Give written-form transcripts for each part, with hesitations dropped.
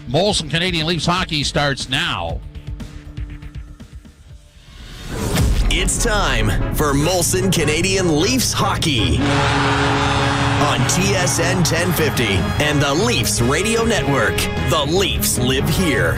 Molson Canadian Leafs hockey starts now. It's time for Molson Canadian Leafs hockey on TSN 1050 and the Leafs Radio Network. The Leafs live here.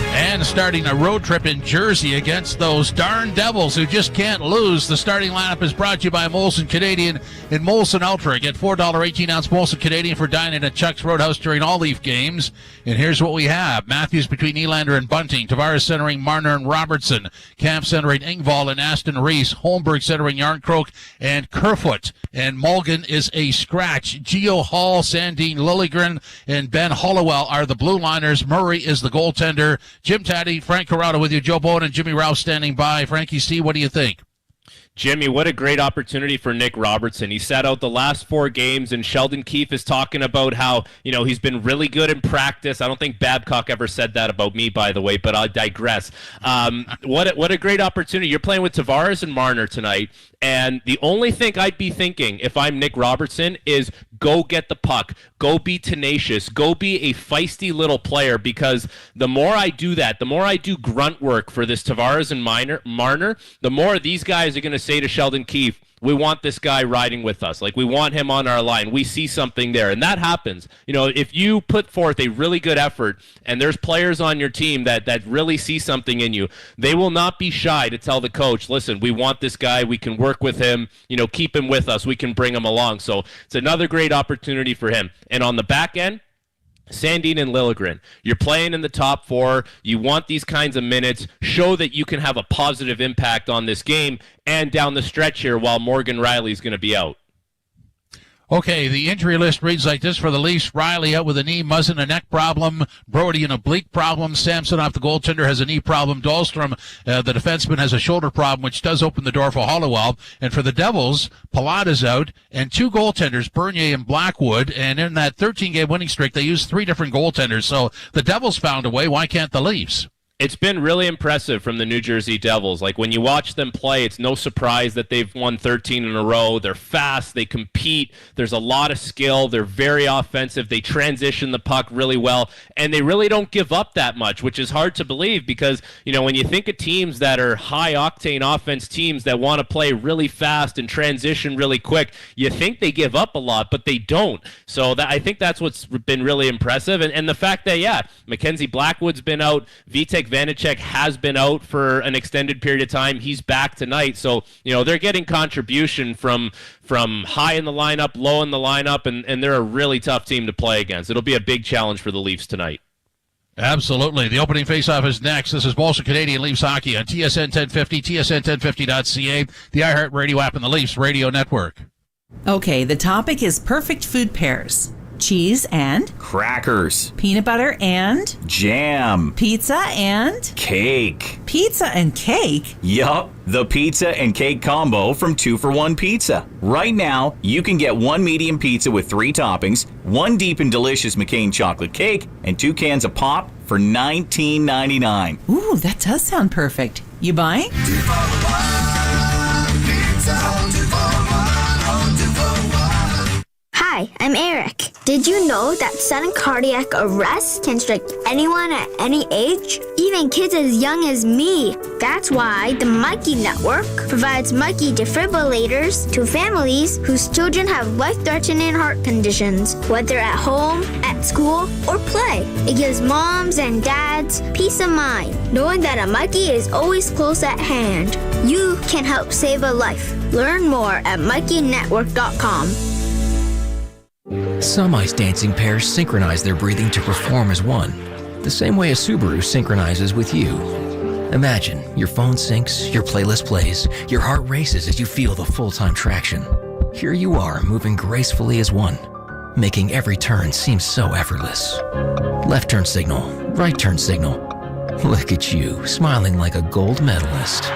And starting a road trip in Jersey against those darn Devils who just can't lose. The starting lineup is brought to you by Molson Canadian and Molson Ultra. Get $4 18-ounce Molson Canadian for dining at Chuck's Roadhouse during all Leaf games. And here's what we have. Matthews between Nylander and Bunting. Tavares centering Marner and Robertson. Camp centering Engvall and Aston Reese. Holmberg centering Yarncroke and Kerfoot. And Mulligan is a scratch. Gio Hall, Sandin Liljegren, and Ben Hollowell are the blue liners. Murray is the goaltender. Jim Taddy, Frank Corrado with you, Joe Bowen and Jimmy Rouse standing by. Frankie C., what do you think? Jimmy, what a great opportunity for Nick Robertson. He sat out the last 4 games, and Sheldon Keefe is talking about how, he's been really good in practice. I don't think Babcock ever said that about me, by the way, but I digress. What a great opportunity. You're playing with Tavares and Marner tonight, and the only thing I'd be thinking if I'm Nick Robertson is go get the puck, go be tenacious, go be a feisty little player, because the more I do that, the more I do grunt work for this Tavares and Marner, the more these guys are going to say to Sheldon Keefe, we want this guy riding with us. Like, we want him on our line. We see something there. And that happens. If you put forth a really good effort and there's players on your team that really see something in you, they will not be shy to tell the coach, listen, we want this guy. We can work with him. Keep him with us. We can bring him along. So it's another great opportunity for him. And on the back end, Sandin and Liljegren, you're playing in the top 4. You want these kinds of minutes. Show that you can have a positive impact on this game and down the stretch here while Morgan Rielly's going to be out. Okay, the injury list reads like this for the Leafs. Rielly out with a knee, Muzzin a neck problem, Brody an oblique problem, Samsonov, the goaltender, has a knee problem, Dahlstrom, the defenseman, has a shoulder problem, which does open the door for Hollowell. And for the Devils, Palada's out, and 2 goaltenders, Bernier and Blackwood, and in that 13-game winning streak, they used 3 different goaltenders. So the Devils found a way. Why can't the Leafs? It's been really impressive from the New Jersey Devils. Like, when you watch them play, it's no surprise that they've won 13 in a row. They're fast. They compete. There's a lot of skill. They're very offensive. They transition the puck really well, and they really don't give up that much, which is hard to believe because, when you think of teams that are high-octane offense teams that want to play really fast and transition really quick, you think they give up a lot, but they don't. So I think that's what's been really impressive. And the fact that, Mackenzie Blackwood's been out, Vitek Vanacek has been out for an extended period of time. He's back tonight. So, they're getting contribution from high in the lineup, low in the lineup, and they're a really tough team to play against. It'll be a big challenge for the Leafs tonight. Absolutely. The opening faceoff is next. This is Molson Canadian Leafs hockey on TSN 1050, TSN1050.ca, the iHeartRadio app, and the Leafs Radio Network. Okay, the topic is perfect food pairs. Cheese and crackers, peanut butter and jam, pizza and cake. Pizza and cake? Yup, the pizza and cake combo from 2 for $1 Pizza. Right now, you can get 1 medium pizza with 3 toppings, 1 deep and delicious McCain chocolate cake, and 2 cans of pop for $19.99. Ooh, that does sound perfect. You buying? 2 for $1 pizza, 2 for $1. Hi, I'm Eric. Did you know that sudden cardiac arrest can strike anyone at any age? Even kids as young as me. That's why the Mikey Network provides Mikey defibrillators to families whose children have life-threatening heart conditions, whether at home, at school, or play. It gives moms and dads peace of mind, knowing that a Mikey is always close at hand. You can help save a life. Learn more at MikeyNetwork.com. Some ice dancing pairs synchronize their breathing to perform as one, the same way a Subaru synchronizes with you. Imagine your phone syncs, your playlist plays, your heart races as you feel the full-time traction. Here you are, moving gracefully as one, making every turn seem so effortless. Left turn signal, right turn signal. Look at you, smiling like a gold medalist.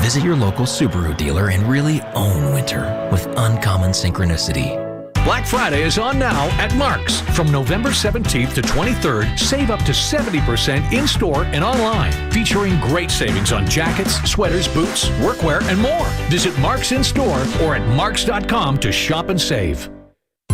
Visit your local Subaru dealer and really own winter with uncommon synchronicity. Black Friday is on now at Mark's. From November 17th to 23rd, save up to 70% in-store and online, featuring great savings on jackets, sweaters, boots, workwear, and more. Visit Mark's in-store or at marks.com to shop and save.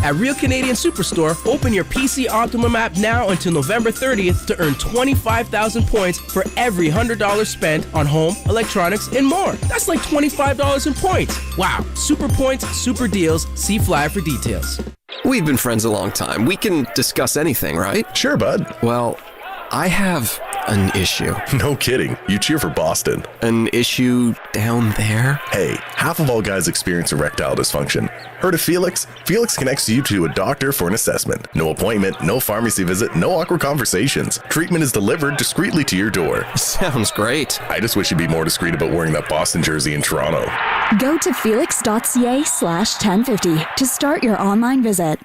At Real Canadian Superstore, open your PC Optimum app now until November 30th to earn 25,000 points for every $100 spent on home, electronics, and more. That's like $25 in points. Wow, super points, super deals. See Flyer for details. We've been friends a long time. We can discuss anything, right? Sure, bud. Well, I have an issue. No kidding. You cheer for Boston. An issue down there? Hey, half of all guys experience erectile dysfunction. Heard of Felix? Felix connects you to a doctor for an assessment. No appointment, no pharmacy visit, no awkward conversations. Treatment is delivered discreetly to your door. Sounds great. I just wish you'd be more discreet about wearing that Boston jersey in Toronto. Go to felix.ca/1050 to start your online visit.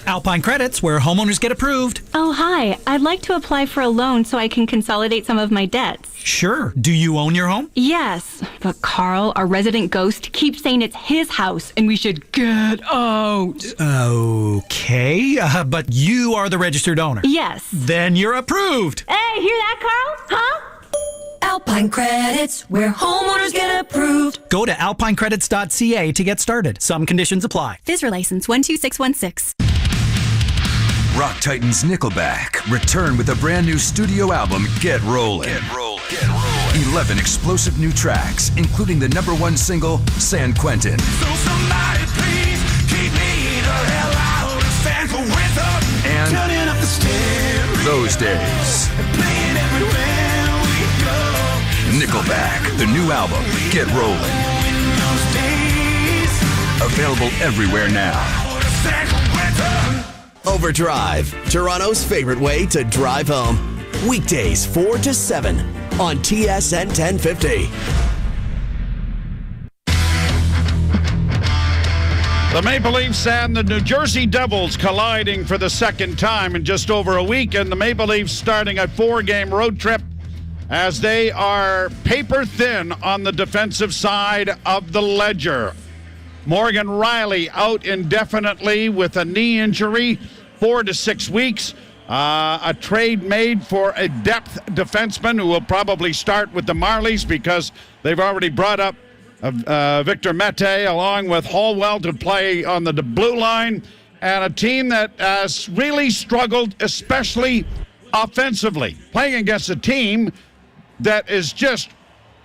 Alpine Credits, where homeowners get approved. Oh, hi. I'd like to apply for a loan so I can consolidate some of my debts. Sure. Do you own your home? Yes, but Carl, our resident ghost, keeps saying it's his house and we should get out. Okay, but you are the registered owner. Yes. Then you're approved. Hey, hear that, Carl? Huh? Alpine Credits, where homeowners get approved. Go to alpinecredits.ca to get started. Some conditions apply. FSRA license 12616. Rock Titans Nickelback return with a brand new studio album, Get Rollin'. 11 explosive new tracks, including the #1 single, San Quentin. So somebody please keep me the hell out of San Quentin. And turning up the stereo. Those Days. Playing everywhere we go. Nickelback, the new album, Get Rollin'. Available everywhere now. Overdrive, Toronto's favorite way to drive home. Weekdays 4 to 7 on TSN 1050. The Maple Leafs and the New Jersey Devils colliding for the second time in just over a week, and the Maple Leafs starting a 4-game road trip as they are paper thin on the defensive side of the ledger. Morgan Riley out indefinitely with a knee injury, 4 to 6 weeks. A trade made for a depth defenseman who will probably start with the Marlies because they've already brought up Victor Mete along with Hallwell to play on the blue line, and a team that has really struggled, especially offensively, playing against a team that is just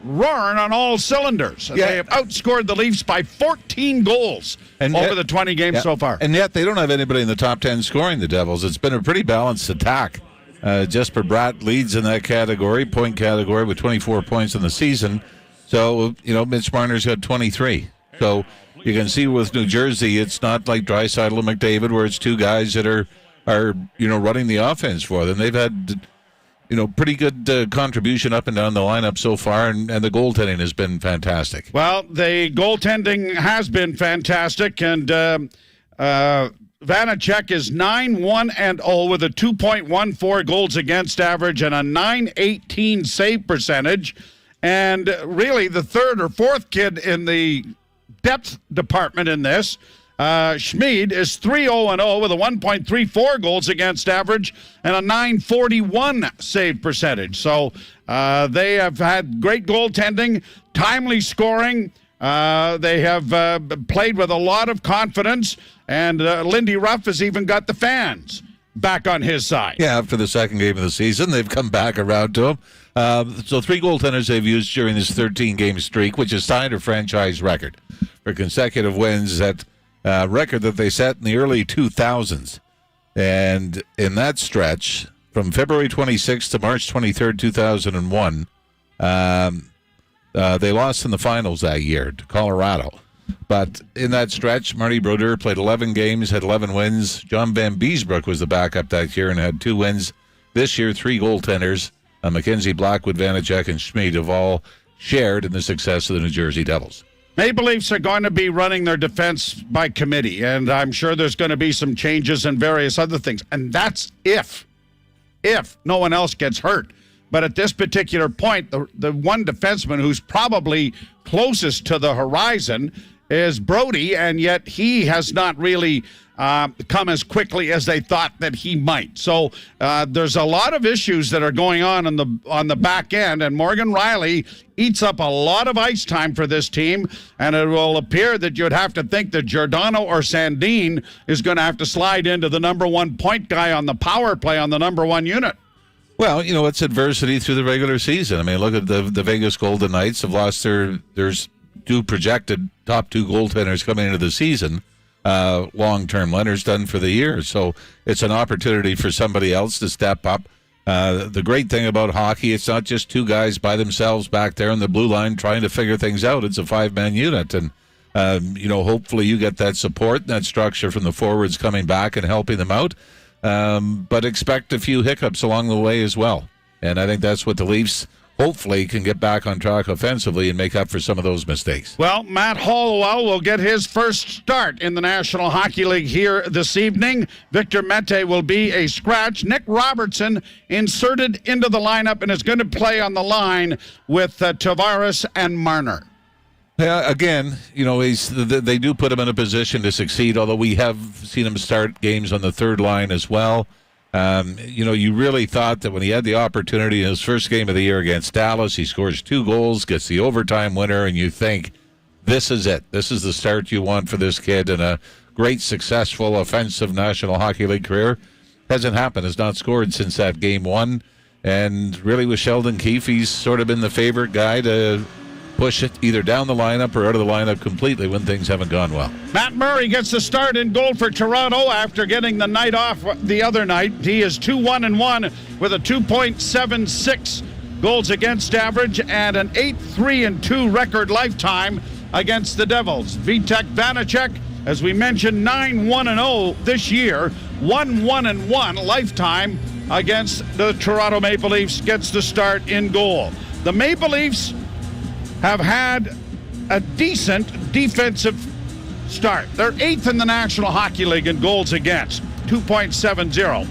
roaring on all cylinders. Yeah. They have outscored the Leafs by 14 goals over the 20 games so far. And yet they don't have anybody in the top 10 scoring, the Devils. It's been a pretty balanced attack. Jesper Bratt leads in that category, point category, with 24 points in the season. So, Mitch Marner's got 23. So you can see with New Jersey, it's not like Draisaitl and McDavid where it's two guys that are running the offense for them. They've had pretty good contribution up and down the lineup so far, and the goaltending has been fantastic. Well, the goaltending has been fantastic, and Vanacek is 9-1-0 with a 2.14 goals against average and a .918 save percentage. And really, the third or fourth kid in the depth department in this, Schmid, is 3-0-0 with a 1.34 goals against average and a .941 save percentage. So they have had great goaltending, timely scoring. They have played with a lot of confidence, and Lindy Ruff has even got the fans back on his side. Yeah, after the second game of the season, they've come back around to him. So 3 goaltenders they've used during this 13-game streak, which is tied a franchise record for consecutive wins, that record that they set in the early 2000s. And in that stretch, from February 26th to March 23rd, 2001, they lost in the finals that year to Colorado. But in that stretch, Marty Brodeur played 11 games, had 11 wins. John Van Beesbrook was the backup that year and had 2 wins. This year, 3 goaltenders, Mackenzie Blackwood, Vanacek, and Schmid, have all shared in the success of the New Jersey Devils. Maple Leafs are going to be running their defense by committee, and I'm sure there's going to be some changes and various other things. And that's if no one else gets hurt. But at this particular point, the one defenseman who's probably closest to the horizon is Brody, and yet he has not really come as quickly as they thought that he might. So there's a lot of issues that are going on the back end, and Morgan Riley eats up a lot of ice time for this team, and it will appear that you'd have to think that Giordano or Sandin is going to have to slide into the number one point guy on the power play on the number one unit. Well, it's adversity through the regular season. I mean, look at the Vegas Golden Knights have lost there's two projected top two goaltenders coming into the season. Long-term. Leonard's done for the year, so it's an opportunity for somebody else to step up. The great thing about hockey, it's not just two guys by themselves back there on the blue line trying to figure things out. It's a five-man unit, and hopefully you get that support and that structure from the forwards coming back and helping them out. But expect a few hiccups along the way as well, and I think that's what the Leafs hopefully can get back on track offensively and make up for some of those mistakes. Well, Matt Hollowell will get his first start in the National Hockey League here this evening. Victor Mete will be a scratch. Nick Robertson inserted into the lineup and is going to play on the line with Tavares and Marner. Yeah, again, they do put him in a position to succeed, although we have seen him start games on the third line as well. You really thought that when he had the opportunity in his first game of the year against Dallas, he scores 2 goals, gets the overtime winner, and you think, this is it. This is the start you want for this kid in a great, successful, offensive National Hockey League career. Hasn't happened. Has not scored since that game 1. And really with Sheldon Keefe, he's sort of been the favorite guy to push it either down the lineup or out of the lineup completely when things haven't gone well. Matt Murray gets the start in goal for Toronto after getting the night off the other night. He is 2-1-1 with a 2.76 goals against average and an 8-3-2 record lifetime against the Devils. Vitek Vanacek, as we mentioned, 9-1-0 this year, 1-1-1 lifetime against the Toronto Maple Leafs, gets the start in goal. The Maple Leafs have had a decent defensive start. They're 8th in the National Hockey League in goals against, 2.70.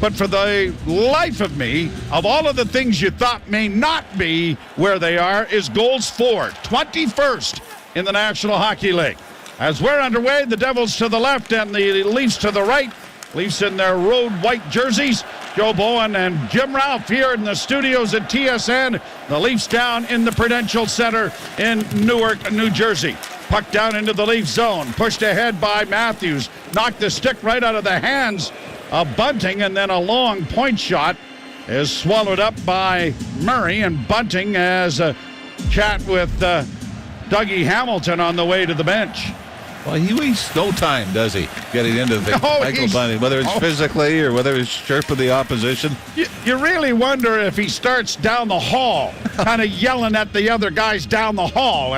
But for the life of me, of all of the things you thought may not be where they are, is goals for, 21st in the National Hockey League. As we're underway, the Devils to the left and the Leafs to the right. Leafs in their road white jerseys. Joe Bowen and Jim Ralph here in the studios at TSN. The Leafs down in the Prudential Center in Newark, New Jersey. Puck down into the Leaf zone. Pushed ahead by Matthews. Knocked the stick right out of the hands of Bunting, and then a long point shot is swallowed up by Murray, and Bunting has a chat with Dougie Hamilton on the way to the bench. Well, he wastes no time, does he, getting into the Michael Bunting, whether it's physically or whether it's chirping the opposition. You really wonder if he starts down the hall, kind of yelling at the other guys down the hall.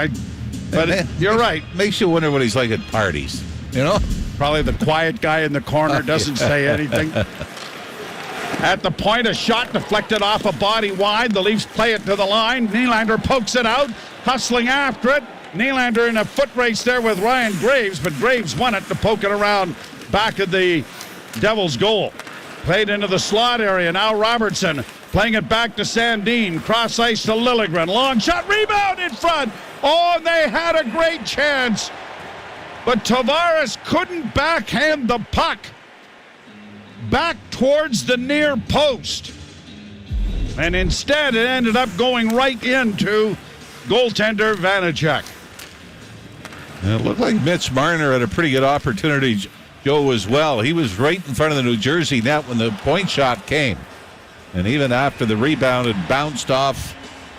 But you're right. Makes you wonder what he's like at parties, Probably the quiet guy in the corner, doesn't say anything. At the point, a shot deflected off a body wide. The Leafs play it to the line. Nylander pokes it out, hustling after it. Nylander in a foot race there with Ryan Graves, but Graves won it to poke it around back of the Devils' goal. Played into the slot area. Now Robertson playing it back to Sandin. Cross ice to Liljegren. Long shot, rebound in front. Oh, they had a great chance. But Tavares couldn't backhand the puck back towards the near post. And instead it ended up going right into goaltender Vanacek. It looked like Mitch Marner had a pretty good opportunity, Joe, as well. He was right in front of the New Jersey net when the point shot came. And even after the rebound had bounced off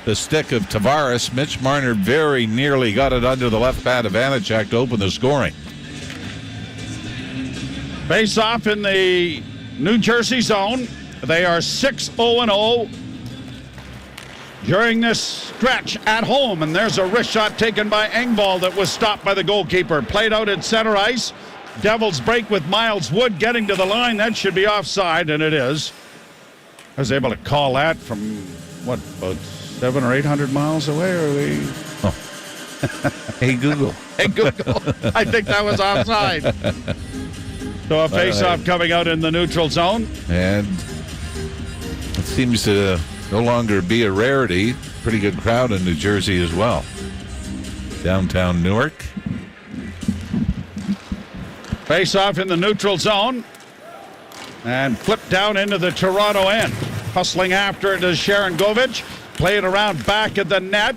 the stick of Tavares, Mitch Marner very nearly got it under the left pad of Vanacek to open the scoring. Face off in the New Jersey zone. They are 6-0-0 during this stretch at home, and there's a wrist shot taken by Engvall that was stopped by the goalkeeper. Played out at center ice. Devils break with Miles Wood getting to the line. That should be offside, and it is. I was able to call that from, about 700 or 800 miles away, or are we? Oh. Hey, Google. Hey, Google. I think that was offside. So a face-off coming out in the neutral zone. And it seems to no longer be a rarity. Pretty good crowd in New Jersey as well. Downtown Newark. Face off in the neutral zone. And flipped down into the Toronto end. Hustling after it is Sharangovich. Played around back of the net.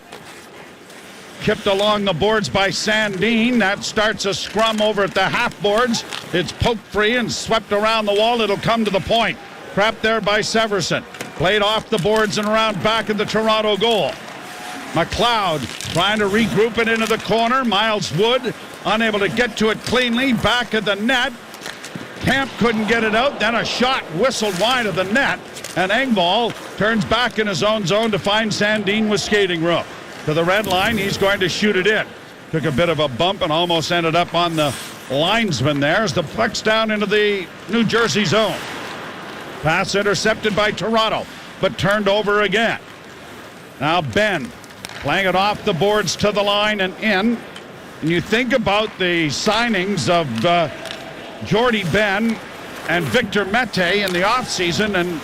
Chipped along the boards by Sandin. That starts a scrum over at the half boards. It's poked free and swept around the wall. It'll come to the point. Trapped there by Severson. Played off the boards and around back of the Toronto goal. McLeod trying to regroup it into the corner. Miles Wood unable to get to it cleanly. Back of the net. Camp couldn't get it out. Then a shot whistled wide of the net. And Engvall turns back in his own zone to find Sandin with skating room. To the red line, he's going to shoot it in. Took a bit of a bump and almost ended up on the linesman there as the puck's down into the New Jersey zone. Pass intercepted by Toronto, but turned over again. Now Ben playing it off the boards to the line and in. And you think about the signings of Jordy Ben and Victor Mete in the offseason, and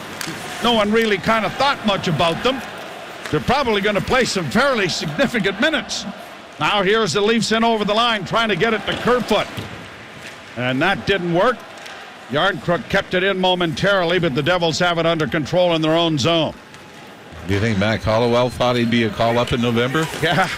no one really kind of thought much about them. They're probably going to play some fairly significant minutes. Now here's the Leafs in over the line trying to get it to Kerfoot. And that didn't work. Yarncrook kept it in momentarily, but the Devils have it under control in their own zone. Do you think Mac Hollowell thought he'd be a call-up in November? Yeah.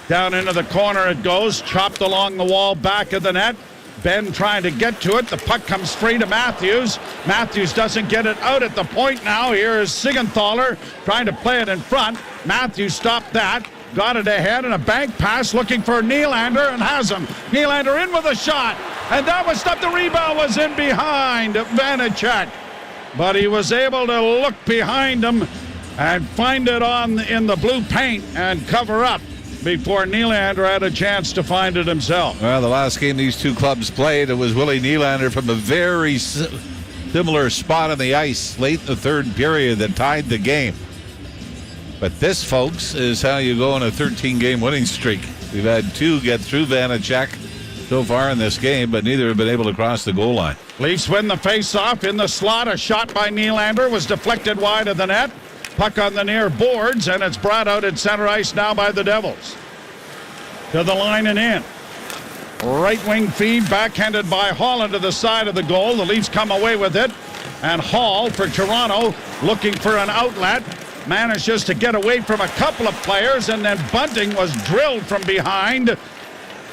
Down into the corner it goes. Chopped along the wall, back of the net. Ben trying to get to it. The puck comes free to Matthews. Matthews doesn't get it out at the point now. Here is Siegenthaler trying to play it in front. Matthews stopped that. Got it ahead and a bank pass looking for Nylander and has him. Nylander in with a shot. And that was stopped. The rebound was in behind Vanacek. But he was able to look behind him and find it in the blue paint and cover up before Nylander had a chance to find it himself. Well, the last game these two clubs played, it was Willie Nylander from a very similar spot on the ice late in the third period that tied the game. But this, folks, is how you go on a 13-game winning streak. We've had two get through Vanacek so far in this game, but neither have been able to cross the goal line. Leafs win the face-off in the slot. A shot by Nylander was deflected wide of the net. Puck on the near boards, and it's brought out at center ice now by the Devils. To the line and in. Right wing feed, backhanded by Hall into the side of the goal. The Leafs come away with it. And Hall for Toronto looking for an outlet. Manages to get away from a couple of players, and then Bunting was drilled from behind,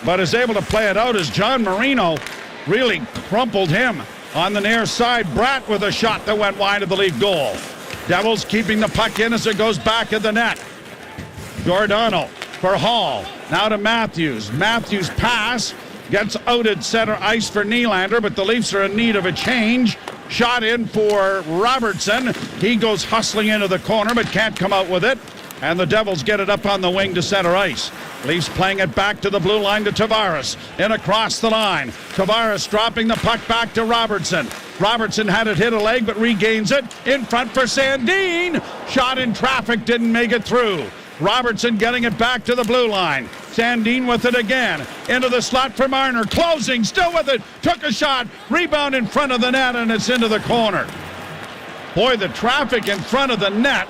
but is able to play it out as John Marino really crumpled him on the near side. Bratt with a shot that went wide of the Leaf goal. Devils keeping the puck in as it goes back of the net. Giordano for Hall. Now to Matthews. Matthews pass. Gets out at center ice for Nylander, but the Leafs are in need of a change. Shot in for Robertson. He goes hustling into the corner, but can't come out with it. And the Devils get it up on the wing to center ice. Leafs playing it back to the blue line to Tavares. In across the line. Tavares dropping the puck back to Robertson. Robertson had it hit a leg, but regains it. In front for Sandin. Shot in traffic, didn't make it through. Robertson getting it back to the blue line. Sandin with it again. Into the slot for Marner. Closing, still with it. Took a shot. Rebound in front of the net, and it's into the corner. Boy, the traffic in front of the net.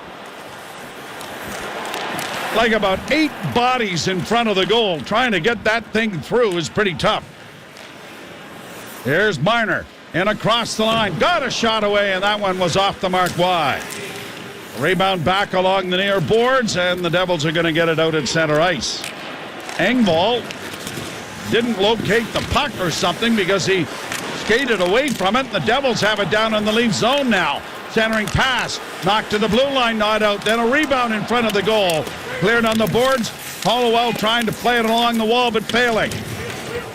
Like about 8 bodies in front of the goal. Trying to get that thing through is pretty tough. Here's Marner. In across the line. Got a shot away, and that one was off the mark wide. Rebound back along the near boards, and the Devils are going to get it out at center ice. Engvall didn't locate the puck or something because he skated away from it. The Devils have it down in the Leaf zone now. Centering pass, knocked to the blue line, not out. Then a rebound in front of the goal. Cleared on the boards. Hollowell trying to play it along the wall, but failing.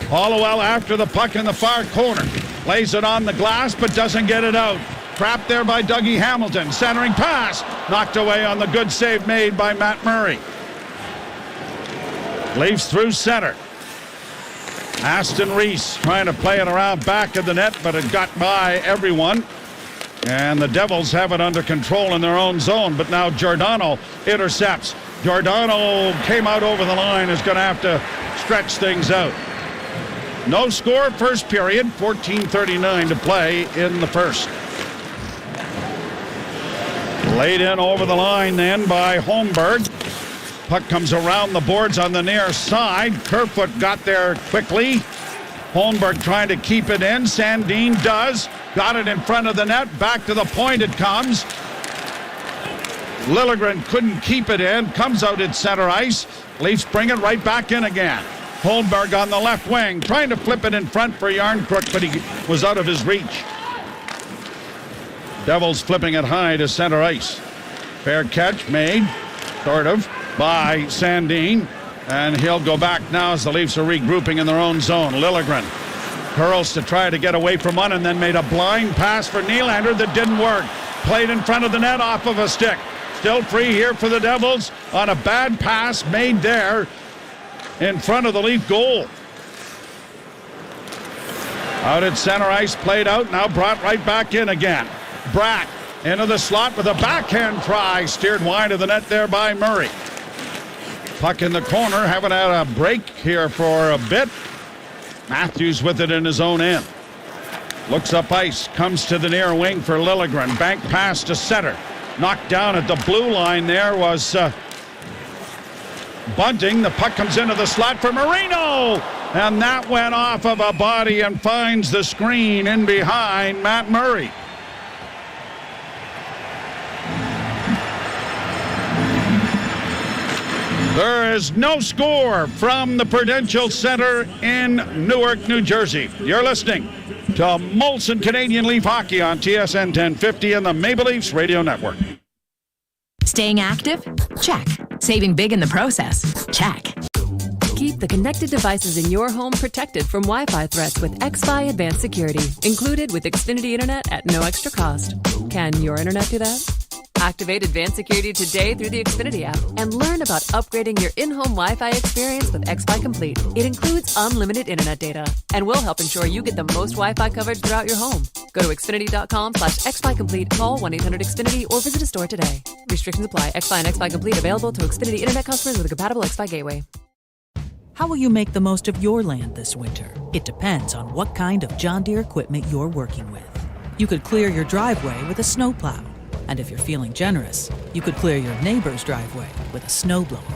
Hollowell after the puck in the far corner. Lays it on the glass, but doesn't get it out. Trapped there by Dougie Hamilton. Centering pass. Knocked away on the good save made by Matt Murray. Leafs through center. Aston Reese trying to play it around back of the net, but it got by everyone. And the Devils have it under control in their own zone, but now Giordano intercepts. Giordano came out over the line, is going to have to stretch things out. No score first period, 14:39 to play in the first. Laid in over the line then by Holmberg. Puck comes around the boards on the near side. Kerfoot got there quickly. Holmberg trying to keep it in. Sandin does. Got it in front of the net. Back to the point it comes. Liljegren couldn't keep it in. Comes out at center ice. Leafs bring it right back in again. Holmberg on the left wing, trying to flip it in front for Yarncrook, but he was out of his reach. Devils flipping it high to center ice. Fair catch made, sort of, by Sandin. And he'll go back now as the Leafs are regrouping in their own zone. Liljegren curls to try to get away from one and then made a blind pass for Nylander that didn't work. Played in front of the net off of a stick. Still free here for the Devils on a bad pass made there in front of the Leaf goal. Out at center ice, played out, now brought right back in again. Bratt into the slot with a backhand try, steered wide of the net there by Murray. Puck in the corner, haven't had a break here for a bit. Matthews with it in his own end. Looks up ice, comes to the near wing for Liljegren. Bank pass to center. Knocked down at the blue line there was Bunting. The puck comes into the slot for Marino. And that went off of a body and finds the screen in behind Matt Murray. There is no score from the Prudential Center in Newark, New Jersey. You're listening to Molson Canadian Leaf Hockey on TSN 1050 and the Maple Leafs Radio Network. Staying active? Check. Saving big in the process? Check. Keep the connected devices in your home protected from Wi-Fi threats with XFi Advanced Security, included with Xfinity Internet at no extra cost. Can your internet do that? Activate Advanced Security today through the Xfinity app and learn about upgrading your in-home Wi-Fi experience with XFi Complete. It includes unlimited internet data and will help ensure you get the most Wi-Fi coverage throughout your home. Go to Xfinity.com/XFi Complete, call 1-800-XFINITY or visit a store today. Restrictions apply. XFi and XFi Complete available to Xfinity Internet customers with a compatible XFi gateway. How will you make the most of your land this winter? It depends on what kind of John Deere equipment you're working with. You could clear your driveway with a snowplow. And if you're feeling generous, you could clear your neighbor's driveway with a snowblower.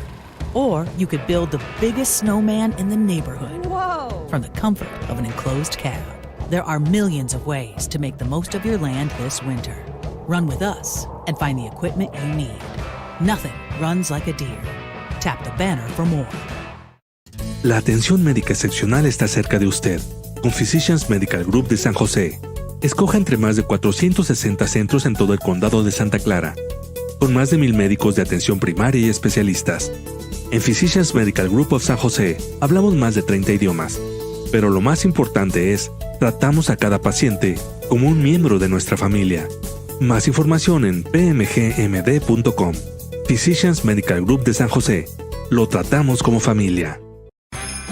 Or you could build the biggest snowman in the neighborhood. Whoa! From the comfort of an enclosed cab. There are millions of ways to make the most of your land this winter. Run with us and find the equipment you need. Nothing runs like a Deere. Tap the banner for more. La atención médica excepcional está cerca de usted. Con Physicians Medical Group de San José. Escoja entre más de 460 centros en todo el condado de Santa Clara, con más de 1,000 médicos de atención primaria y especialistas. En Physicians Medical Group of San José hablamos más de 30 idiomas, pero lo más importante es, tratamos a cada paciente como un miembro de nuestra familia. Más información en pmgmd.com. Physicians Medical Group de San José. Lo tratamos como familia.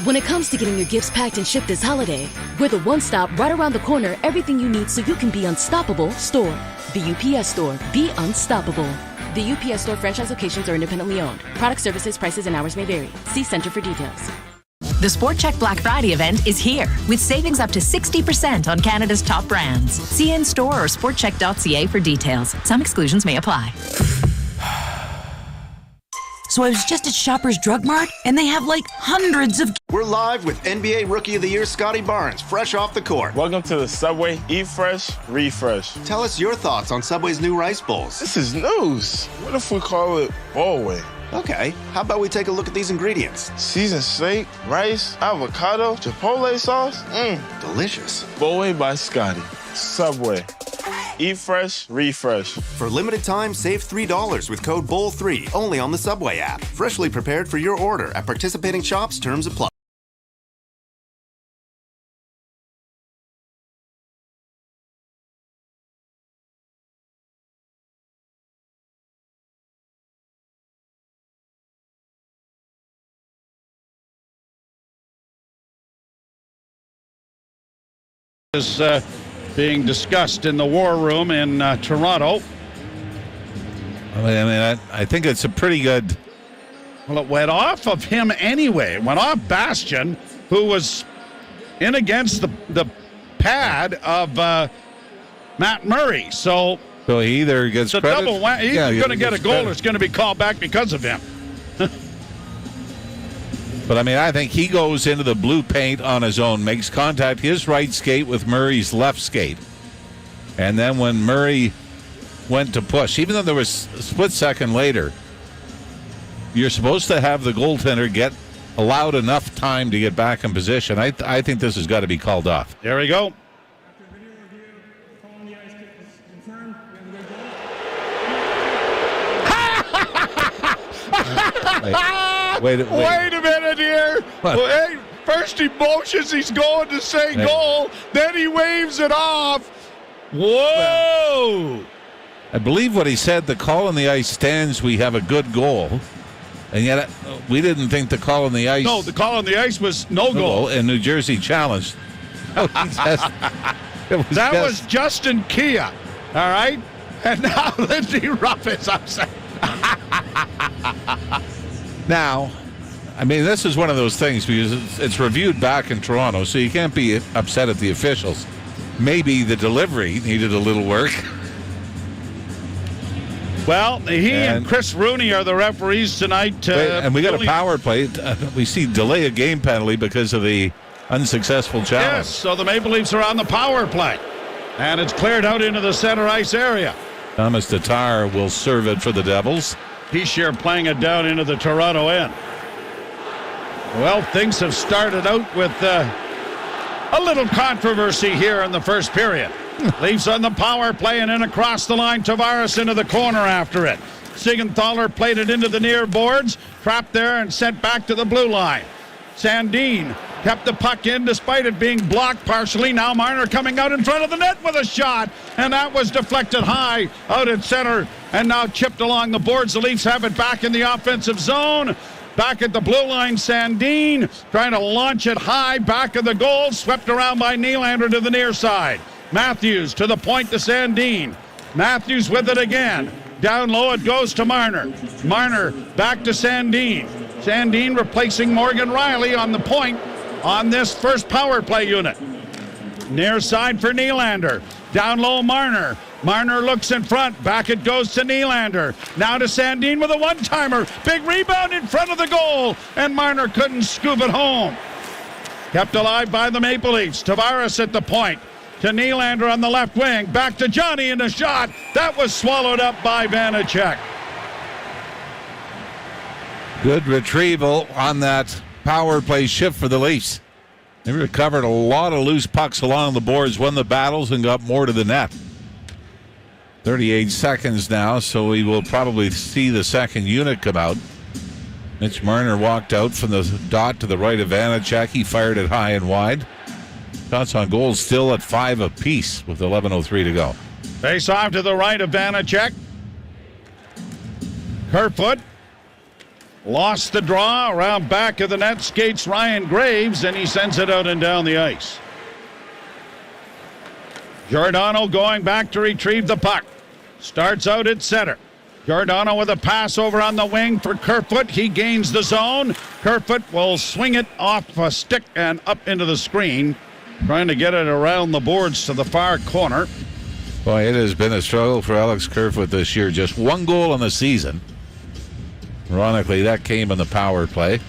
When it comes to getting your gifts packed and shipped this holiday, we're the one stop right around the corner, everything you need so you can be unstoppable store. The UPS Store. Be unstoppable. The UPS Store franchise locations are independently owned. Product services, prices, and hours may vary. See Center for details. The Sport Check Black Friday event is here with savings up to 60% on Canada's top brands. See in-store or sportcheck.ca for details. Some exclusions may apply. So I was just at Shoppers Drug Mart, and they have like hundreds of... We're live with NBA Rookie of the Year Scotty Barnes, fresh off the court. Welcome to the Subway Eat Fresh, Refresh. Tell us your thoughts on Subway's new rice bowls. This is news. What if we call it Bowlway? Okay, how about we take a look at these ingredients? Seasoned steak, rice, avocado, chipotle sauce. Delicious. Bowlway by Scotty. Subway. Eat fresh, refresh. For limited time, save $3 with code BOWL3 only on the Subway app. Freshly prepared for your order at participating shops. Terms apply. Is being discussed in the war room in Toronto. I think it's a pretty good... Well, it went off of him anyway. It went off Bastian, who was in against the pad of Matt Murray. So he either gets it's a credit... double whammy. He's going to get a goal. It's going to be called back because of him. But, I mean, I think he goes into the blue paint on his own, makes contact his right skate with Murray's left skate. And then when Murray went to push, even though there was a split second later, you're supposed to have the goaltender get allowed enough time to get back in position. I think this has got to be called off. There we go. Wait a minute here. Hey, first he motions he's going to say goal, then he waves it off. Whoa! I believe what he said, the call on the ice stands, we have a good goal. And yet we didn't think the call on the ice... No, the call on the ice was no goal. And New Jersey challenged. That was Justin Kia, all right? And now Lindsey Ruff is upset. Now, I mean, this is one of those things because it's reviewed back in Toronto, so you can't be upset at the officials. Maybe the delivery needed a little work. Well, he and Chris Rooney are the referees tonight. And we got a power play. We see delay a game penalty because of the unsuccessful challenge. Yes, so the Maple Leafs are on the power play. And it's cleared out into the center ice area. Thomas Tatar will serve it for the Devils. Hischier playing it down into the Toronto end. Well, things have started out with a little controversy here in the first period. Leafs on the power play and in across the line. Tavares into the corner after it. Siegenthaler played it into the near boards. Trapped there and sent back to the blue line. Sandin kept the puck in despite it being blocked partially. Now Marner coming out in front of the net with a shot. And that was deflected high out at center. And now chipped along the boards. The Leafs have it back in the offensive zone. Back at the blue line, Sandin trying to launch it high. Back of the goal. Swept around by Nylander to the near side. Matthews to the point to Sandin. Matthews with it again. Down low it goes to Marner. Marner back to Sandin. Sandin replacing Morgan Riley on the point on this first power play unit. Near side for Nylander. Down low Marner. Marner looks in front. Back it goes to Nylander. Now to Sandin with a one-timer. Big rebound in front of the goal. And Marner couldn't scoop it home. Kept alive by the Maple Leafs. Tavares at the point. To Nylander on the left wing. Back to Johnny in the shot. That was swallowed up by Vanacek. Good retrieval on that power play shift for the Leafs. They recovered a lot of loose pucks along the boards, won the battles, and got more to the net. 38 seconds now, so we will probably see the second unit come out. Mitch Marner walked out from the dot to the right of Vanacek. He fired it high and wide. Shots on goal still at 5 apiece with 11:03 to go. Face off to the right of Vanacek. Kerfoot lost the draw. Around back of the net skates Ryan Graves, and he sends it out and down the ice. Giordano going back to retrieve the puck. Starts out at center. Giordano with a pass over on the wing for Kerfoot. He gains the zone. Kerfoot will swing it off a stick and up into the screen. Trying to get it around the boards to the far corner. Boy, it has been a struggle for Alex Kerfoot this year. Just one goal in the season. Ironically, that came in the power play.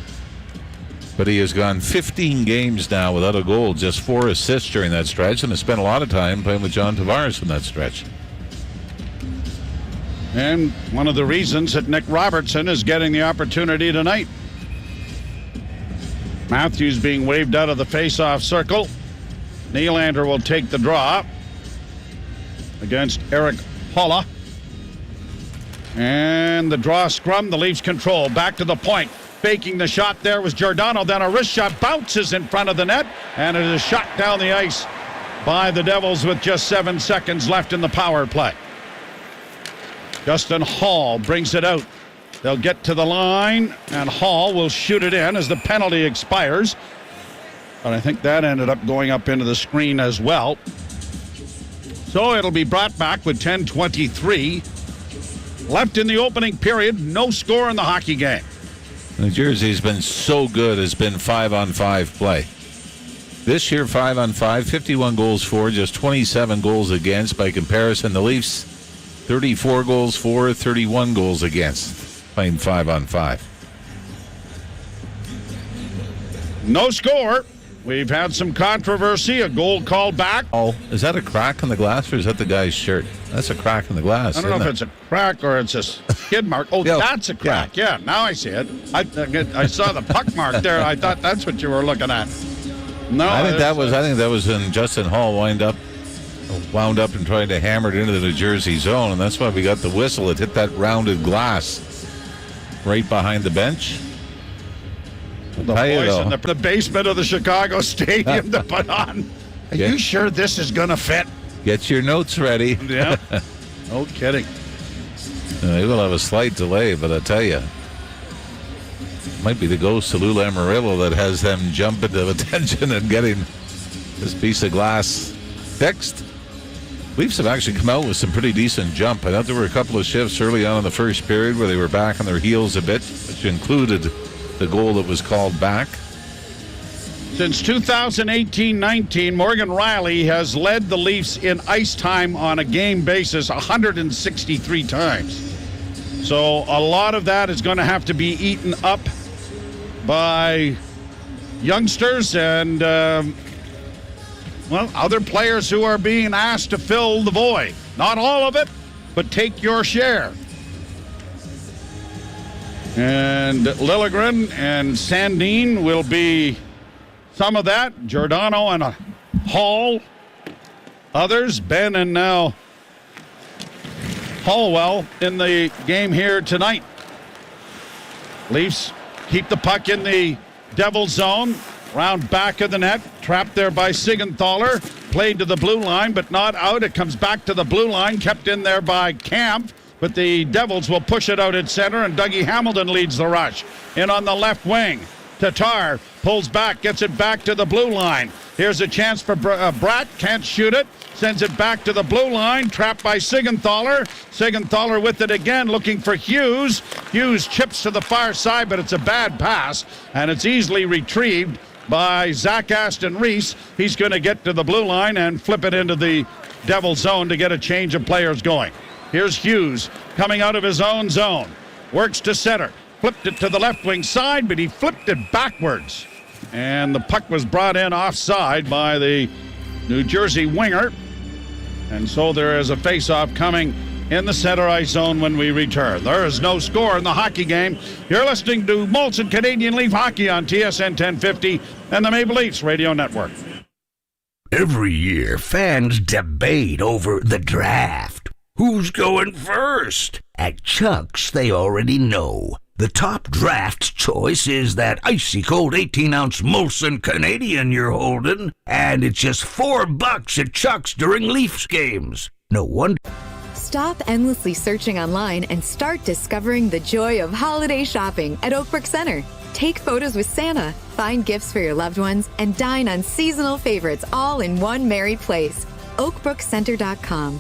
But he has gone 15 games now without a goal, just 4 assists during that stretch, and has spent a lot of time playing with John Tavares in that stretch. And one of the reasons that Nick Robertson is getting the opportunity tonight. Matthews being waved out of the face-off circle. Nylander will take the draw against Eric Holla. And the draw scrum, the Leafs control. Back to the point. Faking the shot there was Giordano. Then a wrist shot bounces in front of the net. And it is shot down the ice by the Devils with just 7 seconds left in the power play. Justin Hall brings it out. They'll get to the line, and Hall will shoot it in as the penalty expires. But I think that ended up going up into the screen as well. So it'll be brought back with 10:23 left in the opening period. No score in the hockey game. New Jersey's been so good, has been 5-on-5 play. This year, 5-on-5, 51 goals for, just 27 goals against. By comparison, the Leafs, 34 goals for, 31 goals against, playing 5-on-5. No score. We've had some controversy, a goal called back. Oh, is that a crack in the glass or is that the guy's shirt? That's a crack in the glass. I don't know if it's a crack or it's a skid mark. Oh, Yeah. that's a crack. Yeah, now I see it. I saw the puck mark there. I thought that's what you were looking at. No, I think that was when Justin Hall wound up and tried to hammer it into the New Jersey zone, and that's why we got the whistle. It hit that rounded glass right behind the bench. The boys in the basement of the Chicago Stadium to put on. Are you sure this is going to fit? Get your notes ready. Yeah. No kidding. They will have a slight delay, but I tell you, might be the ghost of Lou Lamoriello that has them jump into attention and getting this piece of glass fixed. Leafs have actually come out with some pretty decent jump. I thought there were a couple of shifts early on in the first period where they were back on their heels a bit, which included the goal that was called back. Since 2018-19, Morgan Riley has led the Leafs in ice time on a game basis 163 times. So a lot of that is going to have to be eaten up by youngsters and, other players who are being asked to fill the void. Not all of it, but take your share. And Liljegren and Sandin will be some of that. Giordano and Hall. Others, Ben and now Hallwell in the game here tonight. Leafs keep the puck in the Devils zone. Round back of the net. Trapped there by Siegenthaler. Played to the blue line, but not out. It comes back to the blue line. Kept in there by Camp. But the Devils will push it out at center, and Dougie Hamilton leads the rush. In on the left wing. Tatar pulls back, gets it back to the blue line. Here's a chance for Bratt. Can't shoot it. Sends it back to the blue line. Trapped by Siegenthaler. Siegenthaler with it again, looking for Hughes. Hughes chips to the far side, but it's a bad pass, and it's easily retrieved by Zach Aston Reese. He's going to get to the blue line and flip it into the Devil zone to get a change of players going. Here's Hughes coming out of his own zone. Works to center. Flipped it to the left wing side, but he flipped it backwards. And the puck was brought in offside by the New Jersey winger. And so there is a face-off coming in the center ice zone when we return. There is no score in the hockey game. You're listening to Molson Canadian Leaf Hockey on TSN 1050 and the Maple Leafs Radio Network. Every year, fans debate over the draft. Who's going first? At Chuck's, they already know. The top draft choice is that icy cold 18-ounce Molson Canadian you're holding, and it's just $4 at Chuck's during Leafs games. No wonder. Stop endlessly searching online and start discovering the joy of holiday shopping at Oakbrook Center. Take photos with Santa, find gifts for your loved ones, and dine on seasonal favorites all in one merry place. OakbrookCenter.com.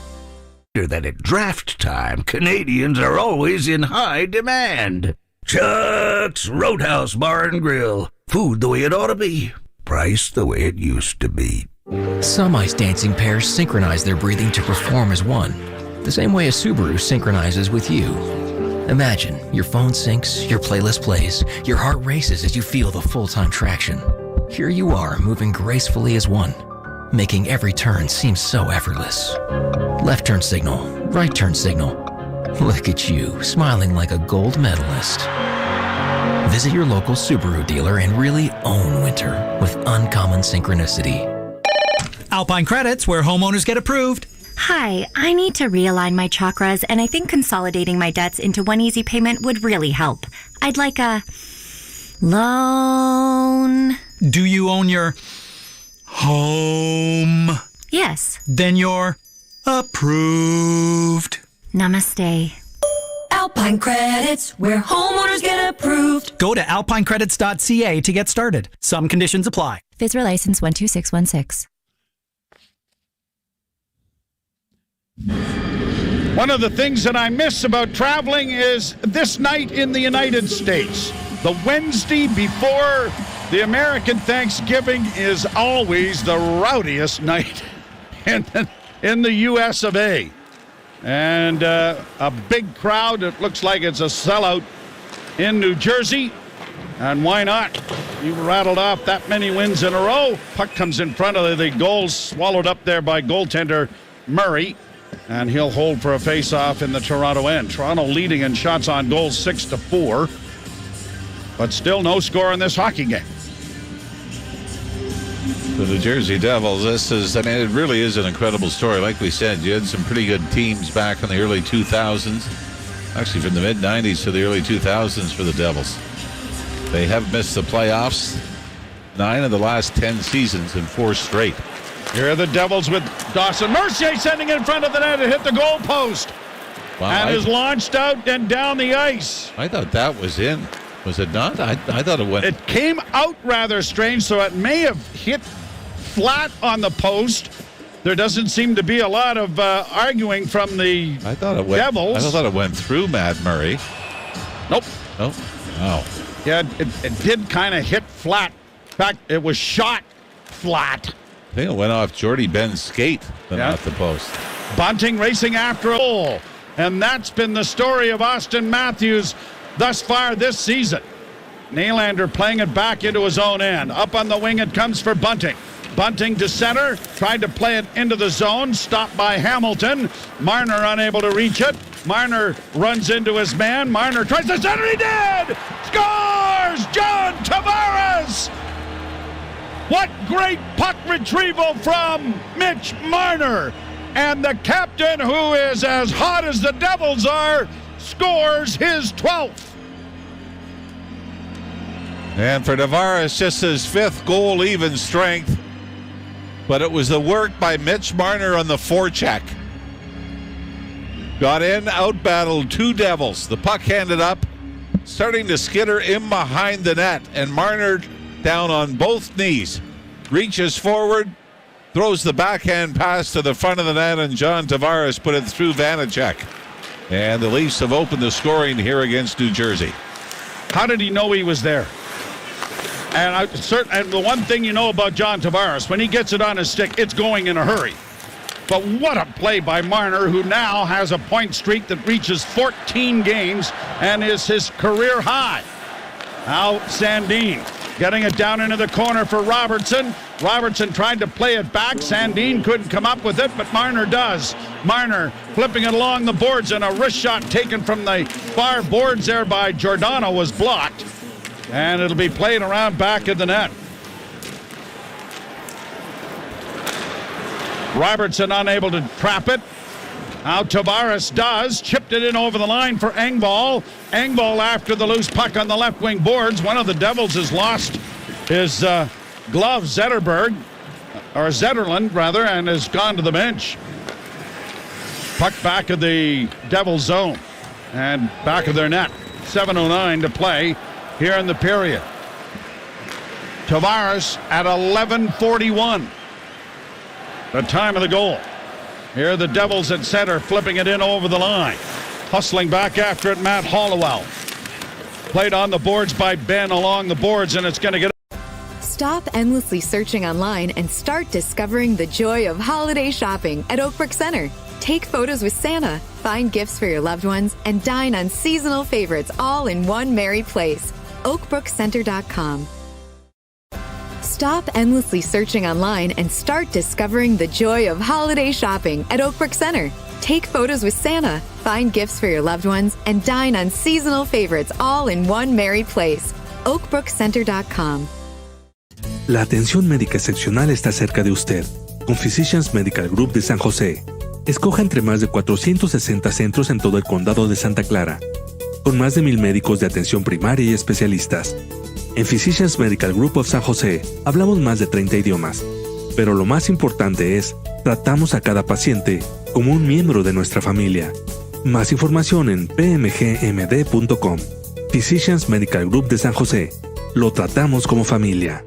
That at draft time, Canadians are always in high demand. Chuck's Roadhouse Bar and Grill. Food the way it ought to be. Price the way it used to be. Some ice dancing pairs synchronize their breathing to perform as one, the same way a Subaru synchronizes with you. Imagine your phone syncs, your playlist plays, your heart races as you feel the full-time traction. Here you are, moving gracefully as one, making every turn seem so effortless. Left turn signal, right turn signal. Look at you, smiling like a gold medalist. Visit your local Subaru dealer and really own winter with uncommon synchronicity. Alpine Credits, where homeowners get approved. Hi, I need to realign my chakras, and I think consolidating my debts into one easy payment would really help. I'd like a loan. Do you own your home? Yes. Then you're approved. Namaste. Alpine Credits, where homeowners get approved. Go to alpinecredits.ca to get started. Some conditions apply. FSRA license 12616. One of the things that I miss about traveling is this night in the United States. The Wednesday before the American Thanksgiving is always the rowdiest night in the U.S. of A. And a big crowd. It looks like it's a sellout in New Jersey. And why not? You rattled off that many wins in a row. Puck comes in front of the goal, swallowed up there by goaltender Murray. And he'll hold for a face-off in the Toronto end. Toronto leading in shots on goal 6-4. But still no score in this hockey game. The New Jersey Devils, it really is an incredible story. Like we said, you had some pretty good teams back in the early 2000s. Actually, from the mid-90s to the early 2000s for the Devils. They have missed the playoffs 9 of the last 10 seasons in 4 straight. Here are the Devils with Dawson. Mercier sending in front of the net to hit the goal post. Wow, and is launched out and down the ice. I thought that was in. Was it not? I thought it went. It came out rather strange, so it may have hit flat on the post. There doesn't seem to be a lot of arguing from the Devils. I thought it went through Matt Murray. Nope. Nope. Wow. Yeah, it did kind of hit flat. In fact, it was shot flat. I think it went off Jordy Benn's skate than off the post. Bunting racing after a goal. And that's been the story of Austin Matthews thus far this season. Nylander playing it back into his own end. Up on the wing it comes for Bunting. Bunting to center, tried to play it into the zone, stopped by Hamilton. Marner unable to reach it. Marner runs into his man. Marner tries to center, he did! Scores! John Tavares! What great puck retrieval from Mitch Marner! And the captain, who is as hot as the Devils are, scores his 12th. And for Tavares, just his 5th goal even strength. But it was the work by Mitch Marner on the forecheck. Got in, out-battled 2 Devils. The puck handed up, starting to skitter in behind the net. And Marner down on both knees. Reaches forward, throws the backhand pass to the front of the net, and John Tavares put it through Vanacek. And the Leafs have opened the scoring here against New Jersey. How did he know he was there? And the one thing you know about John Tavares, when he gets it on his stick, it's going in a hurry. But what a play by Marner, who now has a point streak that reaches 14 games and is his career high. Now Sandin getting it down into the corner for Robertson. Robertson tried to play it back. Sandin couldn't come up with it, but Marner does. Marner flipping it along the boards, and a wrist shot taken from the far boards there by Giordano was blocked. And it'll be played around back of the net. Robertson unable to trap it. Now Tavares does. Chipped it in over the line for Engvall. Engvall after the loose puck on the left wing boards. One of the Devils has lost his glove, Zetterland, and has gone to the bench. Puck back of the Devils zone and back of their net. 7:09 to play here in the period. Tavares at 11:41. The time of the goal. Here are the Devils at center, flipping it in over the line. Hustling back after it, Matt Hollowell. Played on the boards by Ben along the boards, and it's going to get... Stop endlessly searching online and start discovering the joy of holiday shopping at Oakbrook Center. Take photos with Santa, find gifts for your loved ones, and dine on seasonal favorites all in one merry place. oakbrookcenter.com. Stop endlessly searching online and start discovering the joy of holiday shopping at Oakbrook Center. Take photos with Santa, find gifts for your loved ones, and dine on seasonal favorites all in one merry place. oakbrookcenter.com. La atención médica excepcional está cerca de usted. Con Physicians Medical Group de San José. Escoja entre más de 460 centros en todo el condado de Santa Clara. Con más de 1,000 médicos de atención primaria y especialistas. En Physicians Medical Group of San José hablamos más de 30 idiomas, pero lo más importante es, tratamos a cada paciente como un miembro de nuestra familia. Más información en pmgmd.com. Physicians Medical Group de San José. Lo tratamos como familia.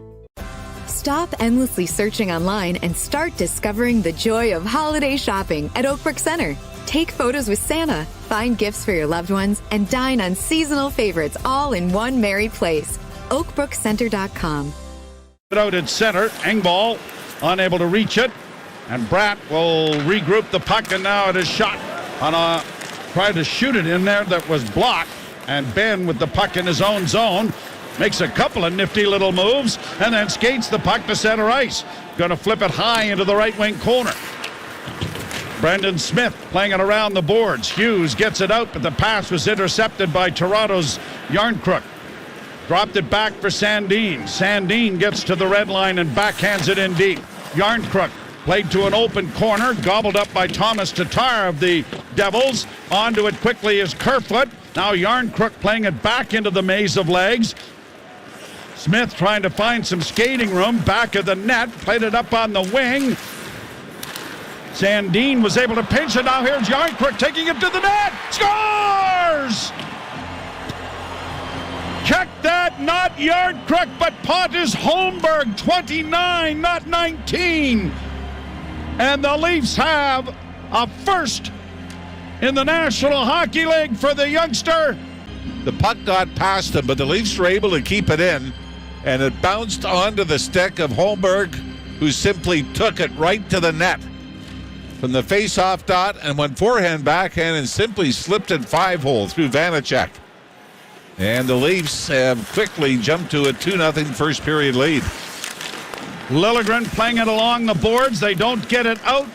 Stop endlessly searching online and start discovering the joy of holiday shopping at Oakbrook Center. Take photos with Santa, find gifts for your loved ones, and dine on seasonal favorites all in one merry place. oakbrookcenter.com. Out at center, Engvall unable to reach it, and Bratt will regroup the puck, and now it is shot on tried to shoot it in there that was blocked, and Ben with the puck in his own zone Makes a couple of nifty little moves and then skates the puck to center ice. Going to flip it high into the right wing corner. Brendan Smith playing it around the boards. Hughes gets it out, but the pass was intercepted by Toronto's Yarncrook. Dropped it back for Sandin. Sandin gets to the red line and backhands it in deep. Yarncrook played to an open corner, gobbled up by Thomas Tatar of the Devils. Onto it quickly is Kerfoot. Now Yarncrook playing it back into the maze of legs. Smith trying to find some skating room. Back of the net. Played it up on the wing. Sandin was able to pinch it. Now here's Yarncrook taking it to the net. Scores! Check that, not Yarncrook, but Pontus Holmberg, 29, not 19. And the Leafs have a first in the National Hockey League for the youngster. The puck got past him, but the Leafs were able to keep it in, and it bounced onto the stick of Holmberg, who simply took it right to the net from the face-off dot and went forehand, backhand, and simply slipped it 5-hole through Vanacek. And the Leafs have quickly jumped to a 2-0 first period lead. Liljegren playing it along the boards. They don't get it out.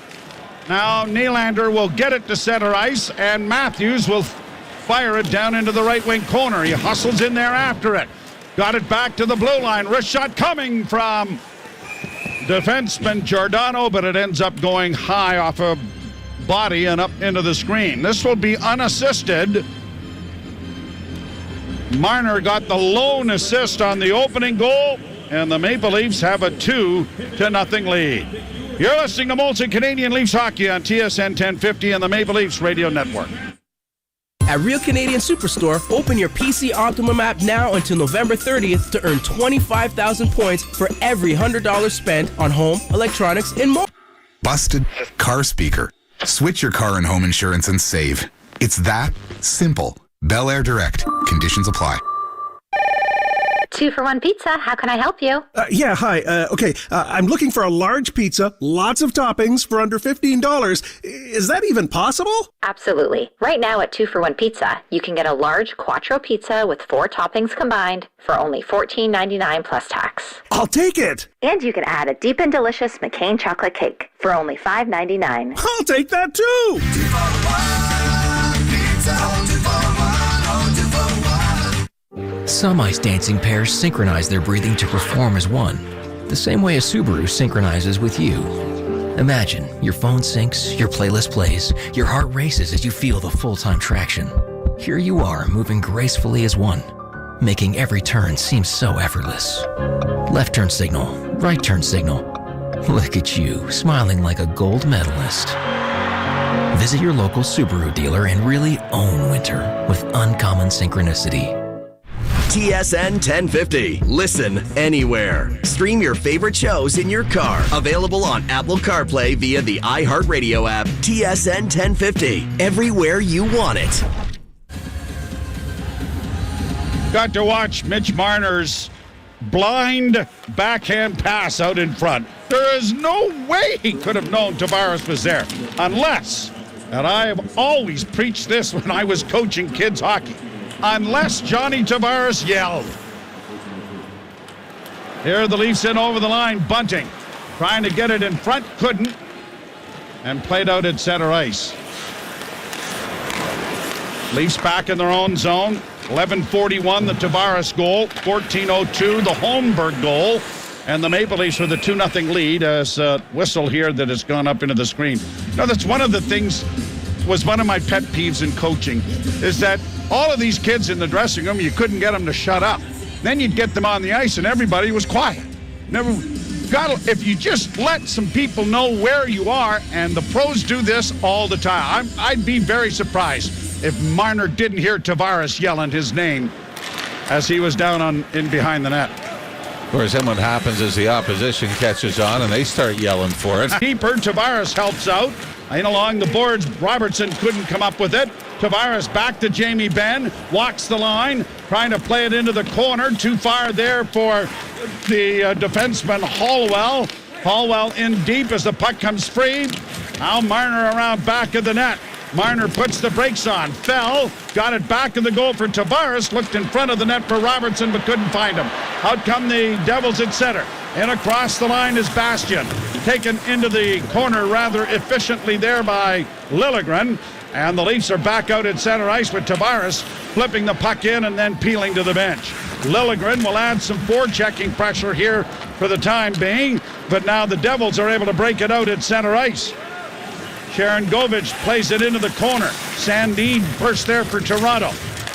Now Nylander will get it to center ice, and Matthews will fire it down into the right wing corner. He hustles in there after it. Got it back to the blue line. Wrist shot coming from defenseman Giordano, but it ends up going high off a body and up into the screen. This will be unassisted. Marner got the lone assist on the opening goal, and the Maple Leafs have a 2-0 lead. You're listening to Molson Canadian Leafs Hockey on TSN 1050 and the Maple Leafs Radio Network. At Real Canadian Superstore, open your PC Optimum app now until November 30th to earn 25,000 points for every $100 spent on home, electronics, and more. Busted car speaker. Switch your car and home insurance and save. It's that simple. Bel Air Direct. Conditions apply. 2-for-1 pizza. How can I help you? Yeah, hi. I'm looking for a large pizza, lots of toppings for under $15. Is that even possible? Absolutely. Right now at 2-for-1 Pizza, you can get a large Quattro pizza with 4 toppings combined for only $14.99 plus tax. I'll take it. And you can add a deep and delicious McCain chocolate cake for only $5.99. I'll take that too. 2-for-1 pizza. 2-for-1. Some ice dancing pairs synchronize their breathing to perform as one, the same way a Subaru synchronizes with you. Imagine your phone syncs, your playlist plays, your heart races as you feel the full-time traction. Here you are, moving gracefully as one, making every turn seem so effortless. Left turn signal, right turn signal. Look at you, smiling like a gold medalist. Visit your local Subaru dealer and really own winter with uncommon synchronicity. TSN 1050. Listen anywhere. Stream your favorite shows in your car. Available on Apple CarPlay via the iHeartRadio app. TSN 1050. Everywhere you want it. Got to watch Mitch Marner's blind backhand pass out in front. There is no way he could have known Tavares was there. Unless, and I have always preached this when I was coaching kids hockey, unless Johnny Tavares yelled. Here are the Leafs in over the line. Bunting trying to get it in front, couldn't, and played out at center ice. Leafs back in their own zone. 11:41 the Tavares goal. 14:02 the Holmberg goal. And the Maple Leafs with a 2-0 lead as a whistle here that has gone up into the screen. Now that's one of the things, was one of my pet peeves in coaching, is that all of these kids in the dressing room, you couldn't get them to shut up. Then you'd get them on the ice and everybody was quiet. If you just let some people know where you are, and the pros do this all the time. I'd be very surprised if Marner didn't hear Tavares yelling his name as he was down in behind the net. Of course, then what happens is the opposition catches on and they start yelling for it. Keeper Tavares helps out. In along the boards, Robertson couldn't come up with it. Tavares back to Jamie Benn, walks the line, trying to play it into the corner. Too far there for the defenseman Hallwell. Hallwell in deep as the puck comes free. Now Marner around back of the net. Marner puts the brakes on. Fell. Got it back in the goal for Tavares. Looked in front of the net for Robertson, but couldn't find him. Out come the Devils at center. And across the line is Bastian. Taken into the corner rather efficiently there by Liljegren. And the Leafs are back out at center ice with Tavares flipping the puck in and then peeling to the bench. Liljegren will add some forechecking pressure here for the time being, but now the Devils are able to break it out at center ice. Sharon Govich plays it into the corner. Sandin first there for Toronto.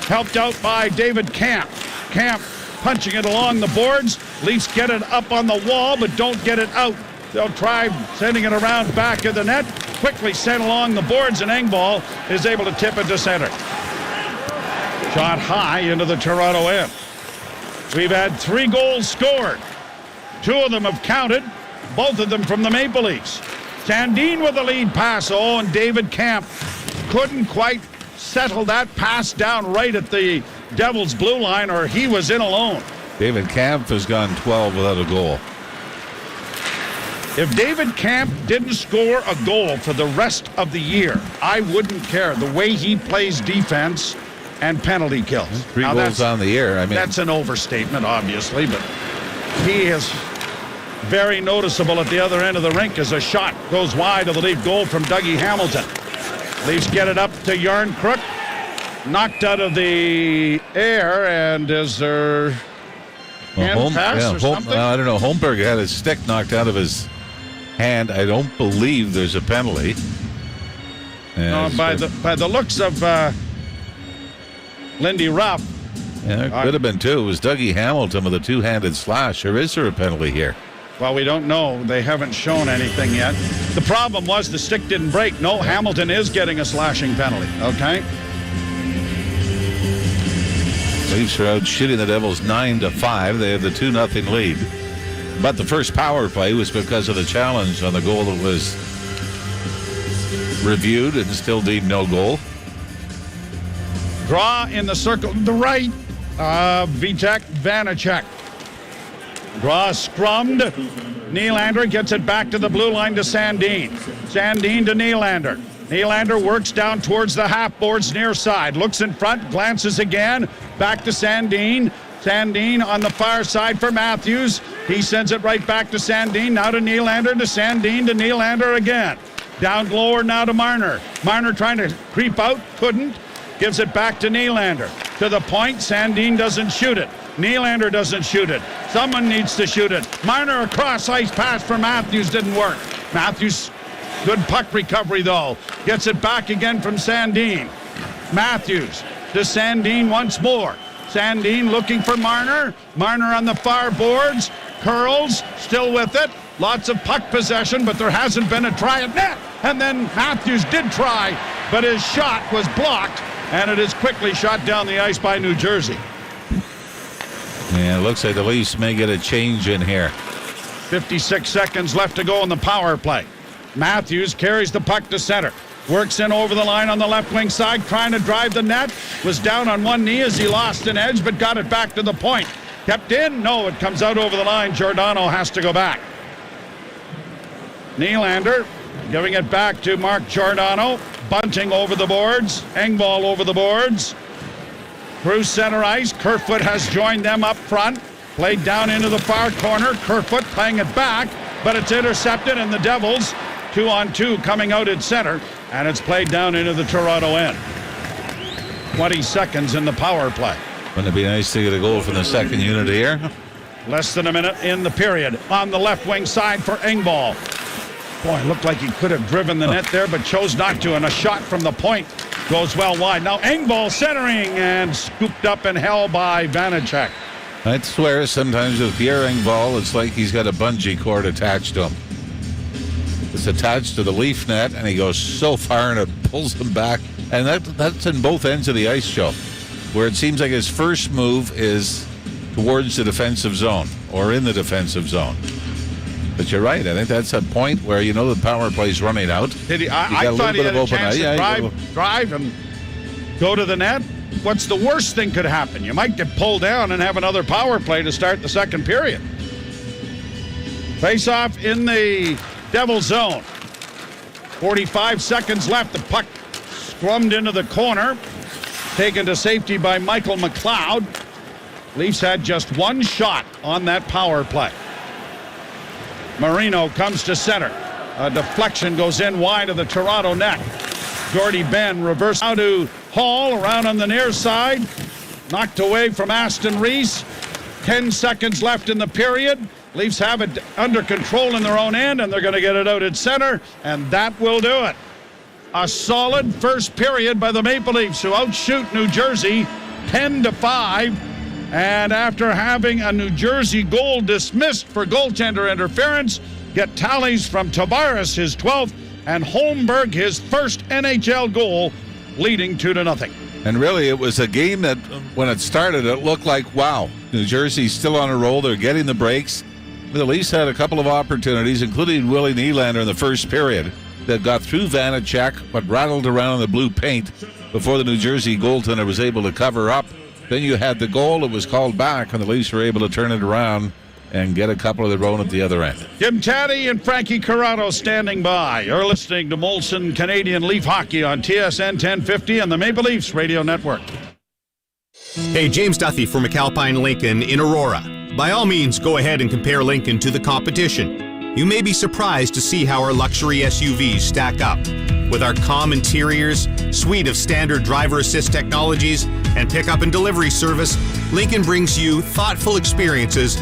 Helped out by David Camp. Camp punching it along the boards. Leafs get it up on the wall, but don't get it out. They'll try sending it around back of the net. Quickly sent along the boards, and Engvall is able to tip it to center. Shot high into the Toronto end. We've had 3 goals scored. 2 of them have counted, both of them from the Maple Leafs. Sandin with the lead pass. Oh, and David Camp couldn't quite settle that pass down right at the Devils' blue line, or he was in alone. David Camp has gone 12 without a goal. If David Camp didn't score a goal for the rest of the year, I wouldn't care. The way he plays defense and penalty kills. 3 goals on the year. I mean, that's an overstatement, obviously, but he is very noticeable at the other end of the rink as a shot goes wide of the Leaf goal from Dougie Hamilton. Leafs get it up to Yarncrook. Knocked out of the air, and is there hand pass or something? I don't know. Holmberg had his stick knocked out of his hand. I don't believe there's a penalty. By the looks of Lindy Ruff. Yeah, it could have been 2. It was Dougie Hamilton with a 2-handed slash. Or is there a penalty here? Well, we don't know. They haven't shown anything yet. The problem was the stick didn't break. No, Hamilton is getting a slashing penalty. Okay. Leafs are out shooting the Devils 9-5. They have the 2-0 lead. But the first power play was because of the challenge on the goal that was reviewed and still deemed no goal. Draw in the circle to the right. Vitek Vanacek. Draw scrummed. Nylander gets it back to the blue line to Sandin. Sandin to Nylander. Nylander works down towards the half boards near side. Looks in front, glances again. Back to Sandin. Sandin on the far side for Matthews. He sends it right back to Sandin. Now to Nylander, to Sandin, to Nylander again. Down lower now to Marner. Marner trying to creep out, couldn't. Gives it back to Nylander. To the point, Sandin doesn't shoot it. Nylander doesn't shoot it. Someone needs to shoot it. Marner across ice pass for Matthews didn't work. Matthews, good puck recovery though. Gets it back again from Sandin. Matthews to Sandin once more. Sandin looking for Marner. Marner on the far boards. Curls, still with it. Lots of puck possession, but there hasn't been a try at net. And then Matthews did try, but his shot was blocked, and it is quickly shot down the ice by New Jersey. Yeah, it looks like the Leafs may get a change in here. 56 seconds left to go in the power play. Matthews carries the puck to center. Works in over the line on the left wing side, trying to drive the net. Was down on one knee as he lost an edge, but got it back to the point. Kept in. No, it comes out over the line. Giordano has to go back. Nylander giving it back to Mark Giordano. Bunting over the boards. Engvall over the boards. Through center ice. Kerfoot has joined them up front. Played down into the far corner. Kerfoot playing it back, but it's intercepted, and the Devils 2-on-2 coming out at center, and it's played down into the Toronto end. 20 seconds in the power play. Wouldn't it be nice to get a goal from the second unit here? Less than a minute in the period. On the left wing side for Engvall. Boy, it looked like he could have driven the net there, but chose not to, and a shot from the point goes well wide. Now Engvall centering and scooped up and held by Vanacek. I swear sometimes with Pierre Engvall, it's like he's got a bungee cord attached to him. It's attached to the Leaf net, and he goes so far and it pulls him back. And that's in both ends of the ice, Joe, where it seems like his first move is towards the defensive zone or in the defensive zone. But you're right. I think that's a point where, you know, the power play's running out. I thought he had a chance to drive and go to the net. What's the worst thing could happen? You might get pulled down and have another power play to start the second period. Face-off in the Devils zone. 45 seconds left. The puck scrummed into the corner. Taken to safety by Michael McLeod. Leafs had just one shot on that power play. Marino comes to center. A deflection goes in wide of the Toronto net. Jordy Ben reverses out to Hall around on the near side. Knocked away from Aston Reese. 10 seconds left in the period. Leafs have it under control in their own end, and they're going to get it out at center, and that will do it. A solid first period by the Maple Leafs, who outshoot New Jersey 10-5. And after having a New Jersey goal dismissed for goaltender interference, get tallies from Tavares, his 12th, and Holmberg, his first NHL goal, leading 2-0. And really, it was a game that, when it started, it looked like, wow, New Jersey's still on a roll. They're getting the breaks. The Leafs had a couple of opportunities, including Willie Nylander in the first period, that got through Vanacek, but rattled around in the blue paint before the New Jersey goaltender was able to cover up. Then you had the goal. It was called back, and the Leafs were able to turn it around and get a couple of their own at the other end. Jim Taddy and Frankie Corrado standing by. You're listening to Molson Canadian Leaf Hockey on TSN 1050 and the Maple Leafs Radio Network. Hey, James Duthie from McAlpine Lincoln in Aurora. By all means, go ahead and compare Lincoln to the competition. You may be surprised to see how our luxury SUVs stack up. With our calm interiors, suite of standard driver assist technologies, and pickup and delivery service, Lincoln brings you thoughtful experiences.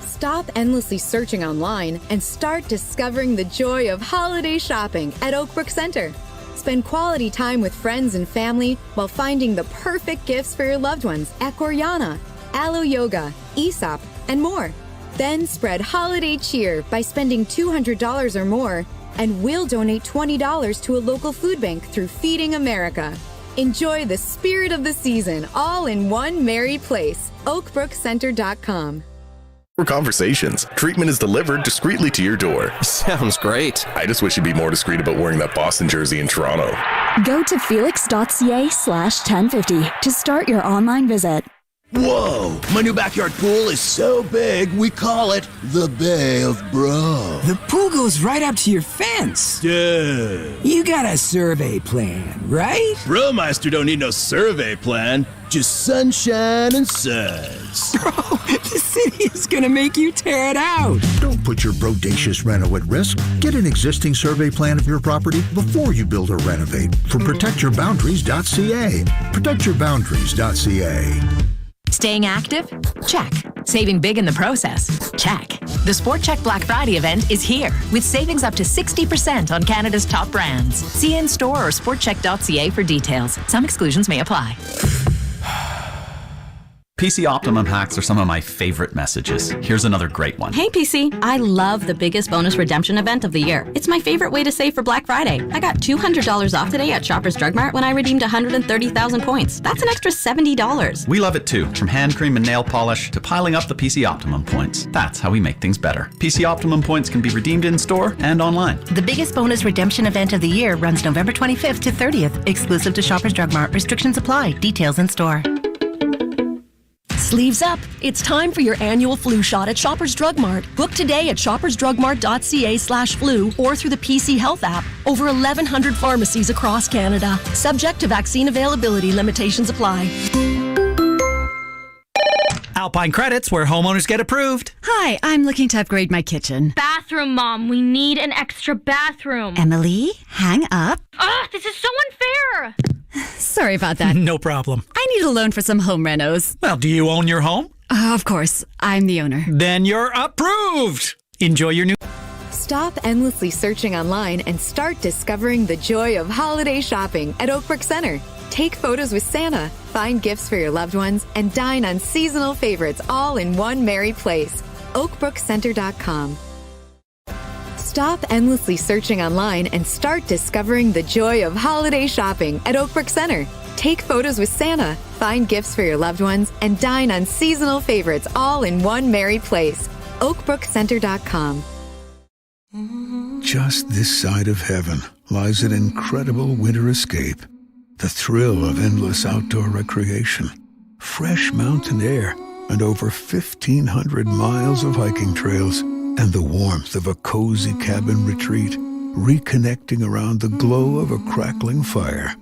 Stop endlessly searching online and start discovering the joy of holiday shopping at Oakbrook Center. Spend quality time with friends and family while finding the perfect gifts for your loved ones at Gorjana, Alo Yoga, Aesop, and more. Then spread holiday cheer by spending $200 or more, and we'll donate $20 to a local food bank through Feeding America. Enjoy the spirit of the season all in one merry place. oakbrookcenter.com. For conversations, treatment is delivered discreetly to your door. Sounds great. I just wish you'd be more discreet about wearing that Boston jersey in Toronto. Go to felix.ca/1050 to start your online visit. Whoa, my new backyard pool is so big, we call it the Bay of Bro. The pool goes right up to your fence. Dude. You got a survey plan, right? Bromeister don't need no survey plan, just sunshine and suds. Bro, the city is gonna make you tear it out. Don't put your brodacious reno at risk. Get an existing survey plan of your property before you build or renovate from protectyourboundaries.ca. Protectyourboundaries.ca. Staying active? Check. Saving big in the process? Check. The Sport Check Black Friday event is here with savings up to 60% on Canada's top brands. See in-store or sportcheck.ca for details. Some exclusions may apply. PC Optimum hacks are some of my favorite messages. Here's another great one. Hey PC, I love the biggest bonus redemption event of the year. It's my favorite way to save for Black Friday. I got $200 off today at Shoppers Drug Mart when I redeemed 130,000 points. That's an extra $70. We love it too, from hand cream and nail polish to piling up the PC Optimum points. That's how we make things better. PC Optimum points can be redeemed in store and online. The biggest bonus redemption event of the year runs November 25th to 30th, exclusive to Shoppers Drug Mart. Restrictions apply. Details in store. Sleeves up. It's time for your annual flu shot at Shoppers Drug Mart. Book today at shoppersdrugmart.ca/flu or through the PC Health app. Over 1,100 pharmacies across Canada. Subject to vaccine availability, limitations apply. Alpine Credits, where homeowners get approved. Hi, I'm looking to upgrade my kitchen. Bathroom, Mom. We need an extra bathroom. Emily, hang up. Ugh, this is so unfair. Sorry about that. No problem. I need a loan for some home renos. Well, do you own your home? Of course. I'm the owner. Then you're approved. Enjoy your new... Stop endlessly searching online and start discovering the joy of holiday shopping at Oakbrook Center. Take photos with Santa, find gifts for your loved ones, and dine on seasonal favorites all in one merry place. oakbrookcenter.com. Stop endlessly searching online and start discovering the joy of holiday shopping at Oakbrook Center. Take photos with Santa, find gifts for your loved ones, and dine on seasonal favorites all in one merry place. oakbrookcenter.com. Just this side of heaven lies an incredible winter escape. The thrill of endless outdoor recreation, fresh mountain air, and over 1,500 miles of hiking trails, and the warmth of a cozy cabin retreat, reconnecting around the glow of a crackling fire.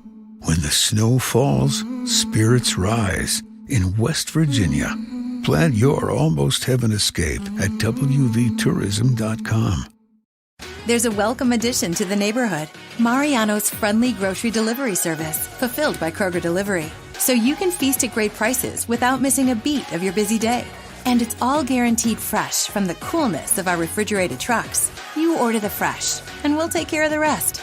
When the snow falls, spirits rise in West Virginia. Plan your almost heaven escape at wvtourism.com. There's a welcome addition to the neighborhood. Mariano's friendly grocery delivery service, fulfilled by Kroger Delivery. So you can feast at great prices without missing a beat of your busy day. And it's all guaranteed fresh from the coolness of our refrigerated trucks. You order the fresh, and we'll take care of the rest.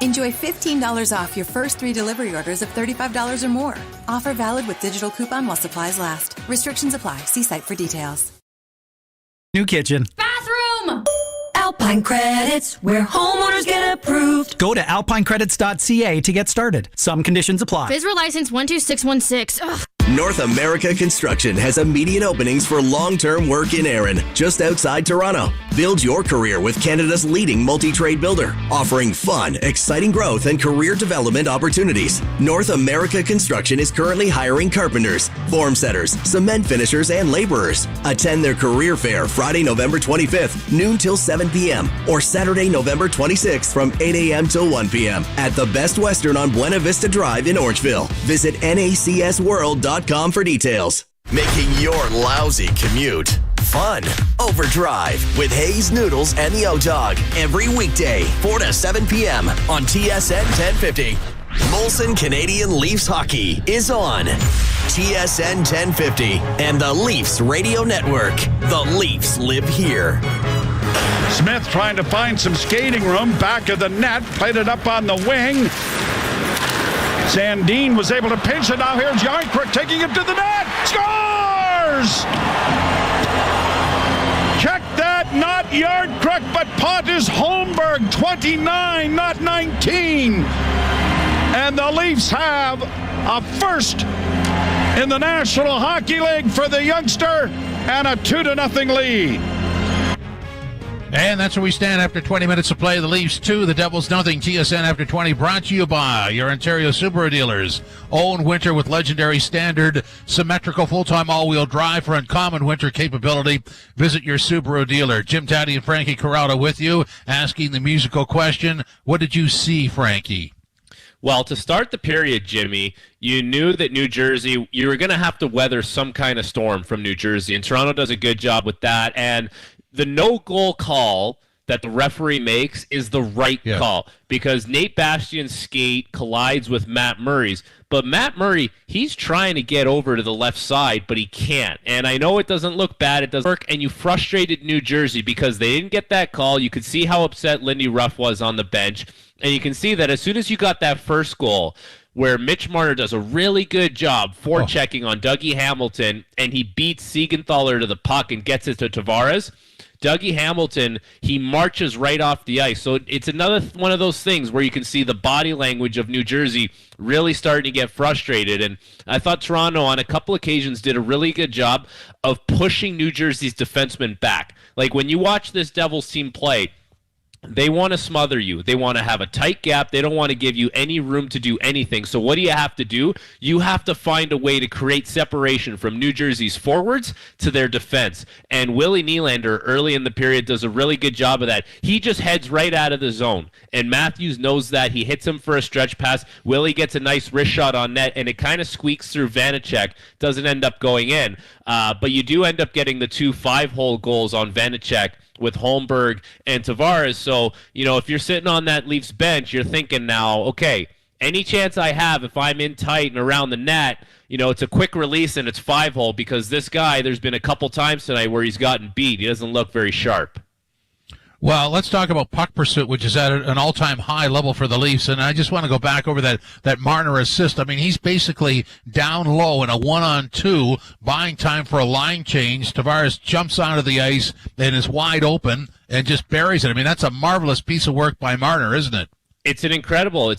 Enjoy $15 off your first 3 delivery orders of $35 or more. Offer valid with digital coupon while supplies last. Restrictions apply. See site for details. New kitchen. Bathroom! Alpine Credits, where homeowners get approved. Go to alpinecredits.ca to get started. Some conditions apply. FSRA license 12616. Ugh. North America Construction has immediate openings for long-term work in Erin, just outside Toronto. Build your career with Canada's leading multi-trade builder, offering fun, exciting growth and career development opportunities. North America Construction is currently hiring carpenters, form setters, cement finishers, and laborers. Attend their career fair Friday, November 25th, noon till 7 p.m., or Saturday, November 26th from 8 a.m. till 1 p.m. at the Best Western on Buena Vista Drive in Orangeville. Visit nacsworld.com for details. Making your lousy commute fun. Overdrive with Hayes Noodles and the O-Dog every weekday, 4 to 7 p.m. on TSN 1050. Molson Canadian Leafs Hockey is on TSN 1050 and the Leafs Radio Network. The Leafs live here. Smith trying to find some skating room back of the net, played it up on the wing. Sandin was able to pinch it. Now here's Yarncrook taking it to the net. Scores! Check that, not Yarncrook, but Pontus Holmberg, 29, not 19. And the Leafs have a first in the National Hockey League for the youngster and a 2-0 lead. And that's where we stand after 20 minutes of play. The Leafs 2, the Devils nothing. TSN after 20 brought to you by your Ontario Subaru dealers. Own winter with legendary standard symmetrical full-time all-wheel drive for uncommon winter capability. Visit your Subaru dealer. Jim Taddy and Frankie Corrado with you, asking the musical question, what did you see, Frankie? Well, to start the period, Jimmy, you knew that New Jersey, you were going to have to weather some kind of storm from New Jersey, and Toronto does a good job with that. And the no-goal call that the referee makes is the right call because Nate Bastian's skate collides with Matt Murray's. But Matt Murray, he's trying to get over to the left side, but he can't. And I know it doesn't look bad, it doesn't work, and you frustrated New Jersey because they didn't get that call. You could see how upset Lindy Ruff was on the bench. And you can see that as soon as you got that first goal, where Mitch Marner does a really good job forechecking on Dougie Hamilton, and he beats Siegenthaler to the puck and gets it to Tavares, Dougie Hamilton, he marches right off the ice. So it's another one of those things where you can see the body language of New Jersey really starting to get frustrated. And I thought Toronto on a couple occasions did a really good job of pushing New Jersey's defensemen back. Like when you watch this Devils team play, they want to smother you. They want to have a tight gap. They don't want to give you any room to do anything. So what do you have to do? You have to find a way to create separation from New Jersey's forwards to their defense. And Willie Nylander early in the period does a really good job of that. He just heads right out of the zone. And Matthews knows that. He hits him for a stretch pass. Willie gets a nice wrist shot on net, and it kind of squeaks through Vanacek. Doesn't end up going in. But you do end up getting the 2 5-hole goals on Vanacek with Holmberg and Tavares. So, you know, if you're sitting on that Leafs bench, you're thinking now, okay, any chance I have if I'm in tight and around the net, you know, it's a quick release and it's 5-hole because this guy, there's been a couple times tonight where he's gotten beat. He doesn't look very sharp. Well, let's talk about puck pursuit, which is at an all-time high level for the Leafs. And I just want to go back over that Marner assist. I mean, he's basically down low in a 1-on-2, buying time for a line change. Tavares jumps onto the ice and is wide open and just buries it. I mean, that's a marvelous piece of work by Marner, isn't it? It's an incredible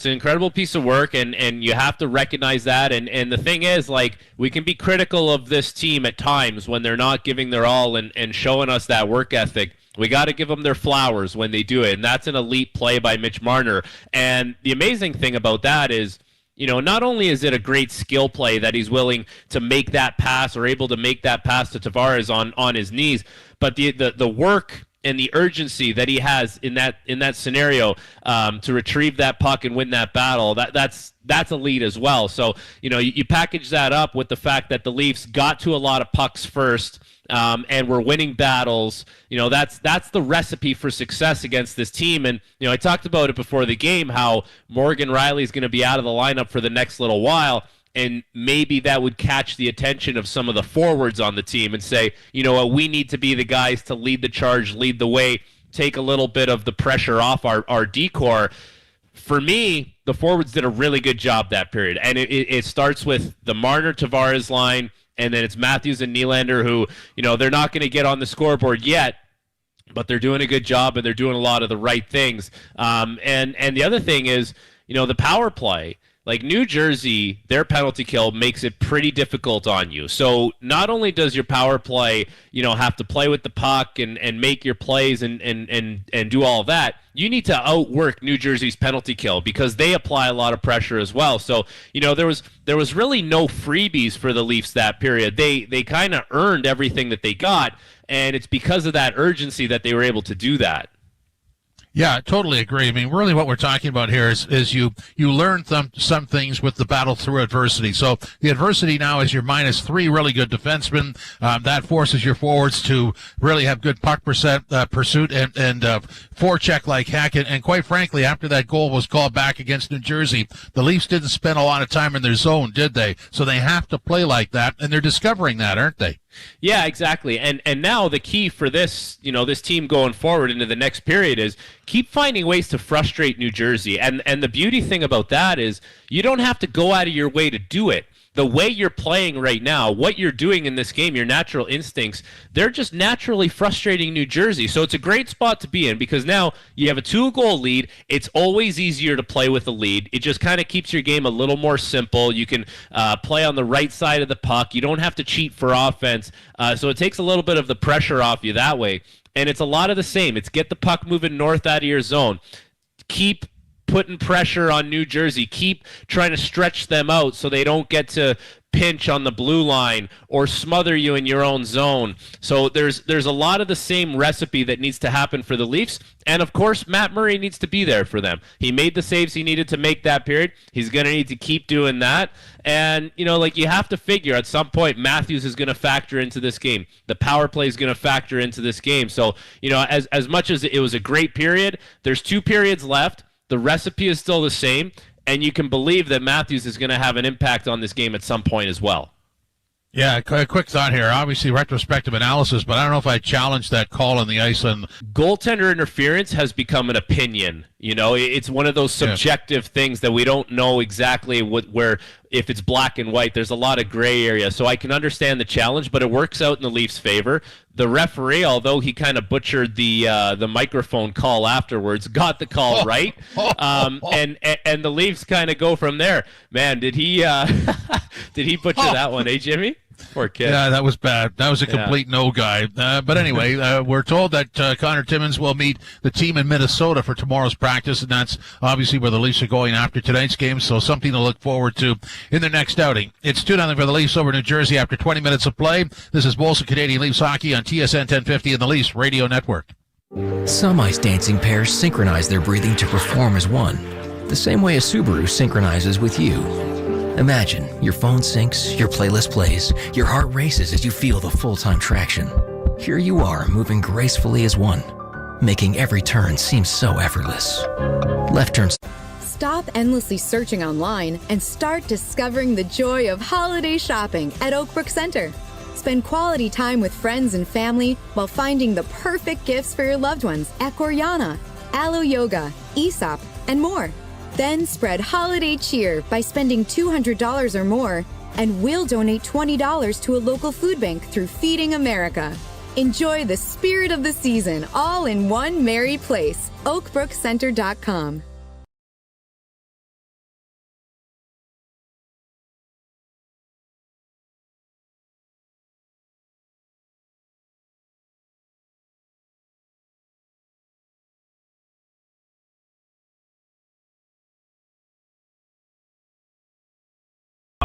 piece of work, and you have to recognize that. And the thing is, like, we can be critical of this team at times when they're not giving their all and showing us that work ethic. We got to give them their flowers when they do it, and that's an elite play by Mitch Marner. And the amazing thing about that is, you know, not only is it a great skill play that he's willing to make that pass or able to make that pass to Tavares on his knees, but the work and the urgency that he has in that scenario to retrieve that puck and win that battle, that's elite as well. So, you package that up with the fact that the Leafs got to a lot of pucks first, and we're winning battles. That's the recipe for success against this team. And I talked about it before the game, how Morgan Riley is going to be out of the lineup for the next little while, and maybe that would catch the attention of some of the forwards on the team and say, we need to be the guys to lead the charge, lead the way, take a little bit of the pressure off our D-core. For me, the forwards did a really good job that period, and it starts with the Marner-Tavares line, and then it's Matthews and Nylander who, they're not going to get on the scoreboard yet, but they're doing a good job, and they're doing a lot of the right things. And the other thing is, the power play. Like New Jersey, their penalty kill makes it pretty difficult on you. So not only does your power play, have to play with the puck and make your plays and do all of that, you need to outwork New Jersey's penalty kill because they apply a lot of pressure as well. So, there was really no freebies for the Leafs that period. They kind of earned everything that they got, and it's because of that urgency that they were able to do that. Yeah, I totally agree. I mean, really what we're talking about here is you learn some things with the battle through adversity. So the adversity now is your -3 really good defensemen. That forces your forwards to really have good puck pursuit and forecheck like heck. And quite frankly, after that goal was called back against New Jersey, the Leafs didn't spend a lot of time in their zone, did they? So they have to play like that, and they're discovering that, aren't they? Yeah, exactly. And now the key for this, this team going forward into the next period is keep finding ways to frustrate New Jersey. And the beauty thing about that is you don't have to go out of your way to do it. The way you're playing right now, what you're doing in this game, your natural instincts, they're just naturally frustrating New Jersey. So it's a great spot to be in because now you have a 2-goal lead. It's always easier to play with a lead. It just kind of keeps your game a little more simple. You can play on the right side of the puck. You don't have to cheat for offense. So it takes a little bit of the pressure off you that way. And it's a lot of the same. It's get the puck moving north out of your zone. Keep putting pressure on New Jersey. Keep trying to stretch them out so they don't get to pinch on the blue line or smother you in your own zone. So there's a lot of the same recipe that needs to happen for the Leafs. And, of course, Matt Murray needs to be there for them. He made the saves he needed to make that period. He's going to need to keep doing that. And, you have to figure at some point Matthews is going to factor into this game. The power play is going to factor into this game. So, as much as it was a great period, there's 2 periods left. The recipe is still the same, and you can believe that Matthews is going to have an impact on this game at some point as well. Yeah, a quick thought here. Obviously, retrospective analysis, but I don't know if I challenge that call on the ice. And goaltender interference has become an opinion. It's one of those subjective things that we don't know exactly where if it's black and white. There's a lot of gray area, so I can understand the challenge, but it works out in the Leafs' favor. The referee, although he kind of butchered the microphone call afterwards, got the call right, and the Leafs kind of go from there. Man, did he butcher that one, Jimmy? Poor kid. Yeah, that was bad. That was a complete no guy. But anyway, we're told that Connor Timmins will meet the team in Minnesota for tomorrow's practice, and that's obviously where the Leafs are going after tonight's game, so something to look forward to in their next outing. It's 2-0 for the Leafs over New Jersey after 20 minutes of play. This is Molson Canadian Leafs Hockey on TSN 1050 and the Leafs Radio Network. Some ice dancing pairs synchronize their breathing to perform as one, the same way a Subaru synchronizes with you. Imagine your phone syncs, your playlist plays, your heart races as you feel the full-time traction. Here you are, moving gracefully as one, making every turn seem so effortless. Left turn. Stop endlessly searching online and start discovering the joy of holiday shopping at Oakbrook Center. Spend quality time with friends and family while finding the perfect gifts for your loved ones at Gorjana, Alo Yoga, Aesop, and more. Then spread holiday cheer by spending $200 or more, and we'll donate $20 to a local food bank through Feeding America. Enjoy the spirit of the season all in one merry place. oakbrookcenter.com.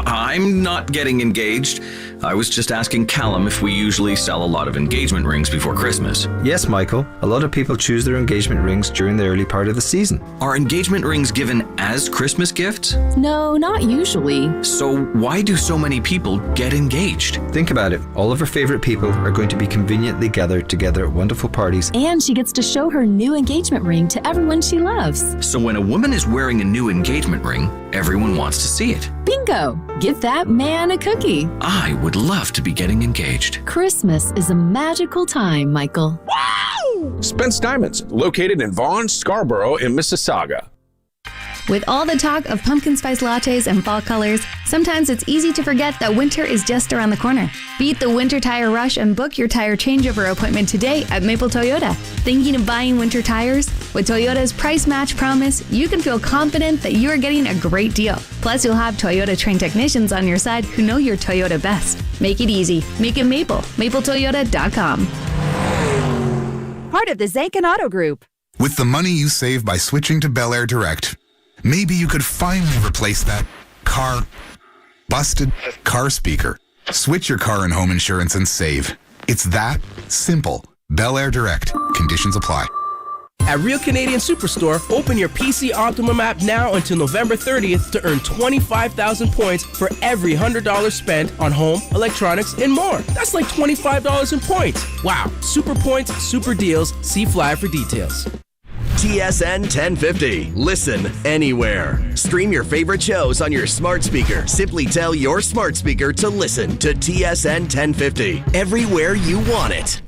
Hi, I'm not getting engaged. I was just asking Callum if we usually sell a lot of engagement rings before Christmas. Yes, Michael. A lot of people choose their engagement rings during the early part of the season. Are engagement rings given as Christmas gifts? No, not usually. So why do so many people get engaged? Think about it. All of our favorite people are going to be conveniently gathered together at wonderful parties. And she gets to show her new engagement ring to everyone she loves. So when a woman is wearing a new engagement ring, everyone wants to see it. Bingo! Give that man a cookie. I would love to be getting engaged. Christmas is a magical time, Michael. Wow! Spence Diamonds, located in Vaughan, Scarborough, and Mississauga. With all the talk of pumpkin spice lattes and fall colors, sometimes it's easy to forget that winter is just around the corner. Beat the winter tire rush and book your tire changeover appointment today at Maple Toyota. Thinking of buying winter tires? With Toyota's price match promise, you can feel confident that you are getting a great deal. Plus, you'll have Toyota trained technicians on your side who know your Toyota best. Make it easy. Make it Maple. MapleToyota.com. Part of the Zankin Auto Group. With the money you save by switching to Bel Air Direct, maybe you could finally replace that busted car speaker. Switch your car and home insurance and save. It's that simple. Bel Air Direct. Conditions apply. At Real Canadian Superstore, open your PC Optimum app now until November 30th to earn 25,000 points for every $100 spent on home, electronics, and more. That's like $25 in points. Wow. Super points, super deals. See Flyer for details. TSN 1050. Listen anywhere. Stream your favorite shows on your smart speaker. Simply tell your smart speaker to listen to TSN 1050 everywhere you want it.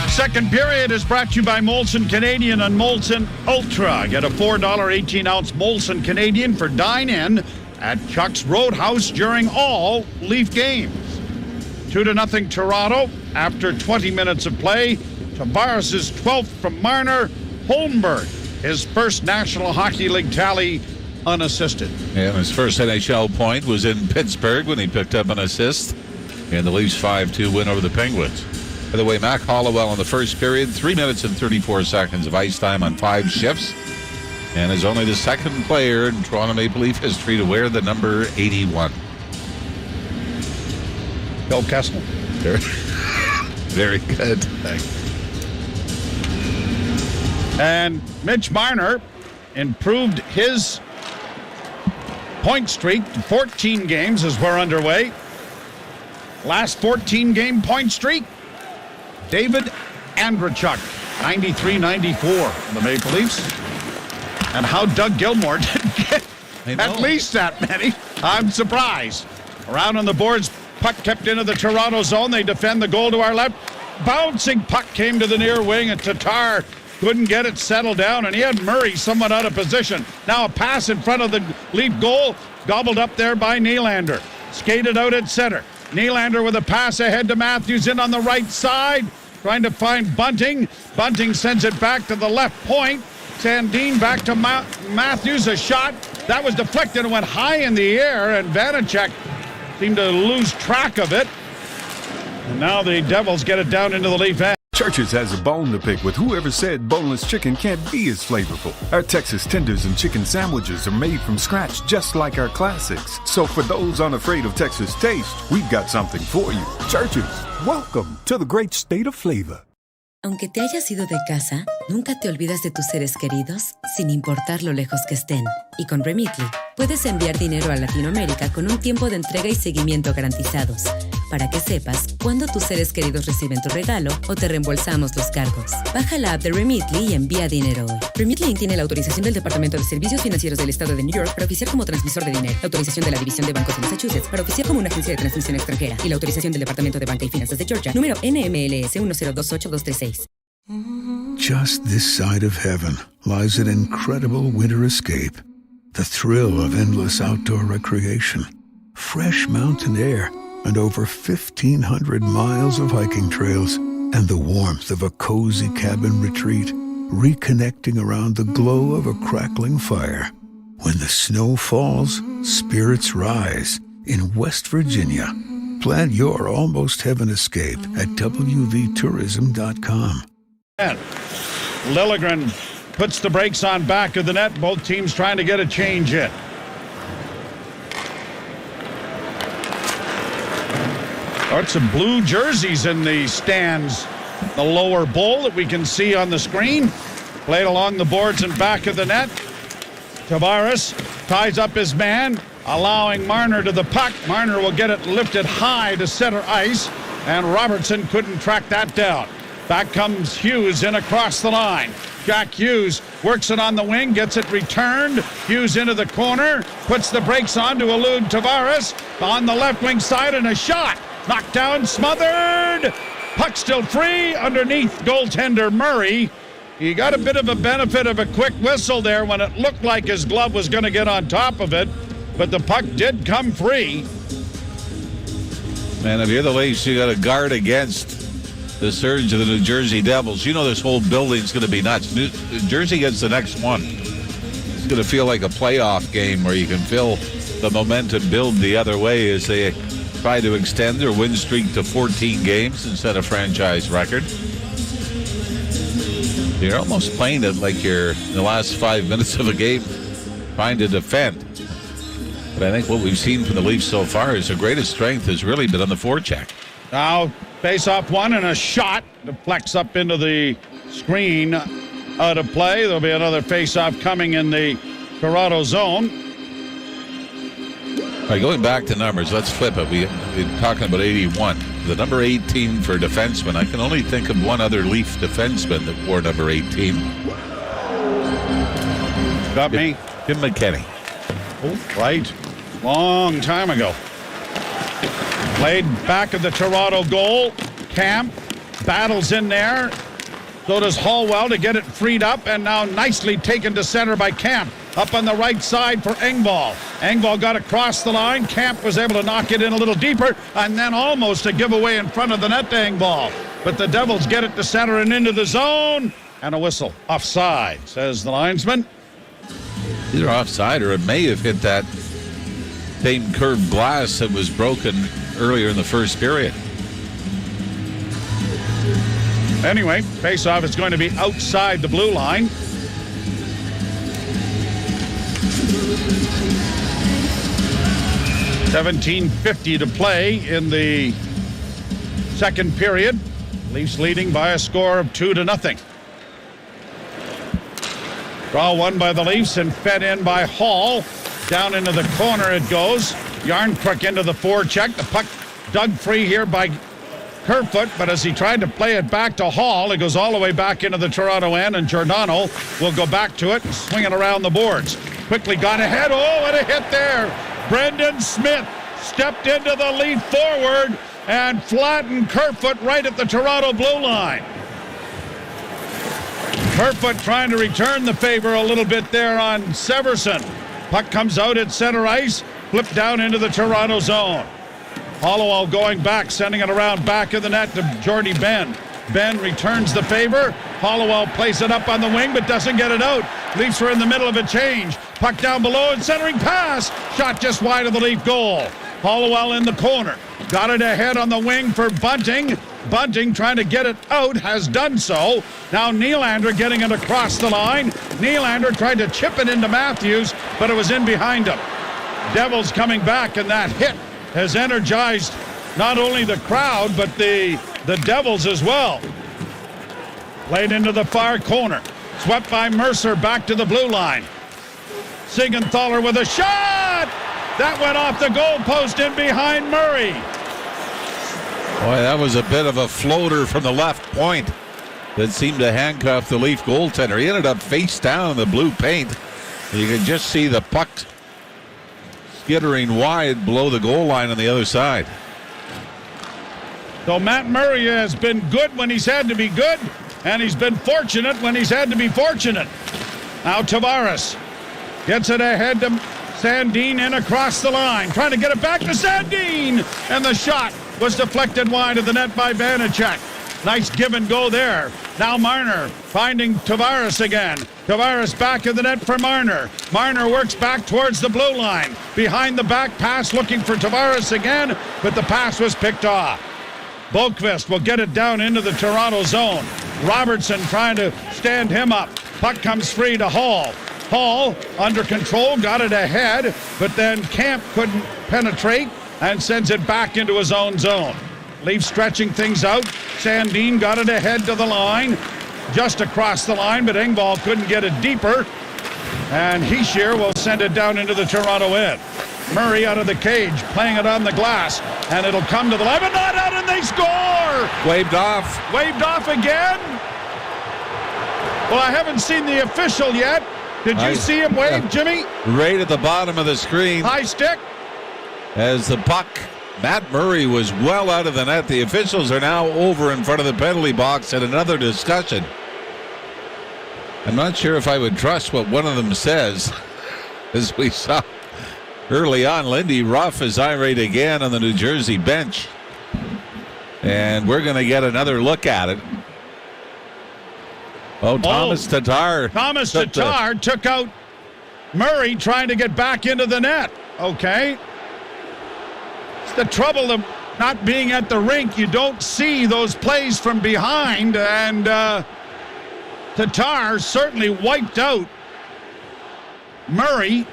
Second period is brought to you by Molson Canadian and Molson Ultra. Get a $4 18-ounce Molson Canadian for dine-in at Chuck's Roadhouse during all Leaf games. 2-0 Toronto after 20 minutes of play. Tavares' 12th from Marner. Holmberg, his first National Hockey League tally unassisted. And his first NHL point was in Pittsburgh when he picked up an assist in the Leafs 5-2 win over the Penguins. By the way, Mac Hollowell in the first period, 3 minutes and 34 seconds of ice time on 5 shifts, and is only the second player in Toronto Maple Leaf history to wear the number 81. Bill Kessler. Very good. Thanks. And Mitch Marner improved his point streak to 14 games as we're underway. Last 14-game point streak, David Andreychuk, 93-94 for the Maple Leafs. And how Doug Gilmour didn't get at least that many, I'm surprised. Around on the boards, puck kept into the Toronto zone. They defend the goal to our left. Bouncing puck came to the near wing, and Tatar couldn't get it settled down, and he had Murray somewhat out of position. Now a pass in front of the Leaf goal, gobbled up there by Nylander. Skated out at center. Nylander with a pass ahead to Matthews in on the right side, trying to find Bunting. Bunting sends it back to the left point. Sandin back to Matthews, a shot. That was deflected and went high in the air, and Vanacek seemed to lose track of it. And now the Devils get it down into the Leaf end. Church's has a bone to pick with whoever said boneless chicken can't be as flavorful. Our Texas tenders and chicken sandwiches are made from scratch just like our classics. So for those unafraid of Texas taste, we've got something for you. Church's, welcome to the great state of flavor. Aunque te hayas ido de casa, nunca te olvidas de tus seres queridos, sin importar lo lejos que estén. Y con Remitly, puedes enviar dinero a Latinoamérica con un tiempo de entrega y seguimiento garantizados, para que sepas cuándo tus seres queridos reciben tu regalo o te reembolsamos los cargos. Baja la app de Remitly y envía dinero hoy. Remitly tiene la autorización del Departamento de Servicios Financieros del Estado de New York para oficiar como transmisor de dinero, la autorización de la División de Bancos de Massachusetts para oficiar como una agencia de transmisión extranjera y la autorización del Departamento de Banca y Finanzas de Georgia, número NMLS 1028236. Just this side of heaven lies an incredible winter escape. The thrill of endless outdoor recreation, fresh mountain air, and over 1,500 miles of hiking trails, and the warmth of a cozy cabin retreat, reconnecting around the glow of a crackling fire. When the snow falls, spirits rise in West Virginia. Plan your almost heaven escape at wvtourism.com. Liljegren puts the brakes on back of the net. Both teams trying to get a change in. Lots of blue jerseys in the stands. The lower bowl that we can see on the screen. Played along the boards and back of the net. Tavares ties up his man, allowing Marner to the puck. Marner will get it lifted high to center ice, and Robertson couldn't track that down. Back comes Hughes in across the line. Jack Hughes works it on the wing, gets it returned. Hughes into the corner, puts the brakes on to elude Tavares. On the left wing side, and a shot. Knocked down, smothered. Puck still free underneath goaltender Murray. He got a bit of a benefit of a quick whistle there when it looked like his glove was going to get on top of it, but the puck did come free. Man, if you're the Leafs, you got to guard against the surge of the New Jersey Devils. You know this whole building's going to be nuts. New Jersey gets the next one. It's going to feel like a playoff game where you can feel the momentum build the other way as they try to extend their win streak to 14 games instead of franchise record. You're almost playing it like you're in the last 5 minutes of a game trying to defend. But I think what we've seen from the Leafs so far is their greatest strength has really been on the forecheck. Now, face-off one and a shot deflects up into the screen out of play. There'll be another face-off coming in the Toronto zone. All right, going back to numbers, let's flip it. We've been talking about 81. The number 18 for defenseman. I can only think of one other Leaf defenseman that wore number 18. Got me? Tim McKinney. Oh, right. Long time ago. Played back of the Toronto goal. Camp battles in there. So does Hallwell to get it freed up, and now nicely taken to center by Camp. Up on the right side for Engvall. Engvall got across the line. Camp was able to knock it in a little deeper, and then almost a giveaway in front of the net to Engvall. But the Devils get it to center and into the zone, and a whistle. Offside, says the linesman. Either offside or it may have hit that same curved glass that was broken earlier in the first period. Anyway, face-off is going to be outside the blue line. $17:50 to play in the second period. Leafs leading by a score of 2-0. Draw one by the Leafs and fed in by Hall. Down into the corner it goes. Yarncrook into the forecheck. The puck dug free here by Kerfoot, but as he tried to play it back to Hall, it goes all the way back into the Toronto end, and Giordano will go back to it and swing it around the boards. Quickly got ahead. Oh, what a hit there. Brendan Smith stepped into the lead forward and flattened Kerfoot right at the Toronto blue line. Kerfoot trying to return the favor a little bit there on Severson. Puck comes out at center ice, flipped down into the Toronto zone. Hollowell going back, sending it around back of the net to Jordy Ben. Ben returns the favor. Hollowell plays it up on the wing, but doesn't get it out. Leafs are in the middle of a change. Puck down below and centering pass. Shot just wide of the Leaf goal. Hollowell in the corner. Got it ahead on the wing for Bunting. Bunting trying to get it out, has done so. Now Nylander getting it across the line. Nylander tried to chip it into Matthews, but it was in behind him. Devils coming back, and that hit has energized not only the crowd, but the Devils as well. Played into the far corner. Swept by Mercer back to the blue line. Siegenthaler with a shot! That went off the goalpost in behind Murray. Boy, that was a bit of a floater from the left point that seemed to handcuff the Leaf goaltender. He ended up face down in the blue paint. You could just see the puck skittering wide below the goal line on the other side. So Matt Murray has been good when he's had to be good, and he's been fortunate when he's had to be fortunate. Now Tavares gets it ahead to Sandin in across the line, trying to get it back to Sandin, and the shot was deflected wide of the net by Vanacek. Nice give and go there. Now Marner finding Tavares again. Tavares back in the net for Marner. Marner works back towards the blue line. Behind the back pass looking for Tavares again, but the pass was picked off. Boqvist will get it down into the Toronto zone. Robertson trying to stand him up. Puck comes free to Hall. Hall, under control, got it ahead, but then Camp couldn't penetrate and sends it back into his own zone. Leafs stretching things out. Sandin got it ahead to the line, just across the line, but Engvall couldn't get it deeper. And Hischier will send it down into the Toronto end. Murray out of the cage, playing it on the glass, and it'll come to the line, but not out, and they score! Waved off. Waved off again? Well, I haven't seen the official yet. Did you see him wave, Jimmy? Right at the bottom of the screen. High stick. As the puck, Matt Murray was well out of the net. The officials are now over in front of the penalty box at another discussion. I'm not sure if I would trust what one of them says, as we saw early on. Lindy Ruff is irate again on the New Jersey bench. And we're going to get another look at it. Thomas Tatar. Thomas Tatar took out Murray trying to get back into the net. Okay. It's the trouble of not being at the rink. You don't see those plays from behind, and Tatar certainly wiped out Murray.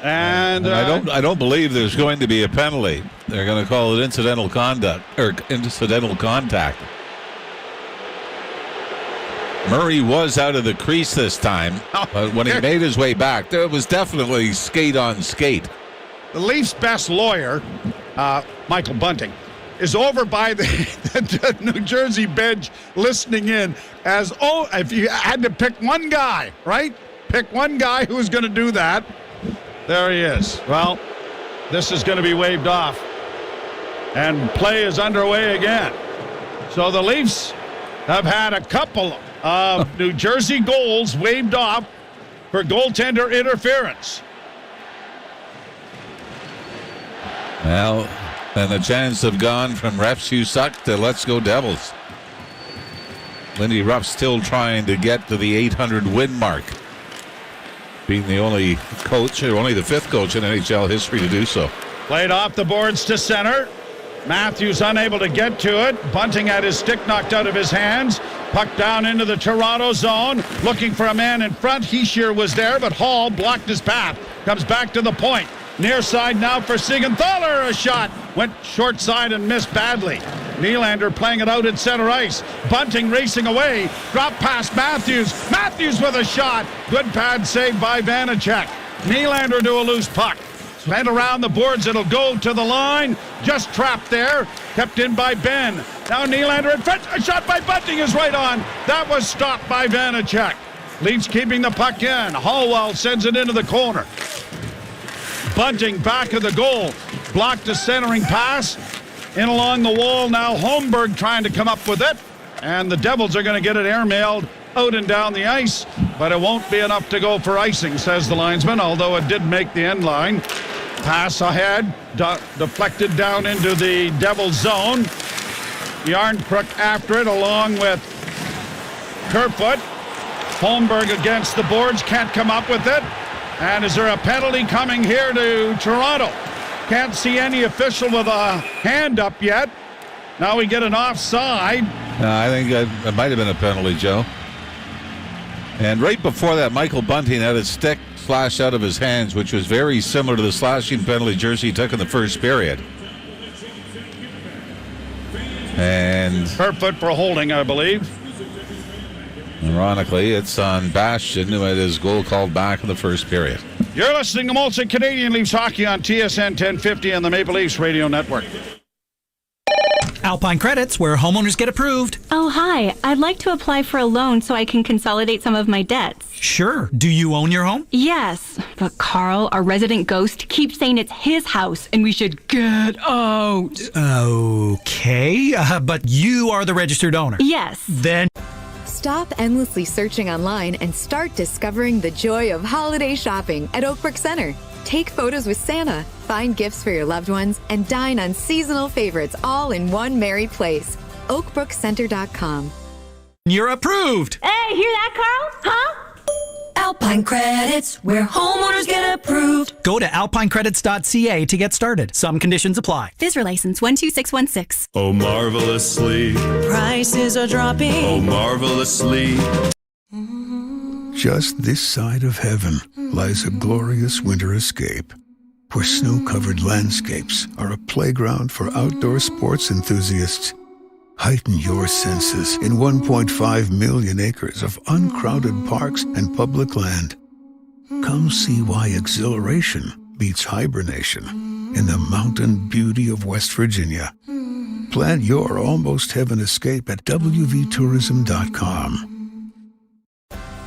And I don't believe there's going to be a penalty. They're going to call it incidental conduct or incidental contact. Murray was out of the crease this time, but when he made his way back, there was definitely skate on skate. The Leafs' best lawyer, Michael Bunting, is over by the New Jersey bench listening in as, if you had to pick one guy, right? Pick one guy who was going to do that. There he is. Well, this is going to be waved off. And play is underway again. So the Leafs have had a couple of New Jersey goals waved off for goaltender interference. Well, and the chants have gone from refs you suck to let's go Devils. Lindy Ruff still trying to get to the 800 win mark, being the only coach, or only the fifth coach in NHL history to do so. Played off the boards to center. Matthews unable to get to it. Bunting had his stick knocked out of his hands. Puck down into the Toronto zone. Looking for a man in front. Hischier was there, but Hall blocked his path. Comes back to the point. Near side now for Siegenthaler. A shot. Went short side and missed badly. Nylander playing it out at center ice. Bunting racing away. Drop past Matthews. Matthews with a shot. Good pad save by Vanacek. Nylander to a loose puck. Went around the boards. It'll go to the line. Just trapped there. Kept in by Ben. Now Nylander in front. A shot by Bunting is right on. That was stopped by Vanacek. Leafs keeping the puck in. Hallwell sends it into the corner. Bunting back of the goal. Blocked a centering pass. In along the wall now. Holmberg trying to come up with it. And the Devils are going to get it airmailed out and down the ice. But it won't be enough to go for icing, says the linesman, although it did make the end line. Pass ahead, deflected down into the Devils zone. Yarncrook after it, along with Kerfoot. Holmberg against the boards, can't come up with it. And is there a penalty coming here to Toronto? Can't see any official with a hand up yet. Now we get an offside. I think it might have been a penalty, Joe. And right before that, Michael Bunting had his stick slashed out of his hands, which was very similar to the slashing penalty Jersey took in the first period. And Kerfoot for holding, I believe. Ironically, it's on Bastian, who had his goal called back in the first period. You're listening to Molson Canadian Leafs Hockey on TSN 1050 and the Maple Leafs Radio Network. Alpine Credits, where homeowners get approved. Oh, hi. I'd like to apply for a loan so I can consolidate some of my debts. Sure. Do you own your home? Yes, but Carl, our resident ghost, keeps saying it's his house and we should get out. Okay, but you are the registered owner. Yes. Then Stop endlessly searching online and start discovering the joy of holiday shopping at Oakbrook Center. Take photos with Santa, find gifts for your loved ones, and dine on seasonal favorites all in one merry place. OakbrookCenter.com. You're approved. Hey, hear that, Carl? Huh? Alpine Credits, where homeowners get approved. Go to alpinecredits.ca to get started. Some conditions apply. FSRA license 12616. Oh, marvelously. Prices are dropping. Oh, marvelously. Just this side of heaven lies a glorious winter escape, where snow-covered landscapes are a playground for outdoor sports enthusiasts. Heighten your senses in 1.5 million acres of uncrowded parks and public land. Come see why exhilaration beats hibernation in the mountain beauty of West Virginia. Plan your almost heaven escape at wvtourism.com.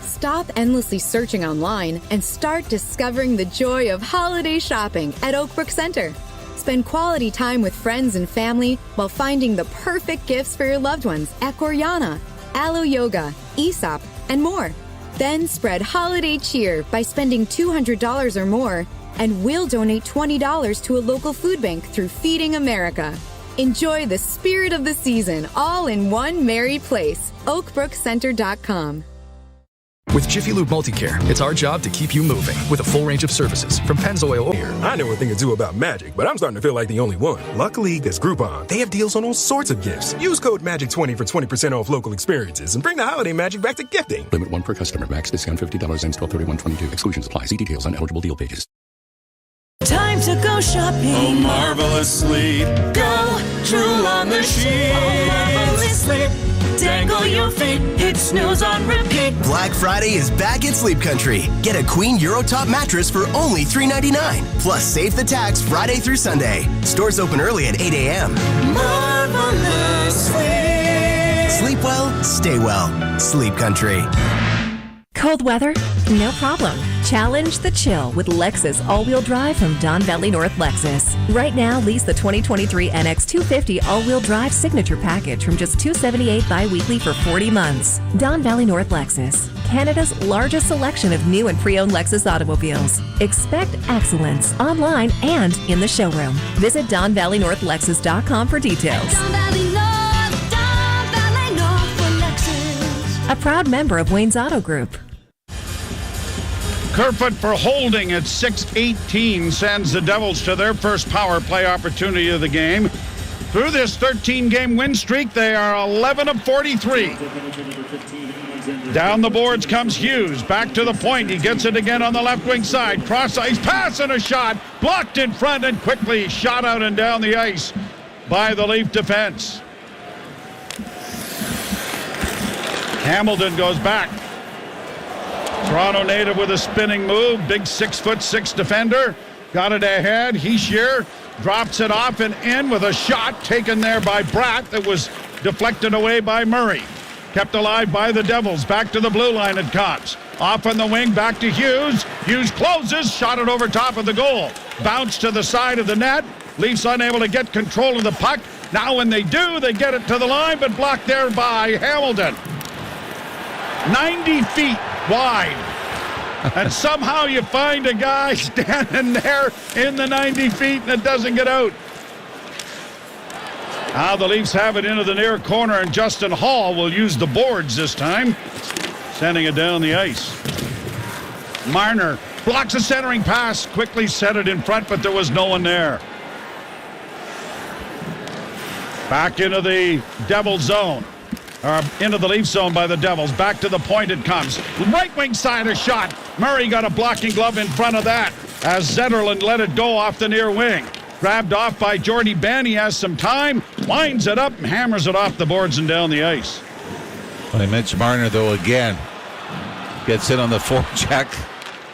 Stop endlessly searching online and start discovering the joy of holiday shopping at Oakbrook Center. Spend quality time with friends and family while finding the perfect gifts for your loved ones at Gorjana, Alo Yoga, Aesop, and more. Then spread holiday cheer by spending $200 or more, and we'll donate $20 to a local food bank through Feeding America. Enjoy the spirit of the season all in one merry place. OakbrookCenter.com. With Jiffy Lube Multicare, it's our job to keep you moving with a full range of services from Pennzoil. I know a thing or two about magic, but I'm starting to feel like the only one. Luckily, there's Groupon. They have deals on all sorts of gifts. Use code MAGIC20 for 20% off local experiences and bring the holiday magic back to gifting. Limit 1 per customer. Max discount $50. Ends 12/31/22. Exclusions apply. See details on eligible deal pages. Time to go shopping. Oh, marvelously. Go drool on the sheet. Oh, marvelously. Dangle your feet. Hit snooze on repeat. Black Friday is back at Sleep Country. Get a Queen Eurotop mattress for only $399. Plus, save the tax Friday through Sunday. Stores open early at 8 a.m. Marvelously. Sleep well, stay well. Sleep Country. Cold weather? No problem. Challenge the chill with Lexus all-wheel drive from Don Valley North Lexus. Right now, lease the 2023 NX 250 all-wheel drive signature package from just $278 bi-weekly for 40 months. Don Valley North Lexus, Canada's largest selection of new and pre-owned Lexus automobiles. Expect excellence online and in the showroom. Visit DonValleyNorthLexus.com for details. Don Valley North for Lexus. A proud member of Wayne's Auto Group. Kerfoot for holding at 6:18 sends the Devils to their first power play opportunity of the game. Through this 13-game win streak, they are 11 of 43. Down the boards comes Hughes. Back to the point. He gets it again on the left wing side. Cross ice pass and a shot. Blocked in front and quickly shot out and down the ice by the Leaf defense. Hamilton goes back. Toronto native with a spinning move. Big 6'6" defender. Got it ahead. Heishier drops it off and in with a shot taken there by Bratt that was deflected away by Murray. Kept alive by the Devils. Back to the blue line it comes. Off on the wing, back to Hughes. Hughes closes, shot it over top of the goal. Bounce to the side of the net. Leafs unable to get control of the puck. Now when they do, they get it to the line, but blocked there by Hamilton. 90 feet wide. And somehow you find a guy standing there in the 90 feet and it doesn't get out. Now the Leafs have it into the near corner and Justin Hall will use the boards this time, sending it down the ice. Marner blocks a centering pass, quickly set it in front, but there was no one there. Back into the Devil zone. Into the Leaf zone by the Devils. Back to the point it comes. Right wing side a shot. Murray got a blocking glove in front of that as Zetterlund let it go off the near wing. Grabbed off by Jordy Ben. He has some time. Winds it up and hammers it off the boards and down the ice. Well, Mitch Marner, though, again, gets in on the forecheck.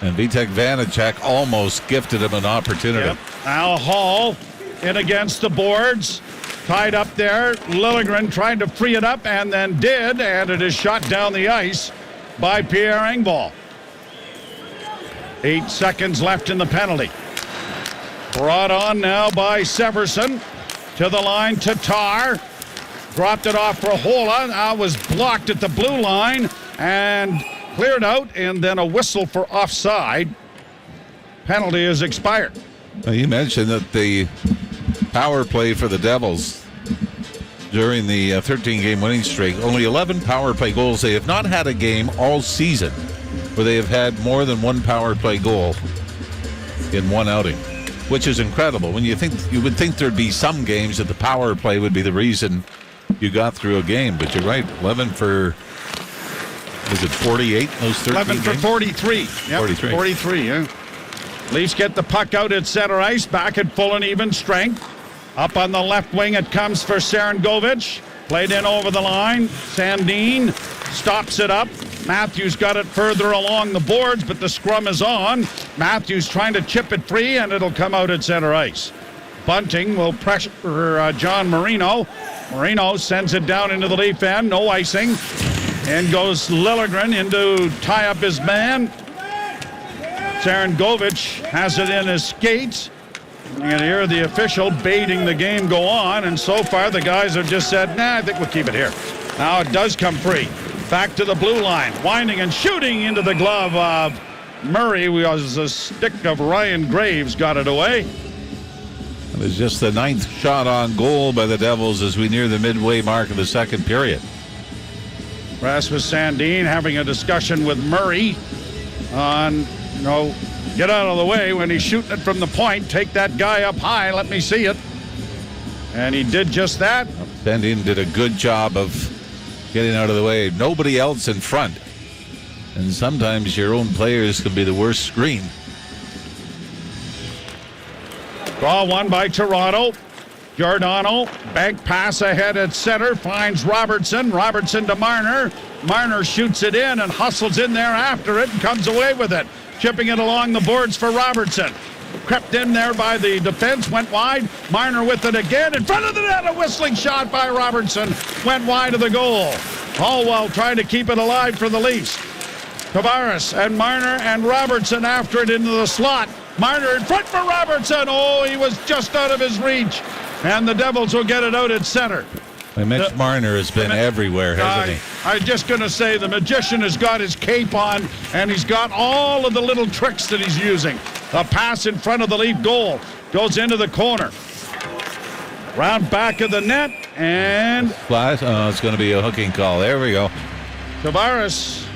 And Vitek Vanacek almost gifted him an opportunity. Yep. Al Hall in against the boards. Tied up there. Liljegren tried to free it up and then did, and it is shot down the ice by Pierre Engvall. 8 seconds left in the penalty. Brought on now by Severson. To the line, Tatar. Dropped it off for Hola. Now was blocked at the blue line and cleared out, and then a whistle for offside. Penalty is expired. Well, you mentioned that the power play for the Devils during the 13-game winning streak, only 11 power play goals. They have not had a game all season where they have had more than one power play goal in one outing, which is incredible. When you would think there'd be some games that the power play would be the reason you got through a game, but you're right. 11 for, was it 48? Those 13 11 for games? 43. Yep, 43, yeah. Leafs get the puck out at center ice, back at full and even strength. Up on the left wing, it comes for Sarangovic. Played in over the line. Sandin stops it up. Matthews got it further along the boards, but the scrum is on. Matthews trying to chip it free, and it'll come out at center ice. Bunting will pressure John Marino. Marino sends it down into the Leaf end. No icing. And goes Liljegren in to tie up his man. Sarangovic has it in his skates. You can hear the official baiting the game go on, and so far the guys have just said, nah, I think we'll keep it here. Now it does come free. Back to the blue line, winding and shooting into the glove of Murray. Was a stick of Ryan Graves got it away. It was just the 9th shot on goal by the Devils as we near the midway mark of the second period. Rasmus Sandin having a discussion with Murray on, get out of the way when he's shooting it from the point. Take that guy up high. Let me see it. And he did just that. Sandin did a good job of getting out of the way. Nobody else in front. And sometimes your own players can be the worst screen. Draw one by Toronto. Giordano, bank pass ahead at center, finds Robertson. Robertson to Marner. Marner shoots it in and hustles in there after it and comes away with it. Chipping it along the boards for Robertson. Crept in there by the defense, went wide. Marner with it again. In front of the net, a whistling shot by Robertson. Went wide of the goal. All while trying to keep it alive for the Leafs. Tavares and Marner and Robertson after it into the slot. Marner in front for Robertson. Oh, he was just out of his reach. And the Devils will get it out at center. Mitch Marner has been everywhere, hasn't he? I'm just going to say the magician has got his cape on, and he's got all of the little tricks that he's using. A pass in front of the Leaf goal. Goes into the corner. Round back of the net, and... Flash. Oh, it's going to be a hooking call. There we go. Tavares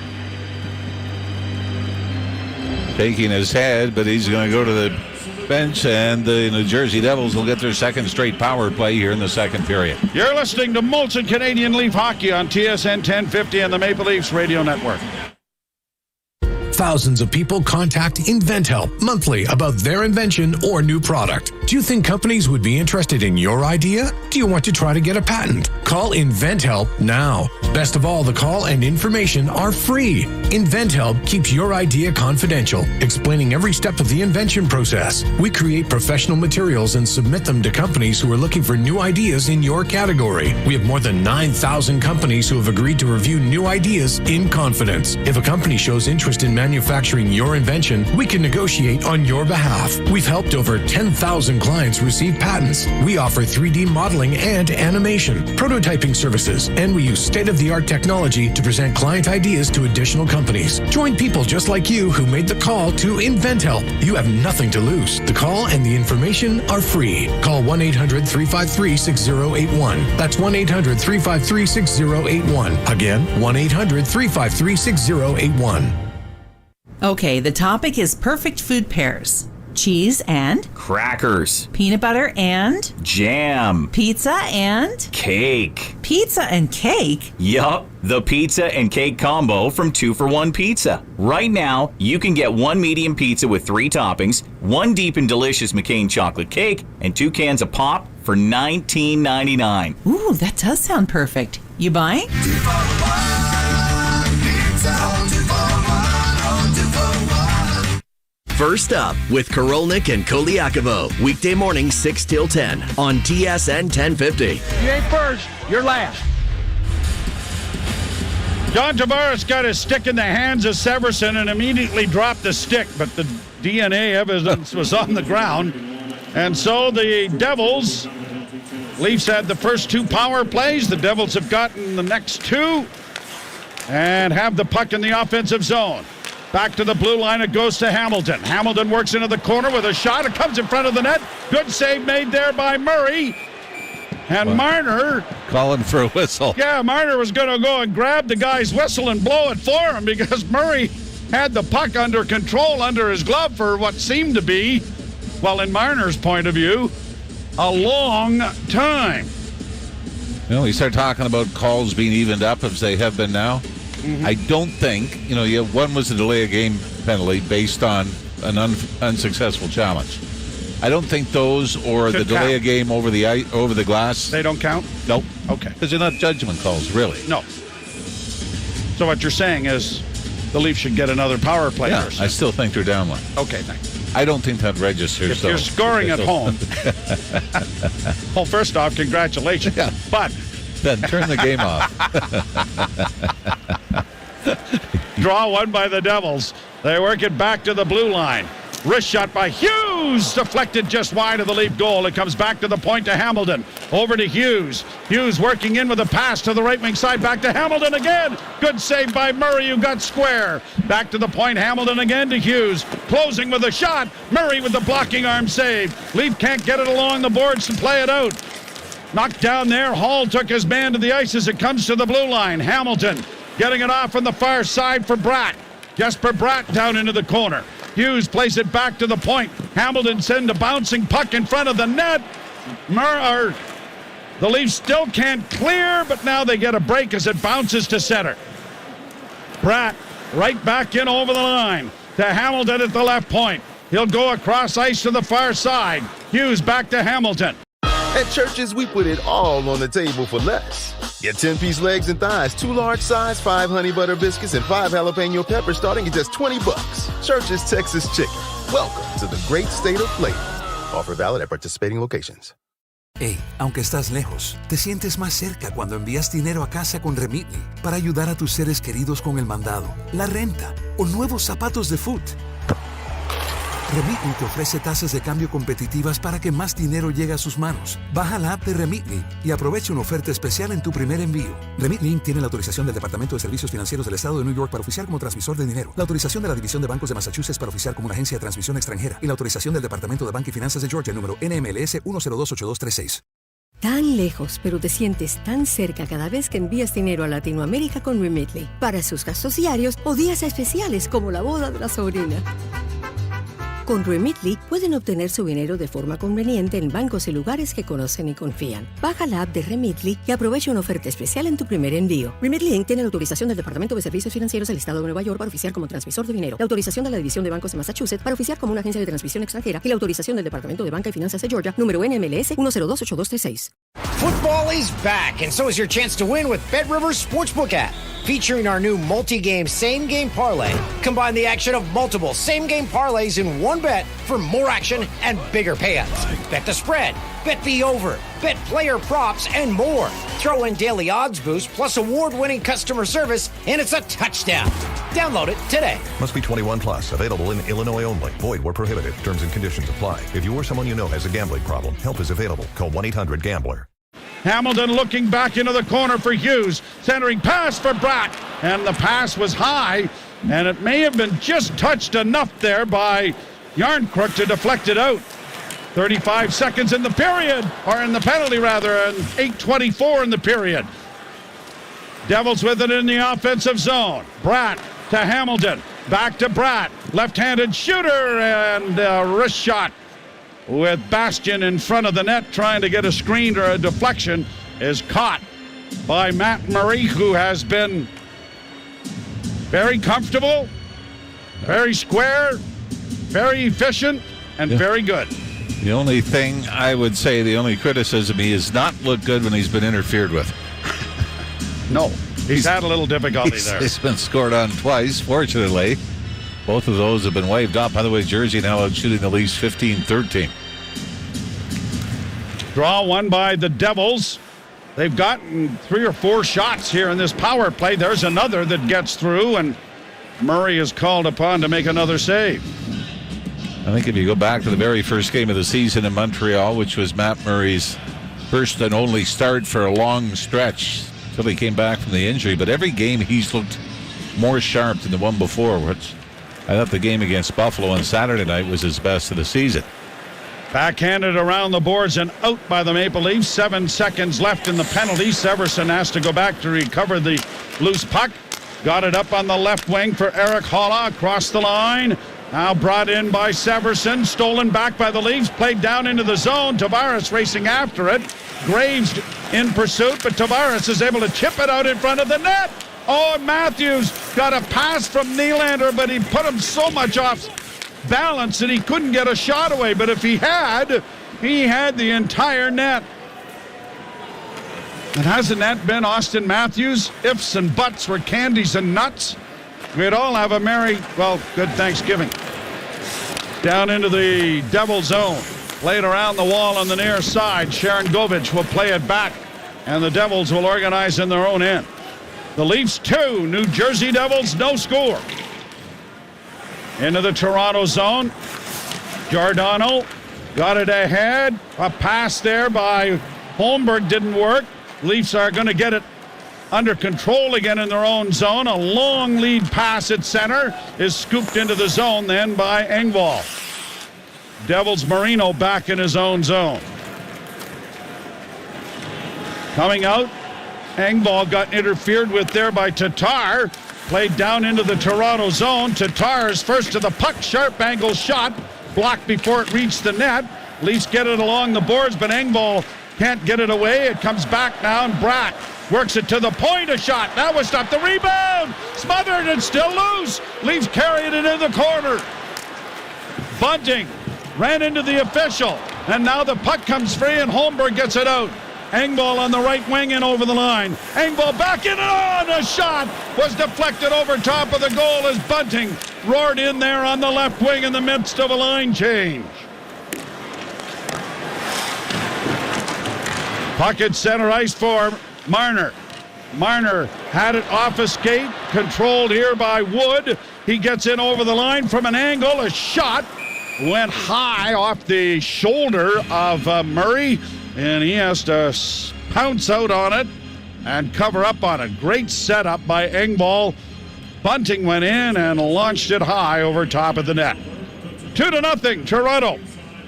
taking his head, but he's going to go to the bench, and the New Jersey Devils will get their second straight power play here in the second period. You're listening to Molson Canadian Leaf Hockey on TSN 1050 and the Maple Leafs Radio Network. Thousands of people contact InventHelp monthly about their invention or new product. Do you think companies would be interested in your idea? Do you want to try to get a patent? Call InventHelp now. Best of all, the call and information are free. InventHelp keeps your idea confidential, explaining every step of the invention process. We create professional materials and submit them to companies who are looking for new ideas in your category. We have more than 9,000 companies who have agreed to review new ideas in confidence. If a company shows interest in manufacturing your invention, we can negotiate on your behalf. We've helped over 10,000 clients receive patents. We offer 3D modeling and animation, prototyping services, and we use state-of-the-art technology to present client ideas to additional companies. Join people just like you who made the call to InventHelp. You have nothing to lose. The call and the information are free. Call 1-800-353-6081. That's 1-800-353-6081. Again, 1-800-353-6081. Okay, the topic is perfect food pairs. Cheese and crackers. Peanut butter and jam. Pizza and cake. Pizza and cake? Yup, the pizza and cake combo from 2-for-1 Pizza. Right now, you can get one medium pizza with 3 toppings, one deep and delicious McCain chocolate cake, and 2 cans of pop for $19.99. Ooh, that does sound perfect. You buying? First Up with Korolnik and Koliakovo. Weekday morning 6 till 10 on TSN 1050. You ain't first, you're last. John Tavares got his stick in the hands of Severson and immediately dropped the stick, but the DNA evidence was on the ground. And so the Devils, Leafs had the first 2 power plays. The Devils have gotten the next 2 and have the puck in the offensive zone. Back to the blue line, it goes to Hamilton. Hamilton works into the corner with a shot. It comes in front of the net. Good save made there by Murray. And Marner... calling for a whistle. Yeah, Marner was going to go and grab the guy's whistle and blow it for him because Murray had the puck under control under his glove for what seemed to be, well, in Marner's point of view, a long time. We start talking about calls being evened up as they have been now. Mm-hmm. I don't think, one was a delay of game penalty based on an unsuccessful challenge. I don't think those or the delay of game over the glass. They don't count? Nope. Okay. Because they're not judgment calls, really. No. So what you're saying is the Leafs should get another power play. Yeah, I still think they're down one. Okay, thanks. I don't think that registers. If you're scoring at home. Well, first off, congratulations. Yeah. But then turn the game off. Draw one by the Devils. They work it back to the blue line. Wrist shot by Hughes, deflected just wide of the Leaf goal. It comes back to the point to Hamilton. Over to Hughes. Hughes working in with a pass to the right wing side. Back to Hamilton again. Good save by Murray, who got square. Back to the point. Hamilton again to Hughes. Closing with a shot. Murray with the blocking arm save. Leaf can't get it along the boards to play it out. Knocked down there. Hall took his man to the ice as it comes to the blue line. Hamilton getting it off on the far side for Bratt. Jesper Bratt down into the corner. Hughes plays it back to the point. Hamilton send a bouncing puck in front of the net. The Leafs still can't clear, but now they get a break as it bounces to center. Bratt right back in over the line to Hamilton at the left point. He'll go across ice to the far side. Hughes back to Hamilton. At Church's, we put it all on the table for less. Get 10-piece legs and thighs, 2 large size, 5 honey butter biscuits, and 5 jalapeno peppers starting at just $20. Church's Texas Chicken. Welcome to the great state of flavor. Offer valid at participating locations. Hey, aunque estás lejos, te sientes más cerca cuando envías dinero a casa con Remitly para ayudar a tus seres queridos con el mandado, la renta o nuevos zapatos de foot. Remitly te ofrece tasas de cambio competitivas para que más dinero llegue a sus manos. Baja la app de Remitly y aprovecha una oferta especial en tu primer envío. Remitly Inc. tiene la autorización del Departamento de Servicios Financieros del Estado de New York para oficiar como transmisor de dinero, la autorización de la División de Bancos de Massachusetts para oficiar como una agencia de transmisión extranjera y la autorización del Departamento de Banca y Finanzas de Georgia, número NMLS 1028236. Tan lejos, pero te sientes tan cerca cada vez que envías dinero a Latinoamérica con Remitly. Para sus gastos diarios o días especiales como la boda de la sobrina. Con Remitly pueden obtener su dinero de forma conveniente en bancos y lugares que conocen y confían. Baja la app de Remitly y aprovecha una oferta especial en tu primer envío. Remitly Inc. tiene la autorización del Departamento de Servicios Financieros del Estado de Nueva York para oficiar como transmisor de dinero, la autorización de la División de Bancos de Massachusetts para oficiar como una agencia de transmisión extranjera y la autorización del Departamento de Banca y Finanzas de Georgia, número NMLS 1028236. Football is back, and so is your chance to win with BetRivers Sportsbook app. Featuring our new multi-game same-game parlay. Combine the action of multiple same-game parlays in one bet for more action and bigger payouts. Bet the spread, bet the over, bet player props, and more. Throw in daily odds boost plus award-winning customer service, and it's a touchdown. Download it today. Must be 21 plus. Available in Illinois only. Void where prohibited. Terms and conditions apply. If you or someone you know has a gambling problem, help is available. Call 1-800-GAMBLER. Hamilton looking back into the corner for Hughes. Centering pass for Bratt. And the pass was high. And it may have been just touched enough there by Yarncrook to deflect it out. 35 seconds in the period. Or in the penalty, rather. And 8:24 in the period. Devils with it in the offensive zone. Bratt to Hamilton. Back to Bratt. Left-handed shooter. And a wrist shot. With Bastian in front of the net trying to get a screen or a deflection is caught by Matt Murray, who has been very comfortable, very square, very efficient, and very good. The only thing I would say, the only criticism, he has not looked good when he's been interfered with. No, he's had a little difficulty there. He's been scored on twice, fortunately. Both of those have been waved off. By the way, Jersey now out shooting the Leafs 15-13. Draw one by the Devils. They've gotten 3 or 4 shots here in this power play. There's another that gets through, and Murray is called upon to make another save. I think if you go back to the very first game of the season in Montreal, which was Matt Murray's first and only start for a long stretch until he came back from the injury, but every game he's looked more sharp than the one before, which I thought the game against Buffalo on Saturday night was his best of the season. Backhanded around the boards and out by the Maple Leafs. 7 seconds left in the penalty. Severson has to go back to recover the loose puck. Got it up on the left wing for Eric Holla across the line. Now brought in by Severson. Stolen back by the Leafs. Played down into the zone. Tavares racing after it. Graves in pursuit, but Tavares is able to chip it out in front of the net. Oh, Matthews got a pass from Nylander, but he put him so much off balance that he couldn't get a shot away. But if he had the entire net. And hasn't that been Austin Matthews? Ifs and buts were candies and nuts. We'd all have a good Thanksgiving. Down into the Devil zone. Played around the wall on the near side. Sharon Govich will play it back, and the Devils will organize in their own end. The Leafs 2, New Jersey Devils no score. Into the Toronto zone. Giordano got it ahead. A pass there by Holmberg didn't work. Leafs are going to get it under control again in their own zone. A long lead pass at center is scooped into the zone then by Engvall. Devils Marino back in his own zone. Coming out, Engvall got interfered with there by Tatar. Played down into the Toronto zone. Tatar's first to the puck. Sharp angle shot. Blocked before it reached the net. Leafs get it along the boards, but Engvall can't get it away. It comes back now, and Brack works it to the point. A shot. That was stopped. The rebound. Smothered and still loose. Leafs carrying it in the corner. Bunting ran into the official. And now the puck comes free, and Holmberg gets it out. Engvall on the right wing and over the line. Engvall back in, and a shot was deflected over top of the goal as Bunting roared in there on the left wing in the midst of a line change. Puck at center ice for Marner. Marner had it off a skate, controlled here by Wood. He gets in over the line from an angle. A shot went high off the shoulder of Murray, and he has to pounce out on it and cover up on it. Great setup by Engvall. Bunting went in and launched it high over top of the net. 2-0, Toronto.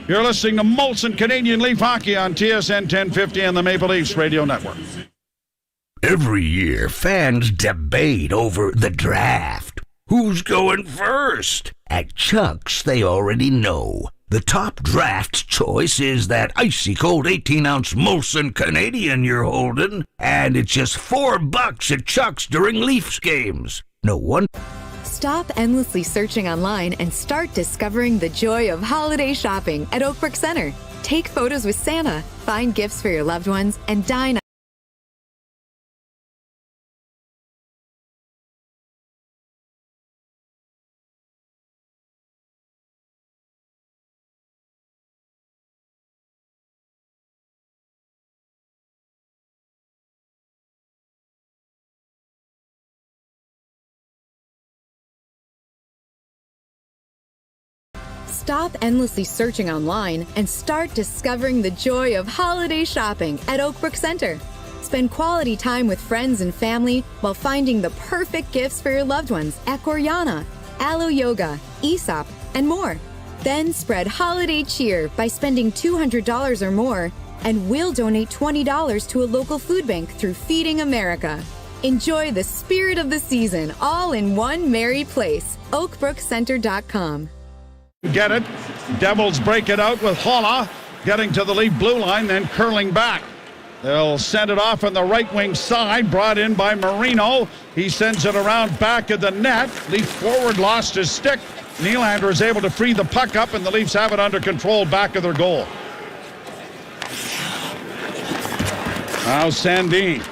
You're listening to Molson Canadian Leaf Hockey on TSN 1050 and the Maple Leafs Radio Network. Every year, fans debate over the draft. Who's going first? At Chuck's, they already know. The top draft choice is that icy cold 18-ounce Molson Canadian you're holding, and it's just $4 at Chuck's during Leafs games. No one. Stop endlessly searching online and start discovering the joy of holiday shopping at Oakbrook Center. Take photos with Santa, find gifts for your loved ones, and dine Stop endlessly searching online and start discovering the joy of holiday shopping at Oakbrook Center. Spend quality time with friends and family while finding the perfect gifts for your loved ones at Gorjana, Alo Yoga, Aesop, and more. Then spread holiday cheer by spending $200 or more, and we'll donate $20 to a local food bank through Feeding America. Enjoy the spirit of the season all in one merry place. OakbrookCenter.com. Get it. Devils break it out with Holla getting to the Leaf blue line, then curling back. They'll send it off on the right wing side, brought in by Marino. He sends it around back of the net. Leaf forward lost his stick. Nylander is able to free the puck up, and the Leafs have it under control back of their goal. Now Sandin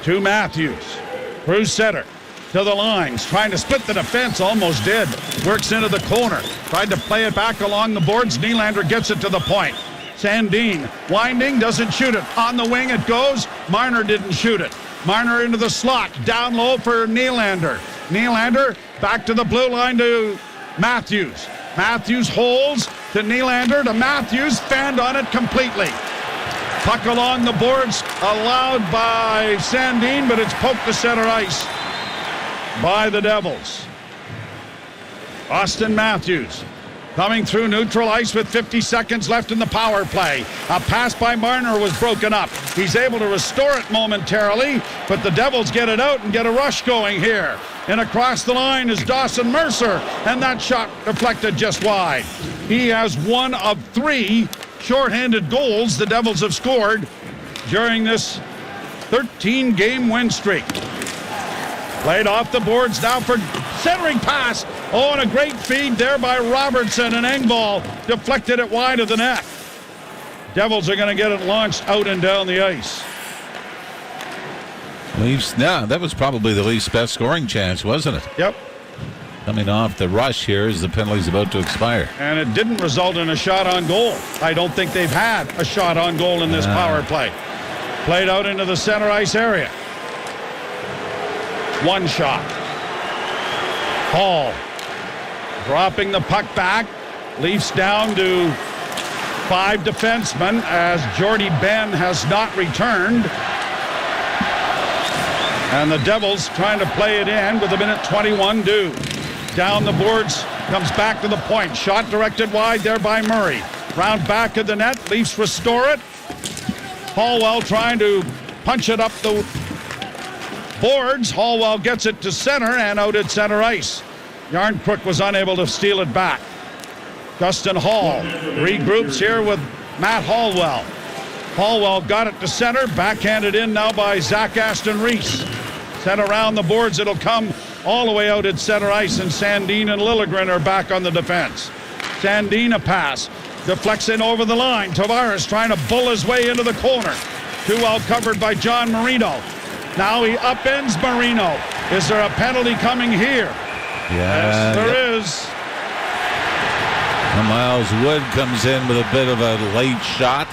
to Matthews. Through center. To the lines, trying to split the defense, almost did. Works into the corner, tried to play it back along the boards. Nylander gets it to the point. Sandin winding, doesn't shoot it. On the wing it goes. Marner didn't shoot it. Marner into the slot, down low for Nylander. Nylander back to the blue line to Matthews. Matthews holds to Nylander to Matthews, fanned on it completely. Puck along the boards, allowed by Sandin, but it's poked to center ice by the Devils. Austin Matthews Coming through neutral ice with 50 seconds left in the power play. A pass by Marner was broken up. He's able to restore it momentarily, but the Devils get it out and get a rush going here. And across the line is Dawson Mercer, and that shot deflected just wide. He has one of 3 shorthanded goals the Devils have scored during this 13-game win streak. Played off the boards now for centering pass. Oh, and a great feed there by Robertson, and Engvall deflected it wide of the net. Devils are going to get it launched out and down the ice. Leafs, now that was probably the Leafs' best scoring chance, wasn't it? Yep. Coming off the rush here as the penalty's about to expire. And it didn't result in a shot on goal. I don't think they've had a shot on goal in this power play. Played out into the center ice area. One shot. Hall dropping the puck back. Leafs down to 5 defensemen as Jordy Ben has not returned. And the Devils trying to play it in with 1:21 due. Down the boards, comes back to the point. Shot directed wide there by Murray. Round back of the net, Leafs restore it. Hallwell trying to punch it up the boards. Hallwell gets it to center and out at center ice. Yarncrook was unable to steal it back. Dustin Hall regroups here with Matt Hallwell. Hallwell got it to center, backhanded in now by Zach Aston Reese. Sent around the boards, it'll come all the way out at center ice, and Sandin and Liljegren are back on the defense. Sandin a pass, deflects in over the line. Tavares trying to bull his way into the corner. Too well covered by John Marino. Now he upends Marino. Is there a penalty coming here? Yes, there is. And Miles Wood comes in with a bit of a late shot.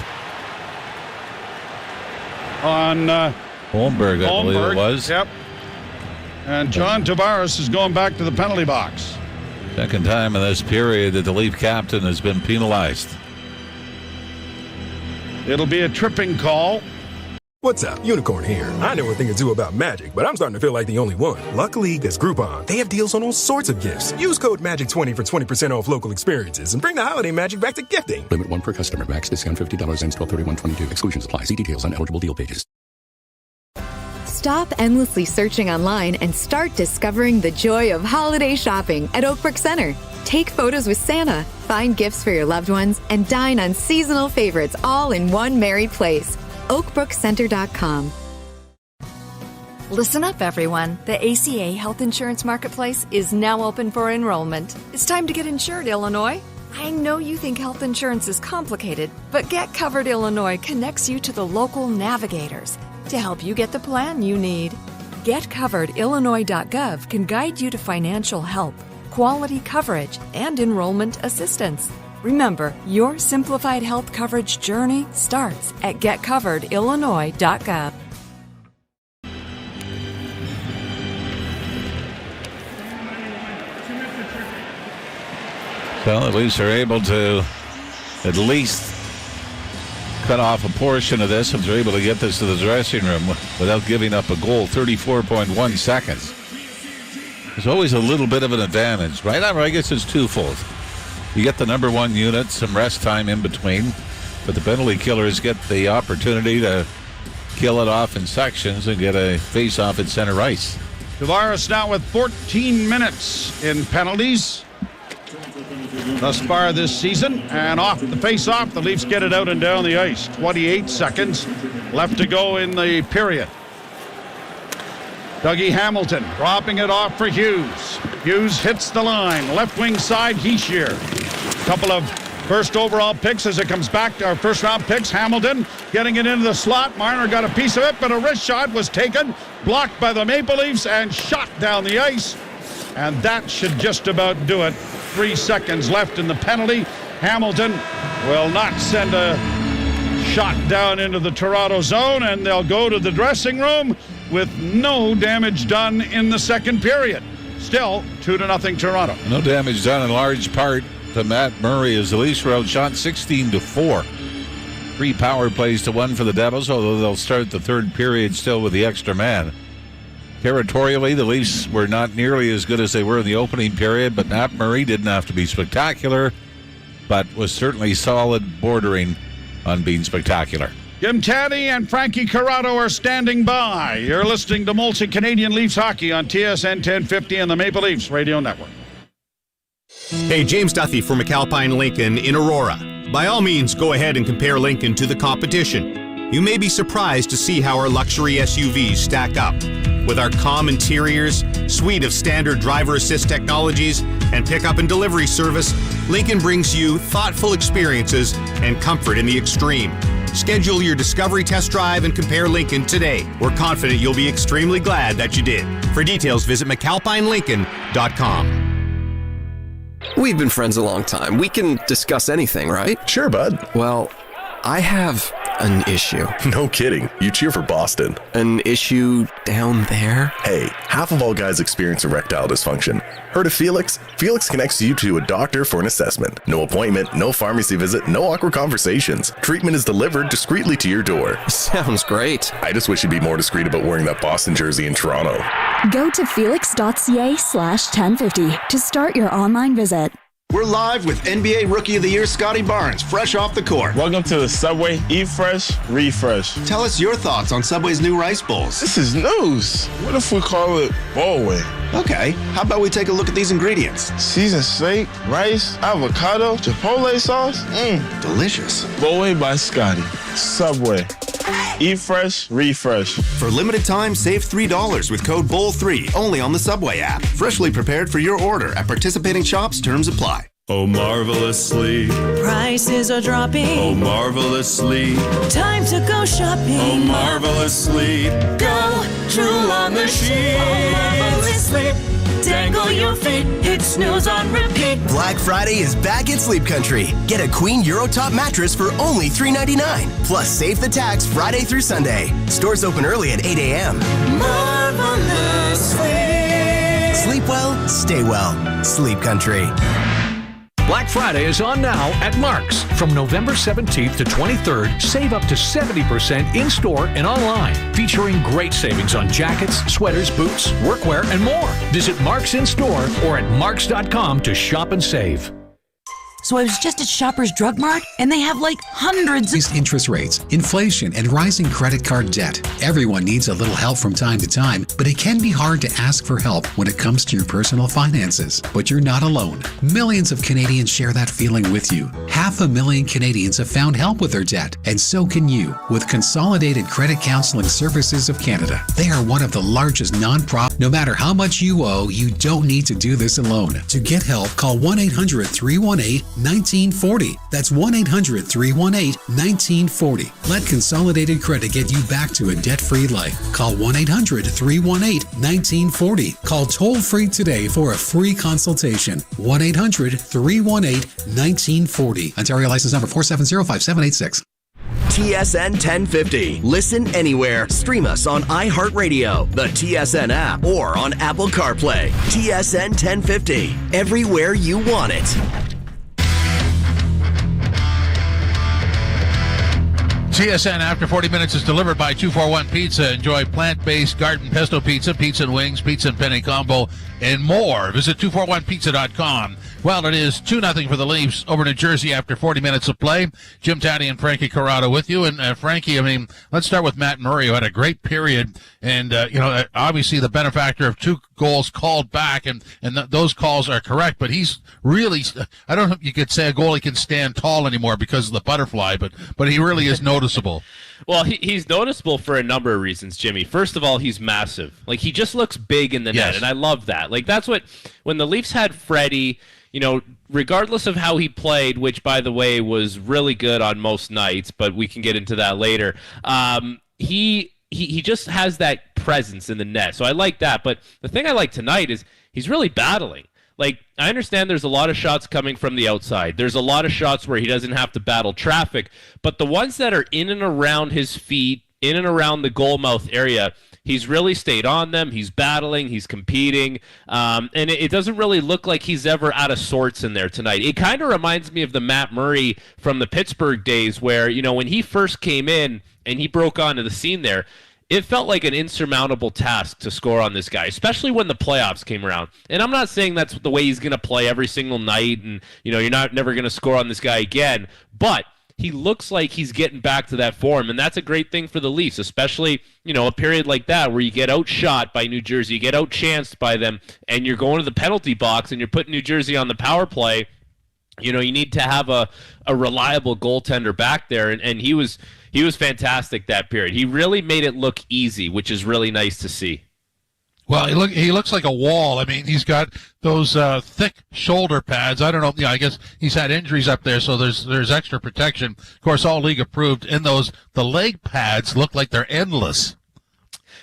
On Holmberg, I believe it was. Yep. And John Tavares is going back to the penalty box. Second time in this period that the Leaf captain has been penalized. It'll be a tripping call. What's up? Unicorn here. I know a thing or two about magic, but I'm starting to feel like the only one. Luckily, there's Groupon. They have deals on all sorts of gifts. Use code MAGIC20 for 20% off local experiences and bring the holiday magic back to gifting. Limit 1 per customer. Max discount $50. Ends 12/31/22. Exclusions apply. See details on eligible deal pages. Stop endlessly searching online and start discovering the joy of holiday shopping at Oakbrook Center. Take photos with Santa, find gifts for your loved ones, and dine on seasonal favorites all in one merry place. oakbrookcenter.com. Listen up, everyone. The ACA Health Insurance Marketplace is now open for enrollment. It's time to get insured, Illinois. I know you think health insurance is complicated, but Get Covered Illinois connects you to the local navigators to help you get the plan you need. GetCoveredIllinois.gov can guide you to financial help, quality coverage, and enrollment assistance. Remember, your simplified health coverage journey starts at GetCoveredIllinois.gov. Well, the Leafs are able to at least cut off a portion of this if they're able to get this to the dressing room without giving up a goal. 34.1 seconds. There's always a little bit of an advantage, right? I guess it's twofold. You get the number one unit, some rest time in between, but the penalty killers get the opportunity to kill it off in sections and get a face-off at center ice. Tavares now with 14 minutes in penalties thus far this season, and off the face-off, the Leafs get it out and down the ice. 28 seconds left to go in the period. Dougie Hamilton dropping it off for Hughes. Hughes hits the line. Left wing side, Heishier. Couple of first overall picks as it comes back to our first round picks. Hamilton getting it into the slot. Marner got a piece of it, but a wrist shot was taken, blocked by the Maple Leafs, and shot down the ice. And that should just about do it. 3 seconds left in the penalty. Hamilton will not send a shot down into the Toronto zone, and they'll go to the dressing room with no damage done in the second period. Still 2-0 Toronto. No damage done in large part to Matt Murray as the Leafs were outshot 16-4. 3 power plays to 1 for the Devils, although they'll start the third period still with the extra man. Territorially, the Leafs were not nearly as good as they were in the opening period, but Matt Murray didn't have to be spectacular. but was certainly solid, bordering on being spectacular. Jim Taddy and Frankie Corrado are standing by. You're listening to Molson Canadian Leafs Hockey on TSN 1050 and the Maple Leafs Radio Network. Hey, James Duthie for McAlpine Lincoln in Aurora. By all means, go ahead and compare Lincoln to the competition. You may be surprised to see how our luxury SUVs stack up. With our calm interiors, suite of standard driver assist technologies, and pickup and delivery service, Lincoln brings you thoughtful experiences and comfort in the extreme. Schedule your discovery test drive and compare Lincoln today. We're confident you'll be extremely glad that you did. For details, visit McAlpineLincoln.com. We've been friends a long time. We can discuss anything, right? Sure, bud. Well, I have an issue. No kidding. You cheer for Boston. An issue down there? Hey, half of all guys experience erectile dysfunction. Heard of Felix? Felix connects you to a doctor for an assessment. No appointment, no pharmacy visit, no awkward conversations. Treatment is delivered discreetly to your door. Sounds great. I just wish you'd be more discreet about wearing that Boston jersey in Toronto. Go to felix.ca/1050 to start your online visit. We're live with NBA Rookie of the Year Scotty Barnes, fresh off the court. Welcome to the Subway Eat Fresh, Refresh. Tell us your thoughts on Subway's new rice bowls. This is news. What if we call it Bowlway? Okay, how about we take a look at these ingredients? Seasoned steak, rice, avocado, chipotle sauce. Delicious. Bowlway by Scotty. Subway. Eat fresh, refresh. For limited time, save $3 with code BOWL3 only on the Subway app. Freshly prepared for your order at participating shops. Terms apply. Oh, marvelously. Prices are dropping. Oh, marvelously. Time to go shopping. Oh, marvelously. Go drool on the sheet. Oh, marvelously. Dangle your feet. Hit snooze on repeat. Black Friday is back at Sleep Country. Get a queen Eurotop mattress for only $3.99. Plus, save the tax Friday through Sunday. Stores open early at 8 a.m. Marvelously. Sleep well, stay well. Sleep Country. Black Friday is on now at Mark's. From November 17th to 23rd, save up to 70% in-store and online, featuring great savings on jackets, sweaters, boots, workwear, and more. Visit Mark's in-store or at marks.com to shop and save. So I was just at Shoppers Drug Mart, and they have like hundreds of interest rates, inflation, and rising credit card debt. Everyone needs a little help from time to time, but it can be hard to ask for help when it comes to your personal finances. But you're not alone. Millions of Canadians share that feeling with you. 500,000 Canadians have found help with their debt, and so can you with Consolidated Credit Counseling Services of Canada. They are one of the largest non-profit. No matter how much you owe, you don't need to do this alone. To get help, call 1-800-318-1940. That's 1-800-318-1940. Let Consolidated Credit get you back to a debt-free life. Call 1-800-318-1940. Call toll-free today for a free consultation. 1-800-318-1940. Ontario license number 4705786. TSN 1050. Listen anywhere. Stream us on iHeartRadio, the TSN app, or on Apple CarPlay. TSN 1050. Everywhere you want it. TSN After 40 Minutes is delivered by 241 Pizza. Enjoy plant-based garden pesto pizza, pizza and wings, pizza and penne combo, and more. Visit 241pizza.com. Well, it is 2-0 for the Leafs over New Jersey after 40 minutes of play. Jim Taddy and Frankie Corrado with you. And Frankie, I mean, let's start with Matt Murray, who had a great period. And, obviously the benefactor of 2 goals called back, and those calls are correct. But he's really, I don't know if you could say a goalie can stand tall anymore because of the butterfly, but he really is noticeable. Well, he's noticeable for a number of reasons, Jimmy. First of all, he's massive. Like, he just looks big in the net, and I love that. Like, that's what, when the Leafs had Freddie, regardless of how he played, which, by the way, was really good on most nights, but we can get into that later, he just has that presence in the net. So I like that. But the thing I like tonight is he's really battling. Like, I understand there's a lot of shots coming from the outside. There's a lot of shots where he doesn't have to battle traffic. But the ones that are in and around his feet, in and around the goal mouth area, he's really stayed on them. He's battling. He's competing. And it doesn't really look like he's ever out of sorts in there tonight. It kind of reminds me of the Matt Murray from the Pittsburgh days where, when he first came in and he broke onto the scene there, it felt like an insurmountable task to score on this guy, especially when the playoffs came around. And I'm not saying that's the way he's going to play every single night, and you're never going to score on this guy again, but he looks like he's getting back to that form, and that's a great thing for the Leafs, especially, a period like that where you get outshot by New Jersey, you get outchanced by them, and you're going to the penalty box and you're putting New Jersey on the power play. You need to have a reliable goaltender back there, and he was fantastic that period. He really made it look easy, which is really nice to see. Well, he looks like a wall. I mean, he's got those thick shoulder pads. I don't know. I guess he's had injuries up there, so there's extra protection. Of course, all league approved. And the leg pads look like they're endless.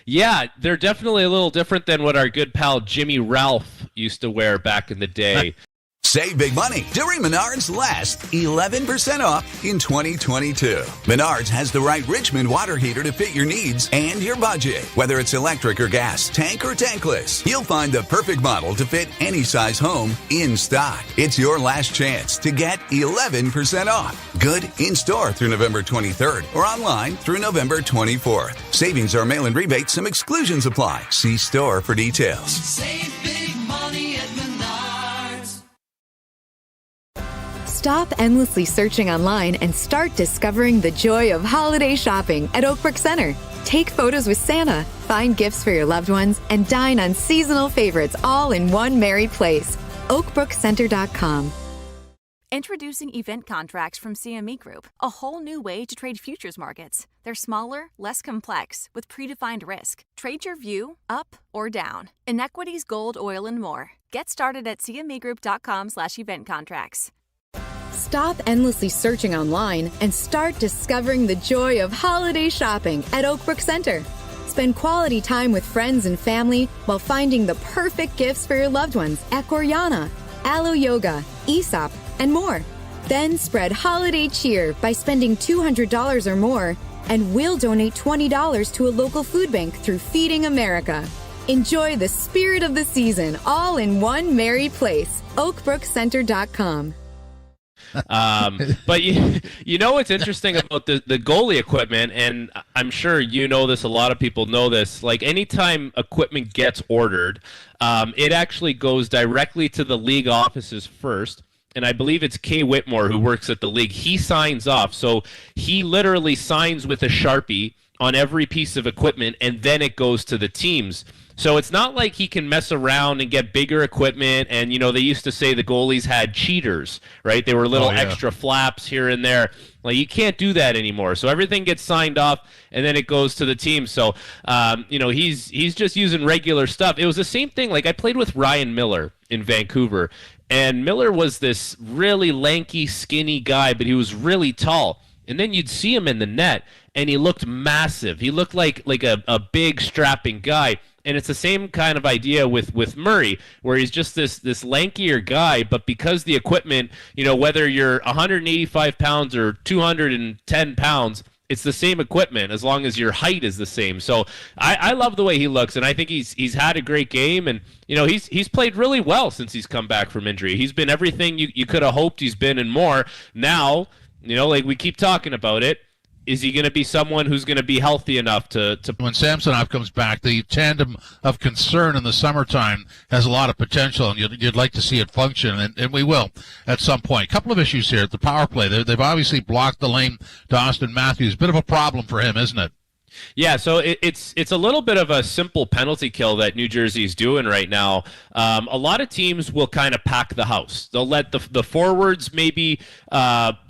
Yeah, they're definitely a little different than what our good pal Jimmy Ralph used to wear back in the day. Save big money during Menards' last 11% off in 2022. Menards has the right Richmond water heater to fit your needs and your budget. Whether it's electric or gas, tank or tankless, you'll find the perfect model to fit any size home in stock. It's your last chance to get 11% off. Good in-store through November 23rd or online through November 24th. Savings are mail-in rebates. Some exclusions apply. See store for details. Save big money at Menards. Stop endlessly searching online and start discovering the joy of holiday shopping at Oakbrook Center. Take photos with Santa, find gifts for your loved ones, and dine on seasonal favorites all in one merry place. OakbrookCenter.com. Introducing event contracts from CME Group, a whole new way to trade futures markets. They're smaller, less complex, with predefined risk. Trade your view up or down. Inequities, gold, oil, and more. Get started at cmegroup.com/event contracts. Stop endlessly searching online and start discovering the joy of holiday shopping at Oakbrook Center. Spend quality time with friends and family while finding the perfect gifts for your loved ones at Gorjana, Alo Yoga, Aesop, and more. Then spread holiday cheer by spending $200 or more, and we'll donate $20 to a local food bank through Feeding America. Enjoy the spirit of the season all in one merry place. OakbrookCenter.com. But you know what's interesting about the goalie equipment, and I'm sure you know this, a lot of people know this, like anytime equipment gets ordered, it actually goes directly to the league offices first. And I believe it's Kay Whitmore who works at the league. He signs off. So he literally signs with a Sharpie on every piece of equipment, and then it goes to the teams. So it's not like he can mess around and get bigger equipment. And, they used to say the goalies had cheaters, right? They were little extra flaps here and there. Like, you can't do that anymore. So everything gets signed off, and then it goes to the team. So, he's just using regular stuff. It was the same thing. Like, I played with Ryan Miller in Vancouver, and Miller was this really lanky, skinny guy, but he was really tall. And then you'd see him in the net, and he looked massive. He looked like a big, strapping guy. And it's the same kind of idea with Murray, where he's just this lankier guy, but because the equipment, whether you're 185 pounds or 210 pounds, it's the same equipment as long as your height is the same. So I love the way he looks, and I think he's had a great game, and he's played really well since he's come back from injury. He's been everything you could have hoped he's been and more. Now, like we keep talking about it, is he going to be someone who's going to be healthy enough to... When Samsonov comes back, the tandem of concern in the summertime has a lot of potential, and you'd like to see it function, and we will at some point. A couple of issues here at the power play. They've obviously blocked the lane to Austin Matthews. Bit of a problem for him, isn't it? Yeah, so it's a little bit of a simple penalty kill that New Jersey's doing right now. A lot of teams will kind of pack the house. They'll let the forwards maybe...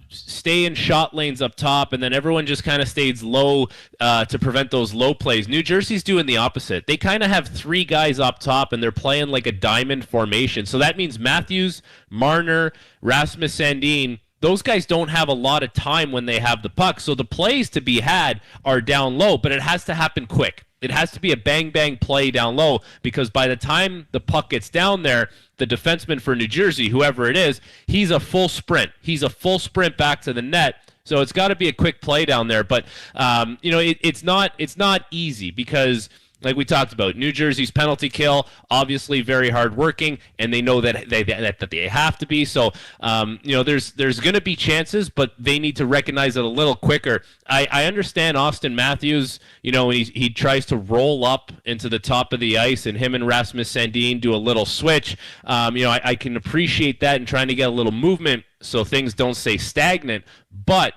stay in shot lanes up top, and then everyone just kind of stays low to prevent those low plays. New Jersey's doing the opposite. They kind of have three guys up top, and they're playing like a diamond formation. So that means Matthews, Marner, Rasmus Sandin, those guys don't have a lot of time when they have the puck. So the plays to be had are down low, but it has to happen quick. It has to be a bang-bang play down low, because by the time the puck gets down there, the defenseman for New Jersey, whoever it is, he's a full sprint. He's a full sprint back to the net. So it's got to be a quick play down there. But, it's not easy, because like we talked about, New Jersey's penalty kill, obviously very hardworking, and they know that they have to be. So, there's going to be chances, but they need to recognize it a little quicker. I understand Austin Matthews, when he tries to roll up into the top of the ice, and him and Rasmus Sandin do a little switch. I can appreciate that and trying to get a little movement so things don't stay stagnant, but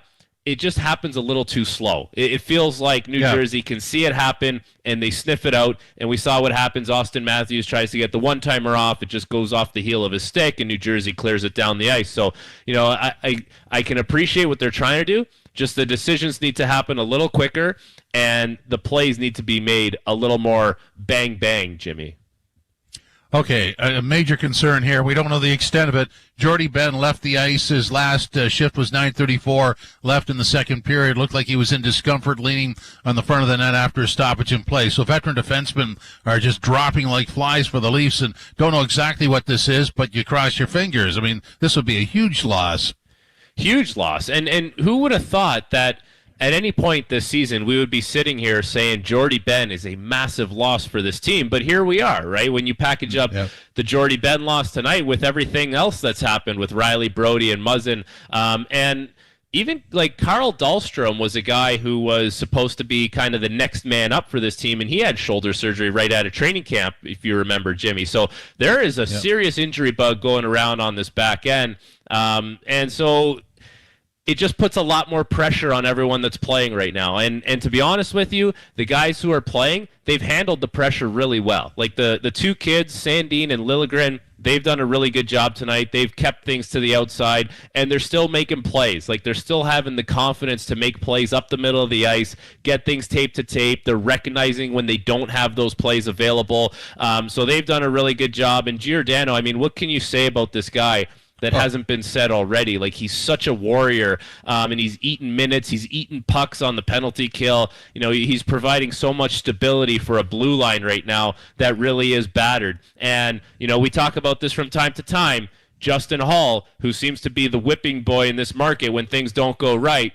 it just happens a little too slow. It feels like New Jersey can see it happen, and they sniff it out, and we saw what happens. Austin Matthews tries to get the one-timer off. It just goes off the heel of his stick, and New Jersey clears it down the ice. So, I can appreciate what they're trying to do. Just the decisions need to happen a little quicker, and the plays need to be made a little more bang-bang, Jimmy. Okay, a major concern here. We don't know the extent of it. Jordy Ben left the ice. His last shift was 9:34, left in the second period. Looked like he was in discomfort, leaning on the front of the net after a stoppage in play. So veteran defensemen are just dropping like flies for the Leafs and don't know exactly what this is, but you cross your fingers. I mean, this would be a huge loss. Huge loss. And who would have thought that at any point this season, we would be sitting here saying Jordy Ben is a massive loss for this team. But here we are, right? When you package up the Jordy Ben loss tonight with everything else that's happened with Riley Brody and Muzzin, and even like Carl Dahlstrom was a guy who was supposed to be kind of the next man up for this team, and he had shoulder surgery right out of training camp, if you remember, Jimmy. So there is a serious injury bug going around on this back end. And so it just puts a lot more pressure on everyone that's playing right now. And to be honest with you, the guys who are playing, they've handled the pressure really well. Like the two kids, Sandin and Liljegren, they've done a really good job tonight. They've kept things to the outside, and they're still making plays. Like, they're still having the confidence to make plays up the middle of the ice, get things tape to tape. They're recognizing when they don't have those plays available. So they've done a really good job. And Giordano, I mean, what can you say about this guy that hasn't been said already? Like, he's such a warrior, and he's eating minutes. He's eating pucks on the penalty kill. He's providing so much stability for a blue line right now that really is battered. And, we talk about this from time to time. Justin Hall, who seems to be the whipping boy in this market when things don't go right,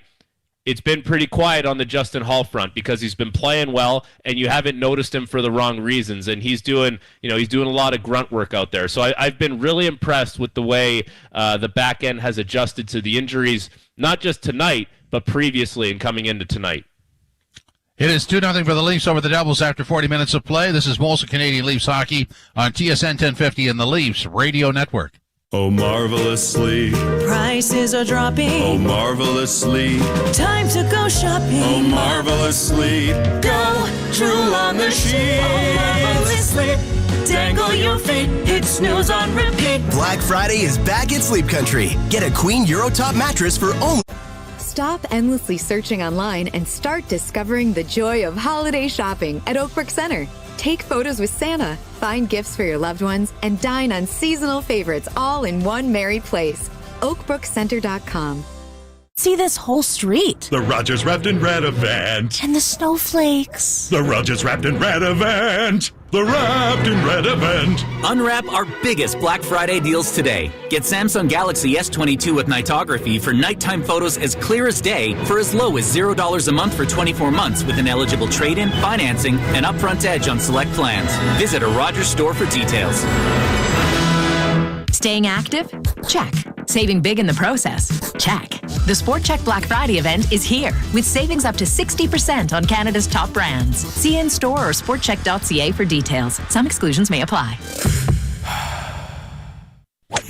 it's been pretty quiet on the Justin Hall front because he's been playing well, and you haven't noticed him for the wrong reasons. And he's doing a lot of grunt work out there. So I've been really impressed with the way the back end has adjusted to the injuries, not just tonight, but previously and coming into tonight. It is 2-0 for the Leafs over the Devils after 40 minutes of play. This is Molson Canadian Leafs Hockey on TSN 1050 and the Leafs Radio Network. Oh, marvelously. Prices are dropping. Oh, marvelously. Time to go shopping. Oh, marvelously. Go drool on the sheet. Oh, marvelously. Dangle your feet. Hit snooze on repeat. Black Friday is back at Sleep Country. Get a Queen Eurotop mattress for only... Stop endlessly searching online and start discovering the joy of holiday shopping at Oakbrook Center. Take photos with Santa, find gifts for your loved ones, and dine on seasonal favorites all in one merry place. OakbrookCenter.com. See this whole street. The Rogers Wrapped in Red event. And the snowflakes. The Rogers Wrapped in Red event. The Wrapped in Red event. Unwrap our biggest Black Friday deals today. Get Samsung Galaxy S22 with nightography for nighttime photos as clear as day for as low as $0 a month for 24 months with an eligible trade-in, financing, and upfront edge on select plans. Visit a Rogers store for details. Staying active? Check. Saving big in the process? Check. The Sport Check Black Friday event is here with savings up to 60% on Canada's top brands. See in-store or sportcheck.ca for details. Some exclusions may apply.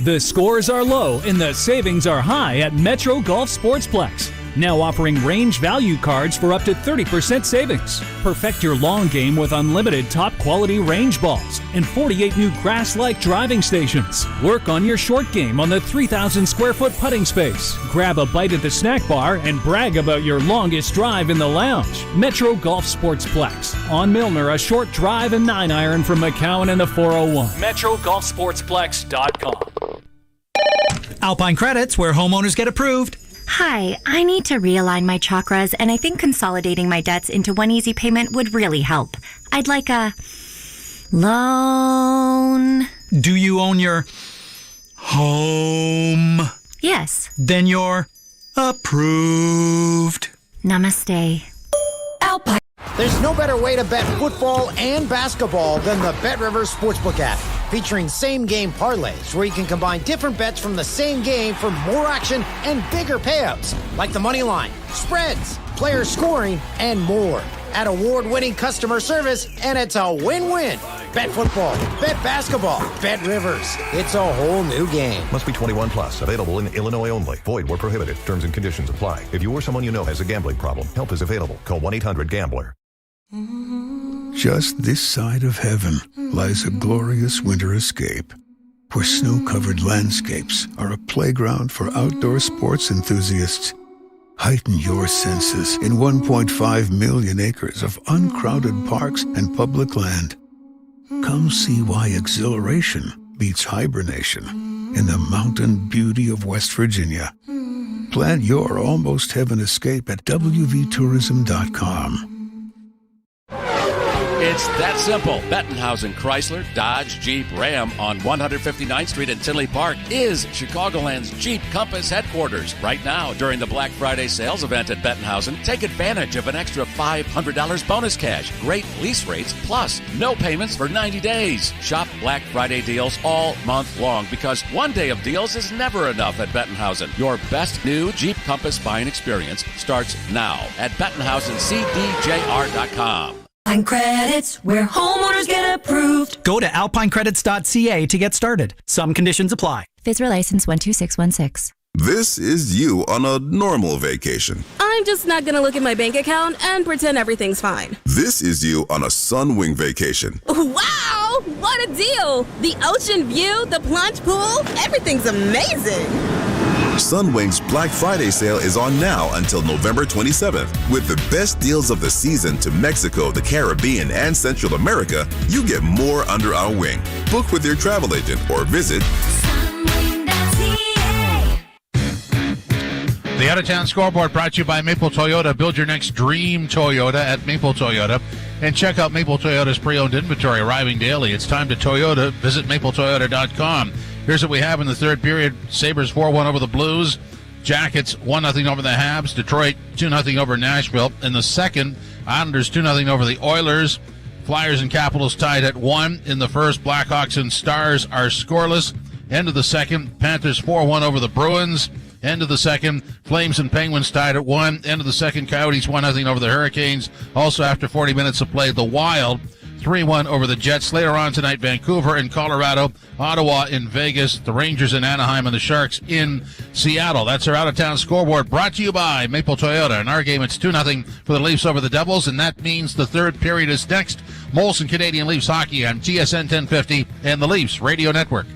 The scores are low and the savings are high at Metro Golf Sportsplex. Now offering range value cards for up to 30% savings. Perfect your long game with unlimited top quality range balls and 48 new grass-like driving stations. Work on your short game on the 3,000 square foot putting space. Grab a bite at the snack bar and brag about your longest drive in the lounge. Metro Golf Sportsplex. On Milner, a short drive and 9-iron from McCowan and the 401. MetroGolfSportsplex.com. Alpine Credits, where homeowners get approved. Hi, I need to realign my chakras, and I think consolidating my debts into one easy payment would really help. I'd like a loan. Do you own your home? Yes. Then you're approved. Namaste. Alpine. There's no better way to bet football and basketball than the BetRivers Sportsbook app, featuring same-game parlays where you can combine different bets from the same game for more action and bigger payouts, like the money line, spreads, player scoring, and more. At award-winning customer service, and it's a win-win. Bet football, bet basketball, bet Rivers. It's a whole new game. Must be 21 plus. Available in Illinois only. Void where prohibited. Terms and conditions apply. If you or someone you know has a gambling problem, help is available. Call 1-800-GAMBLER. Just this side of heaven lies a glorious winter escape, where snow-covered landscapes are a playground for outdoor sports enthusiasts. Heighten your senses in 1.5 million acres of uncrowded parks and public land. Come see why exhilaration beats hibernation in the mountain beauty of West Virginia. Plan your almost heaven escape at wvtourism.com. It's that simple. Bettenhausen Chrysler, Dodge, Jeep, Ram on 159th Street in Tinley Park is Chicagoland's Jeep Compass headquarters. Right now, during the Black Friday sales event at Bettenhausen, take advantage of an extra $500 bonus cash, great lease rates, plus no payments for 90 days. Shop Black Friday deals all month long because one day of deals is never enough at Bettenhausen. Your best new Jeep Compass buying experience starts now at BettenhausenCDJR.com. Alpine Credits, where homeowners get approved. Go to alpinecredits.ca to get started. Some conditions apply. FSRA license 12616. This is you on a normal vacation. I'm just not going to look at my bank account and pretend everything's fine. This is you on a Sunwing vacation. Wow! What a deal! The ocean view, the plunge pool, everything's amazing. Sunwing's Black Friday sale is on now until November 27th. With the best deals of the season to Mexico, the Caribbean, and Central America, you get more under our wing. Book with your travel agent or visit The Out-of-Town Scoreboard brought to you by Maple Toyota. Build your next dream Toyota at Maple Toyota. And check out Maple Toyota's pre-owned inventory arriving daily. It's time to Toyota. Visit mapletoyota.com. Here's what we have in the third period. Sabres 4-1 over the Blues. Jackets 1-0 over the Habs. Detroit 2-0 over Nashville. In the second, Islanders 2-0 over the Oilers. Flyers and Capitals tied at 1. In the first, Blackhawks and Stars are scoreless. End of the second, Panthers 4-1 over the Bruins. End of the second, Flames and Penguins tied at 1. End of the second, Coyotes 1-0 over the Hurricanes. Also after 40 minutes of play, the Wild 3-1 over the Jets. Later on tonight, Vancouver in Colorado, Ottawa in Vegas, the Rangers in Anaheim, and the Sharks in Seattle. That's our out-of-town scoreboard brought to you by Maple Toyota. In our game, it's 2-0 for the Leafs over the Devils, and that means the third period is next. Molson Canadian Leafs Hockey on TSN 1050 and the Leafs Radio Network.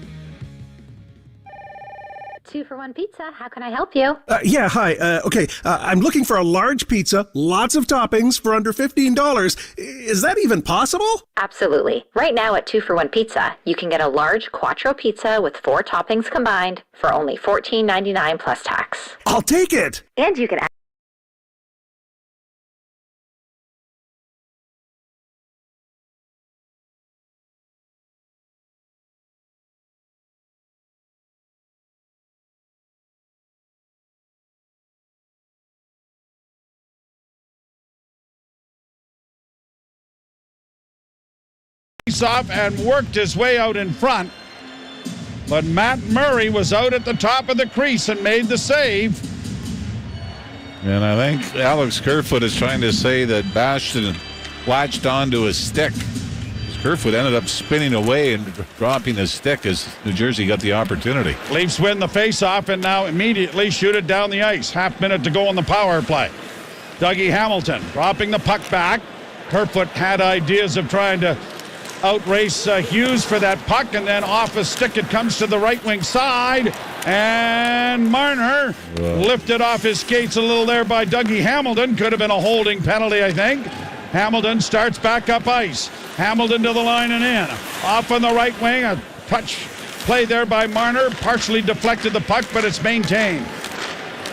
2-for-1 Pizza. How can I help you? Yeah, hi. I'm looking for a large pizza, lots of toppings for under $15. Is that even possible? Absolutely. Right now at 2-for-1 Pizza, you can get a large Quattro pizza with 4 toppings combined for only $14.99 plus tax. I'll take it. And you can add off and worked his way out in front, but Matt Murray was out at the top of the crease and made the save. And I think Alex Kerfoot is trying to say that Bastion latched onto his stick. Kerfoot ended up spinning away and dropping his stick as New Jersey got the opportunity. Leafs win the faceoff and now immediately shoot it down the ice. Half minute to go on the power play. Dougie Hamilton dropping the puck back. Kerfoot had ideas of trying to outrace Hughes for that puck, and then off a stick it comes to the right wing side, and Marner lifted off his skates a little there by Dougie Hamilton. Could have been a holding penalty, I think. Hamilton starts back up ice. Hamilton to the line and in. Off on the right wing, a touch play there by Marner, partially deflected the puck, but it's maintained.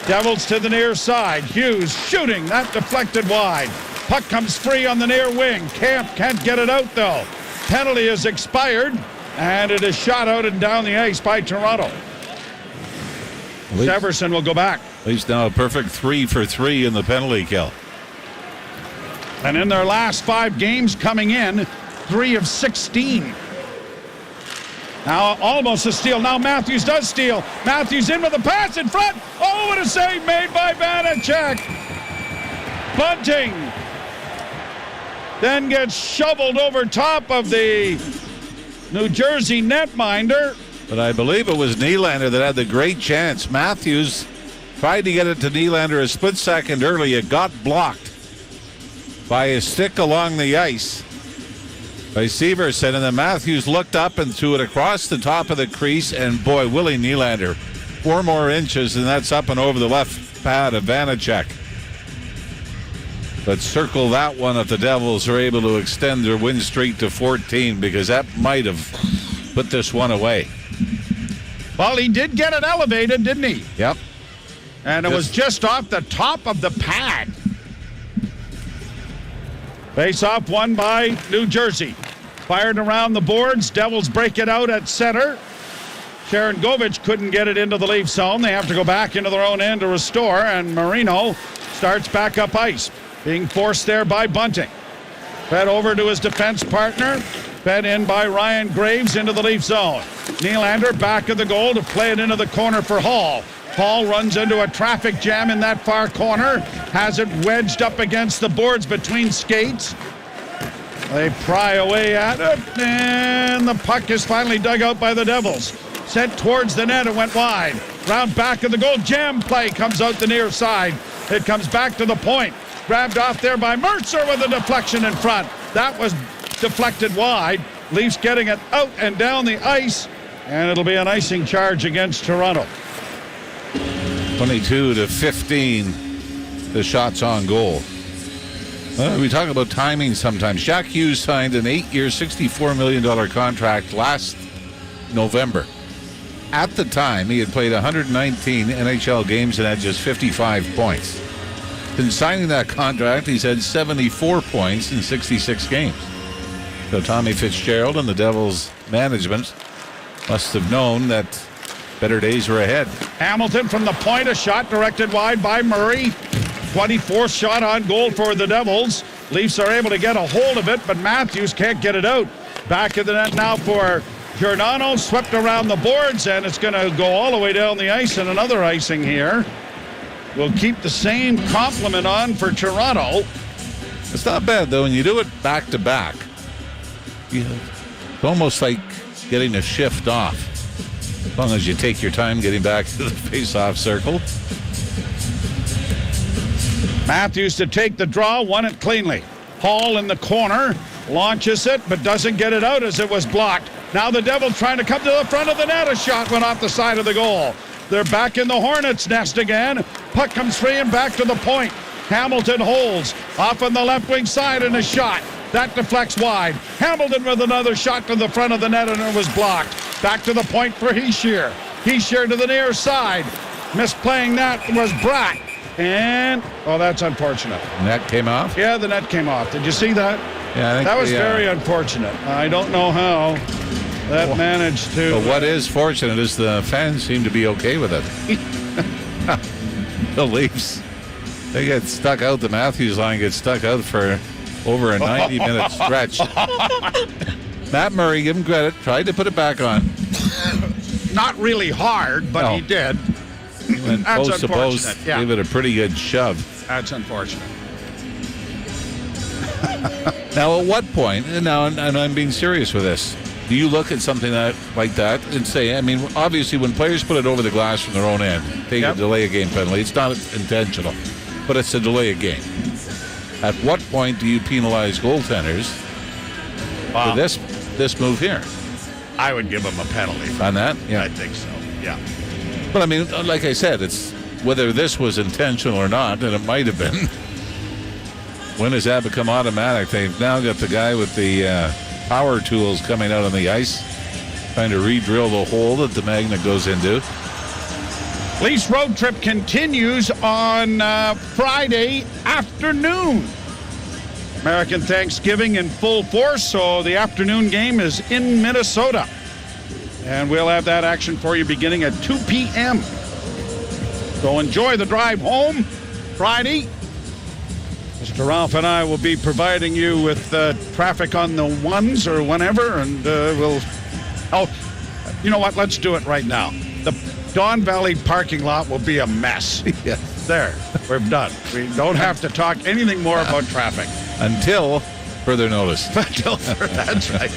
Devils to the near side. Hughes shooting, that deflected wide. Puck comes free on the near wing. Camp can't get it out though. Penalty is expired, and it is shot out and down the ice by Toronto. Severson will go back. Leafs now a perfect 3 for 3 in the penalty kill. And in their last 5 games coming in, 3 of 16. Now almost a steal. Now Matthews does steal. Matthews in with a pass in front. Oh, what a save made by Vanacek. Bunting then gets shoveled over top of the New Jersey netminder. But I believe it was Nylander that had the great chance. Matthews tried to get it to Nylander a split second early. It got blocked by a stick along the ice by Severson, and then Matthews looked up and threw it across the top of the crease, and boy, Willie Nylander, 4 more inches, and that's up and over the left pad of Vanacek. But circle that one if the Devils are able to extend their win streak to 14, because that might have put this one away. Well, he did get it elevated, didn't he? Yep. And it was just off the top of the pad. Face-off won by New Jersey. Fired around the boards. Devils break it out at center. Sharon Govich couldn't get it into the Leaf zone. They have to go back into their own end to restore, and Marino starts back up ice, being forced there by Bunting. Fed over to his defense partner. Fed in by Ryan Graves into the Leaf zone. Nylander back of the goal to play it into the corner for Hall. Hall runs into a traffic jam in that far corner. Has it wedged up against the boards between skates. They pry away at it, and the puck is finally dug out by the Devils. Sent towards the net, it went wide. Round back of the goal, jam play comes out the near side. It comes back to the point. Grabbed off there by Mercer with a deflection in front. That was deflected wide. Leafs getting it out and down the ice, and it'll be an icing charge against Toronto. 22-15, the shots on goal. We talk about timing sometimes. Jack Hughes signed an 8-year, $64 million contract last November. At the time, he had played 119 NHL games and had just 55 points. In signing that contract, he's had 74 points in 66 games. So Tommy Fitzgerald and the Devils management must have known that better days were ahead. Hamilton from the point, a shot directed wide by Murray. 24th shot on goal for the Devils. Leafs are able to get a hold of it, but Matthews can't get it out. Back of the net now for Giordano, swept around the boards, and it's going to go all the way down the ice, and another icing here. We'll keep the same compliment on for Toronto. It's not bad, though, when you do it back-to-back. It's almost like getting a shift off, as long as you take your time getting back to the face-off circle. Matthews to take the draw, won it cleanly. Hall in the corner, launches it, but doesn't get it out as it was blocked. Now the Devils trying to come to the front of the net. A shot went off the side of the goal. They're back in the Hornets' nest again. Puck comes free and back to the point. Hamilton holds off on the left wing side, and a shot. That deflects wide. Hamilton with another shot to the front of the net, and it was blocked. Back to the point for Hischier. Hischier to the near side. Misplaying that was Bratt. And, that's unfortunate. The net came off? Yeah, the net came off. Did you see that? Yeah, I think that was very unfortunate. I don't know how that managed to. But what is fortunate is the fans seem to be okay with it. The Leafs, they get stuck out. The Matthews line gets stuck out for over a 90-minute stretch. Matt Murray, give him credit, tried to put it back on. Not really hard, but he did. He went post to post, gave it a pretty good shove. That's unfortunate. Now, at what point, and I'm being serious with this, do you look at something like that and say, I mean, obviously when players put it over the glass from their own end, they delay a game penalty. It's not intentional, but it's a delay a game. At what point do you penalize goaltenders for this move here? I would give them a penalty. On that? Yeah. I think so, yeah. But I mean, like I said, it's whether this was intentional or not, and it might have been. When does that become automatic? They've now got the guy with the power tools coming out on the ice, trying to re-drill the hole that the magnet goes into. Leafs road trip continues on Friday afternoon. American Thanksgiving in full force, so the afternoon game is in Minnesota. And we'll have that action for you beginning at 2 p.m. So enjoy the drive home Friday. Mr. Ralph and I will be providing you with traffic on the ones or whenever, and we'll... Oh, you know what? Let's do it right now. The Don Valley parking lot will be a mess. Yeah. There, we're done. We don't have to talk anything more about traffic. Until further notice. That's right.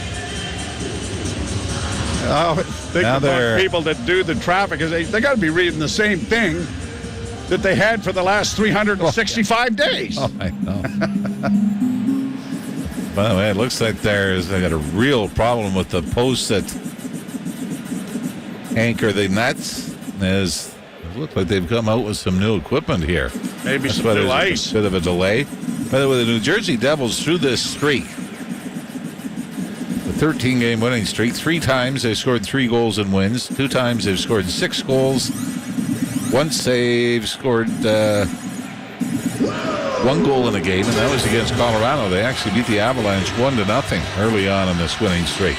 Think about people that do the traffic. They got to be reading the same thing that they had for the last 365 days. Oh, I know. By the way, it looks like they got a real problem with the posts that anchor the nets. It looks like they've come out with some new equipment here. Maybe some new ice. A bit of a delay. By the way, the New Jersey Devils through this streak, the 13-game winning streak, 3 times they've scored 3 goals and wins. 2 times they've scored 6 goals. Once they've scored 1 goal in a game, and that was against Colorado. They actually beat the Avalanche 1-0 early on in this winning streak.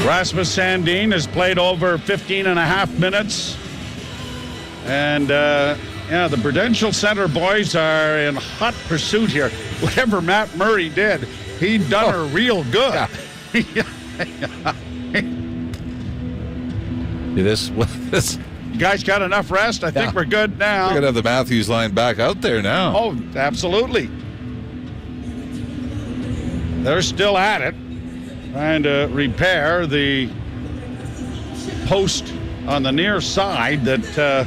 Rasmus Sandin has played over 15 and a half minutes. And, the Prudential Center boys are in hot pursuit here. Whatever Matt Murray did, he done her real good. Yeah. This You guys got enough rest? I think we're good now. We're going to have the Matthews line back out there now. Oh, absolutely. They're still at it, trying to repair the post on the near side that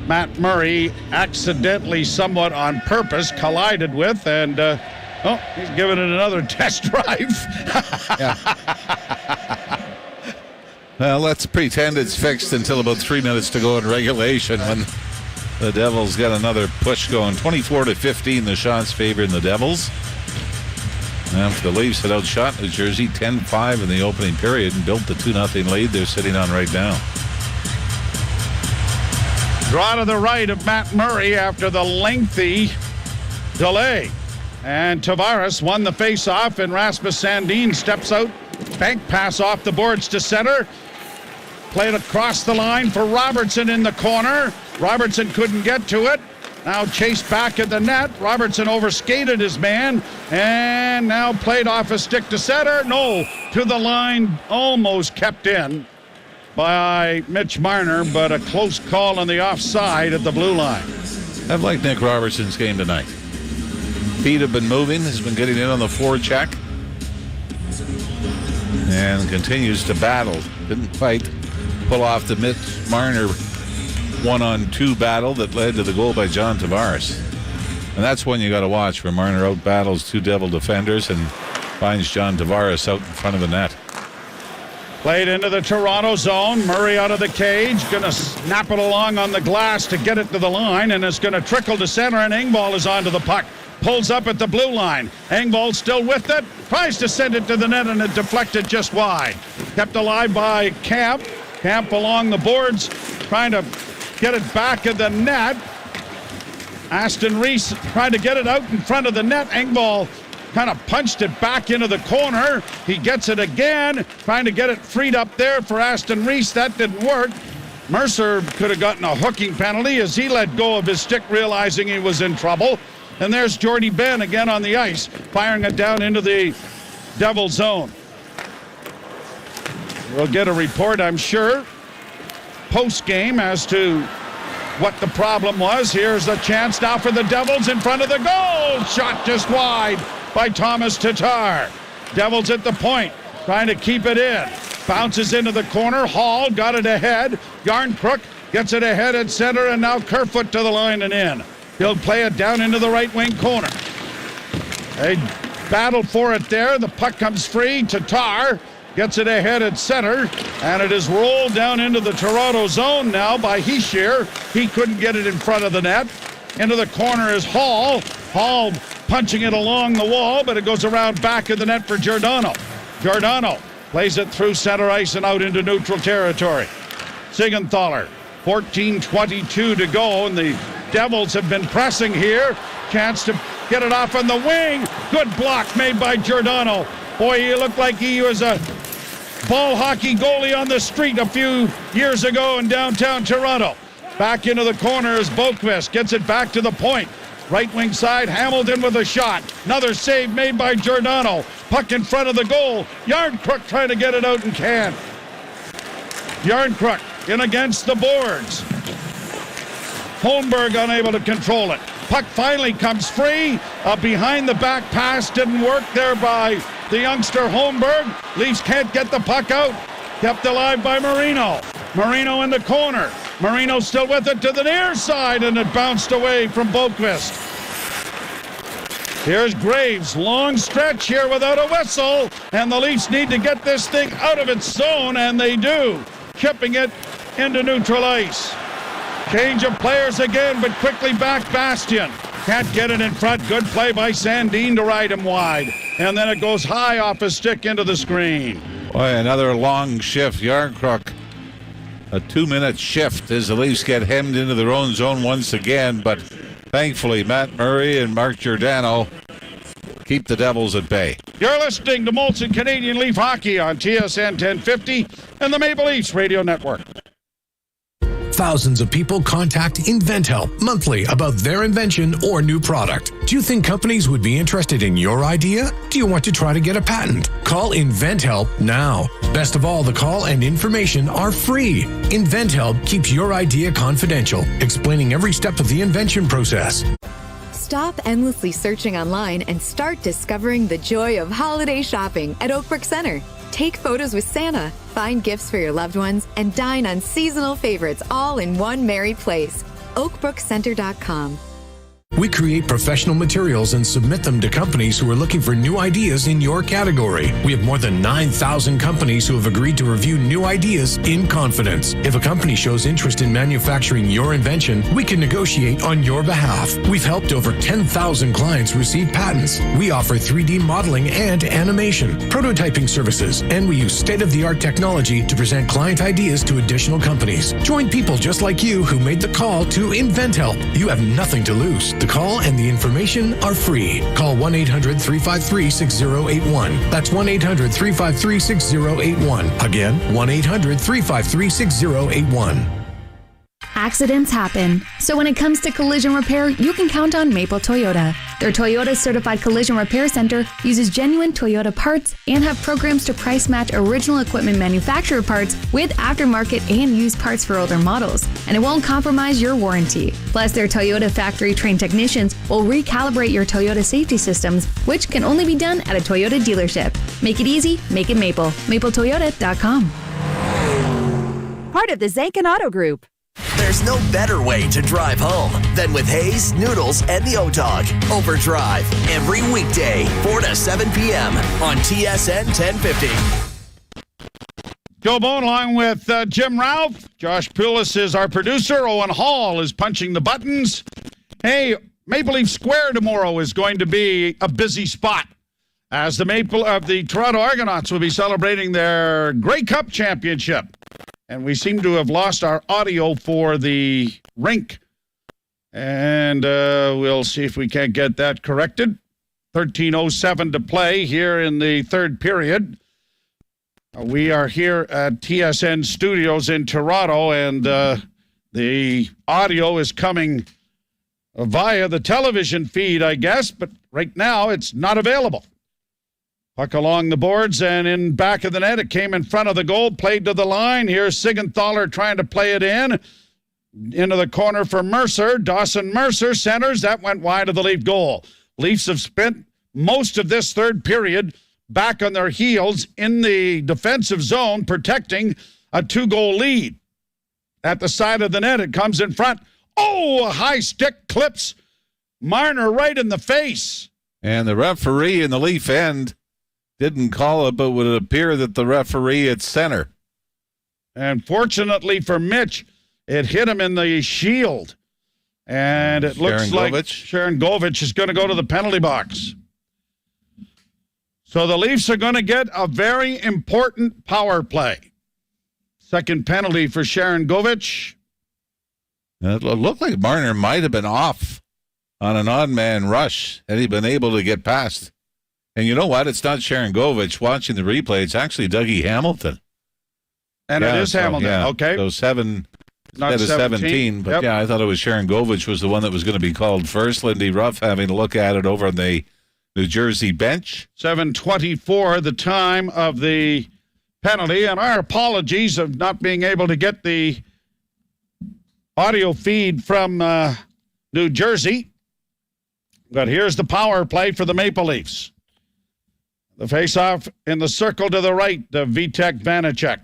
Matt Murray accidentally, somewhat on purpose, collided with, and he's giving it another test drive. Well, let's pretend it's fixed until about 3 minutes to go in regulation when the Devils get another push going. 24-15, the shots favoring the Devils. After the Leafs had outshot New Jersey 10-5 in the opening period and built the 2-0 lead they're sitting on right now. Draw to the right of Matt Murray after the lengthy delay. And Tavares won the face-off, and Rasmus Sandin steps out. Bank pass off the boards to center. Played across the line for Robertson in the corner. Robertson couldn't get to it. Now chased back at the net. Robertson overskated his man and now played off a stick to center. No, to the line, almost kept in by Mitch Marner, but a close call on the offside at the blue line. I've liked Nick Robertson's game tonight. Feet have been moving, has been getting in on the forecheck, and continues to battle. Didn't quite pull off the Mitch Marner 1-on-2 battle that led to the goal by John Tavares. And that's one you got to watch, where Marner out battles 2 Devil defenders and finds John Tavares out in front of the net. Played into the Toronto zone. Murray out of the cage. Going to snap it along on the glass to get it to the line, and it's going to trickle to center, and Engvall is onto the puck. Pulls up at the blue line. Engvall still with it. Tries to send it to the net, and it deflected just wide. Kept alive by Camp. Camp along the boards, trying to get it back in the net. Aston Reese trying to get it out in front of the net. Engvall kind of punched it back into the corner. He gets it again, trying to get it freed up there for Aston Reese. That didn't work. Mercer could have gotten a hooking penalty as he let go of his stick, realizing he was in trouble. And there's Jordy Ben again on the ice, firing it down into the Devil zone. We'll get a report, I'm sure, post-game as to what the problem was. Here's the chance now for the Devils in front of the goal. Shot just wide by Thomas Tatar. Devils at the point, trying to keep it in. Bounces into the corner. Hall got it ahead. Yarncrook gets it ahead at center, and now Kerfoot to the line and in. He'll play it down into the right wing corner. They battle for it there. The puck comes free. Tatar gets it ahead at center, and it is rolled down into the Toronto zone now by Hischier. He couldn't get it in front of the net. Into the corner is Hall. Hall punching it along the wall, but it goes around back of the net for Giordano. Giordano plays it through center ice and out into neutral territory. Siegenthaler, 14:22 to go, and the Devils have been pressing here. Chance to get it off on the wing. Good block made by Giordano. Boy, he looked like he was a ball hockey goalie on the street a few years ago in downtown Toronto. Back into the corner as Boquist gets it back to the point. Right wing side, Hamilton with a shot. Another save made by Giordano. Puck in front of the goal. Yarncrook trying to get it out and can't. Yarncrook in against the boards. Holmberg unable to control it. Puck finally comes free. A behind-the-back pass didn't work there by the youngster Holmberg. Leafs can't get the puck out. Kept alive by Marino. Marino in the corner. Marino still with it to the near side, and it bounced away from Boquist. Here's Graves. Long stretch here without a whistle, and the Leafs need to get this thing out of its zone, and they do. Chipping it into neutral ice. Change of players again, but quickly back Bastian. Can't get it in front. Good play by Sandin to ride him wide. And then it goes high off his stick into the screen. Boy, another long shift. Yarncrook, a 2-minute shift as the Leafs get hemmed into their own zone once again. But thankfully, Matt Murray and Mark Giordano keep the Devils at bay. You're listening to Molson Canadian Leaf Hockey on TSN 1050 and the Maple Leafs Radio Network. Thousands of people contact InventHelp monthly about their invention or new product. Do you think companies would be interested in your idea? Do you want to try to get a patent? Call InventHelp now. Best of all, the call and information are free. InventHelp keeps your idea confidential, explaining every step of the invention process. Stop endlessly searching online and start discovering the joy of holiday shopping at Oakbrook Center. Take photos with Santa, find gifts for your loved ones, and dine on seasonal favorites all in one merry place. oakbrookcenter.com. We create professional materials and submit them to companies who are looking for new ideas in your category. We have more than 9,000 companies who have agreed to review new ideas in confidence. If a company shows interest in manufacturing your invention, we can negotiate on your behalf. We've helped over 10,000 clients receive patents. We offer 3D modeling and animation, prototyping services, and we use state-of-the-art technology to present client ideas to additional companies. Join people just like you who made the call to InventHelp. You have nothing to lose. The call and the information are free. Call 1-800-353-6081. That's 1-800-353-6081. Again, 1-800-353-6081. Accidents happen. So when it comes to collision repair, you can count on Maple Toyota. Their Toyota Certified Collision Repair Center uses genuine Toyota parts and have programs to price match original equipment manufacturer parts with aftermarket and used parts for older models. And it won't compromise your warranty. Plus, their Toyota factory-trained technicians will recalibrate your Toyota safety systems, which can only be done at a Toyota dealership. Make it easy, make it Maple. MapleToyota.com. Part of the Zankin Auto Group. There's no better way to drive home than with Hayes, Noodles, and the O-Dog. Overdrive every weekday, 4 to 7 p.m. on TSN 1050. Joe Bone along with Jim Ralph. Josh Pulis is our producer. Owen Hall is punching the buttons. Hey, Maple Leaf Square tomorrow is going to be a busy spot as the Toronto Argonauts will be celebrating their Grey Cup championship. And we seem to have lost our audio for the rink. And we'll see if we can't get that corrected. 13:07 to play here in the third period. We are here at TSN Studios in Toronto, and the audio is coming via the television feed, I guess, but right now it's not available. Puck along the boards and in back of the net. It came in front of the goal, played to the line. Here's Siegenthaler trying to play it in. Into the corner for Mercer. Dawson Mercer centers. That went wide of the Leaf goal. Leafs have spent most of this third period back on their heels in the defensive zone, protecting a 2-goal lead. At the side of the net, it comes in front. Oh, a high stick clips Marner right in the face. And the referee in the Leaf end didn't call it, but would it appear that the referee at center. And fortunately for Mitch, it hit him in the shield. And it looks like Sharangovich is going to go to the penalty box. So the Leafs are going to get a very important power play. Second penalty for Sharangovich. It looked like Marner might have been off on an odd man rush had he been able to get past. And you know what? It's not Sharangovich watching the replay. It's actually Dougie Hamilton. And it is Hamilton. Yeah. Okay. So 7 Not 17, but Yep. yeah, I thought it was Sharon Govich was the one that was going to be called first. Lindy Ruff having a look at it over on the New Jersey bench. 7:24, the time of the penalty, and our apologies of not being able to get the audio feed from New Jersey. But here's the power play for the Maple Leafs. The faceoff in the circle to the right of Vitek Vanacek.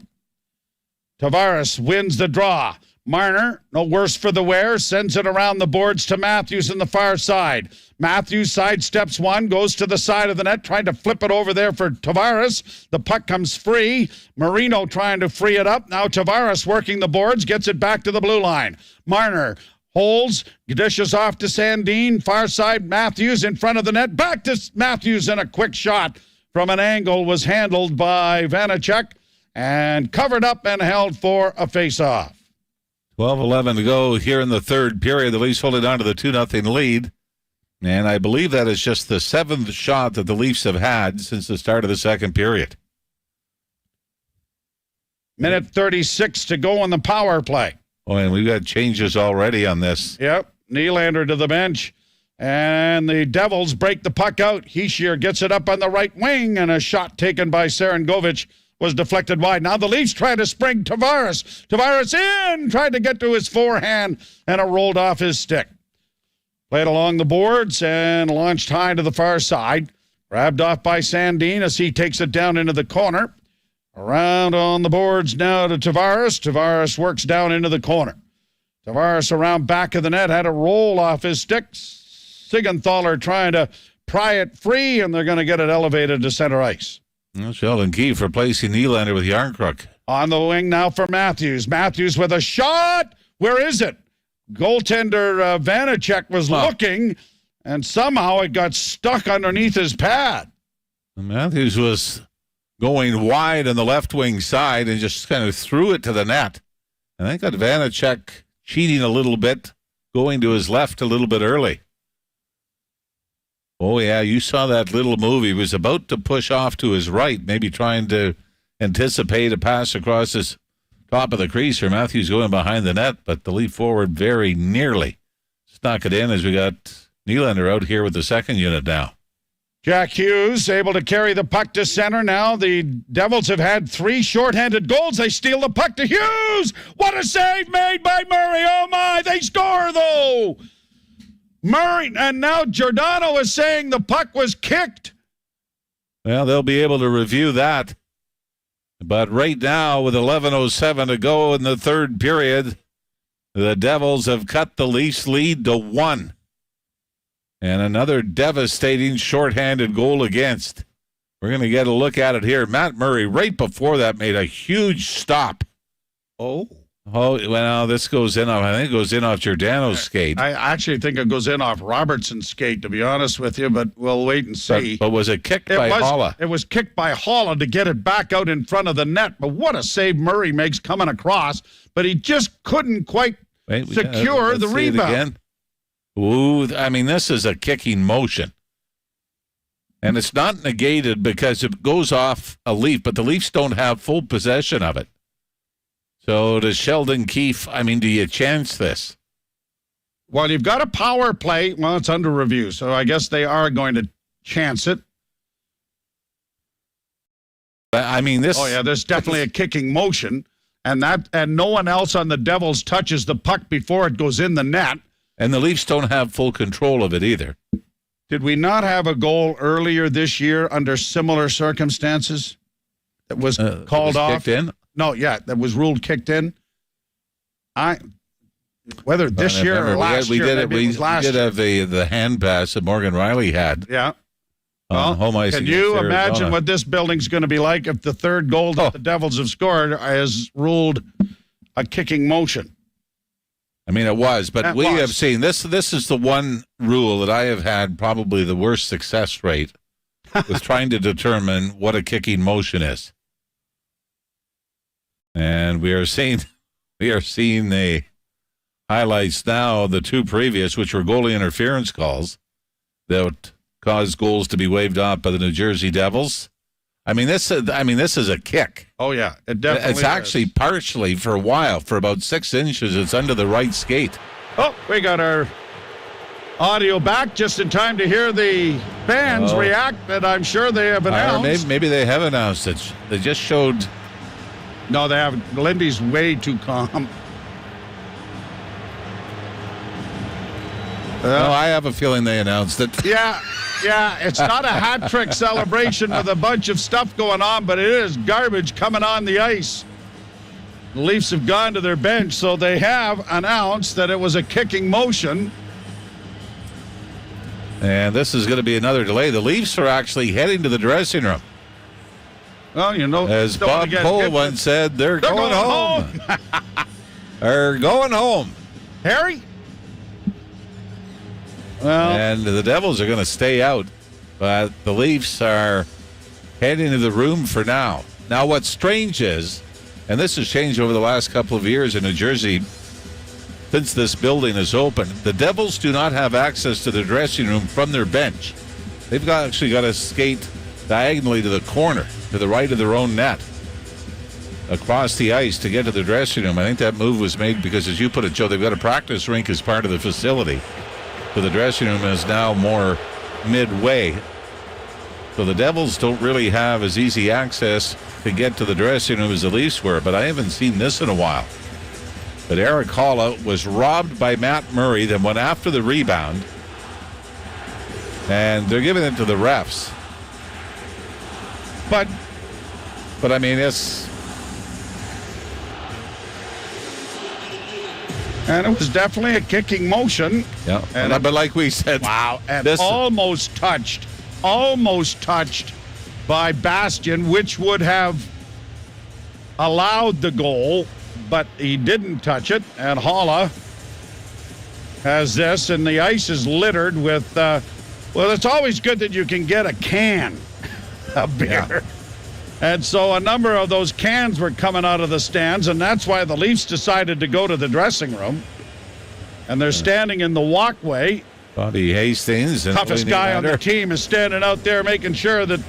Tavares wins the draw. Marner, no worse for the wear, sends it around the boards to Matthews in the far side. Matthews sidesteps one, goes to the side of the net, trying to flip it over there for Tavares. The puck comes free. Marino trying to free it up. Now Tavares working the boards, gets it back to the blue line. Marner holds, dishes off to Sandin, far side, Matthews in front of the net. Back to Matthews, and a quick shot from an angle was handled by Vanacek and covered up and held for a face-off. 12-11 to go here in the third period. The Leafs holding on to the 2-0 lead. And I believe that is just the seventh shot that the Leafs have had since the start of the second period. Minute 36 to go on the power play. Oh, and we've got changes already on this. Yep, Nylander to the bench. And the Devils break the puck out. Hischier gets it up on the right wing, and a shot taken by Sarangovic was deflected wide. Now the Leafs try to spring Tavares. Tavares in, tried to get to his forehand, and it rolled off his stick. Played along the boards and launched high to the far side. Grabbed off by Sandin as he takes it down into the corner. Around on the boards now to Tavares. Tavares works down into the corner. Tavares around back of the net, had a roll off his stick. Sigenthaler trying to pry it free, and they're going to get it elevated to center ice. Well, Sheldon Keefe replacing Nylander with Yarncrook. On the wing now for Matthews. Matthews with a shot. Where is it? Goaltender Vanacek was looking, and somehow it got stuck underneath his pad. Matthews was going wide on the left wing side and just kind of threw it to the net. And I got Vanacek cheating a little bit, going to his left a little bit early. Oh, yeah, you saw that little move. He was about to push off to his right, maybe trying to anticipate a pass across his top of the crease, or Matthews going behind the net, but the leap forward very nearly snuck it in as we got Nylander out here with the second unit now. Jack Hughes able to carry the puck to center now. The Devils have had 3 shorthanded goals. They steal the puck to Hughes. What a save made by Murray. Oh, my. They score, though. Murray, and now Giordano is saying the puck was kicked. Well, they'll be able to review that. But right now, with 11:07 to go in the third period, the Devils have cut the Leafs lead to 1. And another devastating shorthanded goal against. We're going to get a look at it here. Matt Murray, right before that, made a huge stop. Oh, well, this goes in off, I think it goes in off Giordano's skate. I actually think it goes in off Robertson's skate, to be honest with you, but we'll wait and see. But was it kicked by Holla? It was kicked by Holla to get it back out in front of the net. But what a save Murray makes coming across. But he just couldn't quite secure the rebound. Ooh, I mean, this is a kicking motion. And it's not negated because it goes off a Leaf, but the Leafs don't have full possession of it. So does Sheldon Keefe, I mean, do you chance this? Well, you've got a power play. Well, it's under review, so I guess they are going to chance it. I mean, this... Oh, yeah, there's definitely a kicking motion, and no one else on the Devils touches the puck before it goes in the net. And the Leafs don't have full control of it either. Did we not have a goal earlier this year under similar circumstances that was called off? Kicked in? No, yeah, that was ruled kicked in. Whether this year or last year, we did have the hand pass that Morgan Riley had. Yeah. Well, home ice. Can you imagine what this building's going to be like if the third goal that the Devils have scored is ruled a kicking motion? I mean, it was, but we have seen this. This is the one rule that I have had probably the worst success rate with trying to determine what a kicking motion is. And we are seeing the highlights now, the 2 previous, which were goalie interference calls that caused goals to be waved off by the New Jersey Devils. I mean, this is a kick. Oh, yeah. It definitely It's actually partially, for a while, for about 6 inches, it's under the right skate. Oh, we got our audio back just in time to hear the fans react, that I'm sure they have announced. Maybe they have announced it. They just showed. No, they haven't. Lindy's way too calm. No, I have a feeling they announced it. Yeah, it's not a hat trick celebration with a bunch of stuff going on, but it is garbage coming on the ice. The Leafs have gone to their bench, so they have announced that it was a kicking motion. And this is going to be another delay. The Leafs are actually heading to the dressing room. Well, you know, as Bob Cole once said, they're going home. They're going home. Harry? Well, and the Devils are going to stay out, but the Leafs are heading to the room for now. Now, what's strange is, and this has changed over the last couple of years in New Jersey, since this building is open, the Devils do not have access to the dressing room from their bench. They've actually got to skate diagonally to the corner, to the right of their own net, across the ice to get to the dressing room. I think that move was made because, as you put it, Joe, they've got a practice rink as part of the facility. So the dressing room is now more midway. So the Devils don't really have as easy access to get to the dressing room as the Leafs were, but I haven't seen this in a while. But Eric Holla was robbed by Matt Murray, then went after the rebound, and they're giving it to the refs. But I mean, it's... And it was definitely a kicking motion. Yeah, but like we said... Wow, and almost touched by Bastian, which would have allowed the goal, but he didn't touch it. And Holla has this, and the ice is littered with... well, it's always good that you can get a can of beer. Yeah. And so a number of those cans were coming out of the stands, and that's why the Leafs decided to go to the dressing room. And they're standing in the walkway. Bobby Hastings. And toughest guy on the team is standing out there making sure that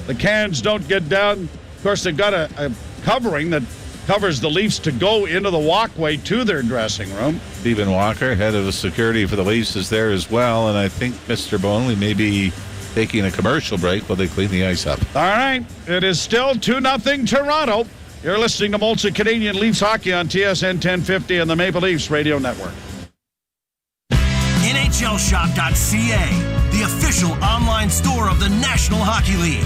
the cans don't get down. Of course, they've got a covering that covers the Leafs to go into the walkway to their dressing room. Stephen Walker, head of the security for the Leafs, is there as well. And I think Mr. Bonley may be taking a commercial break while they clean the ice up. All right. It is still 2-0 Toronto. You're listening to Molson Canadian Leafs Hockey on TSN 1050 and the Maple Leafs Radio Network. NHLShop.ca, the official online store of the National Hockey League.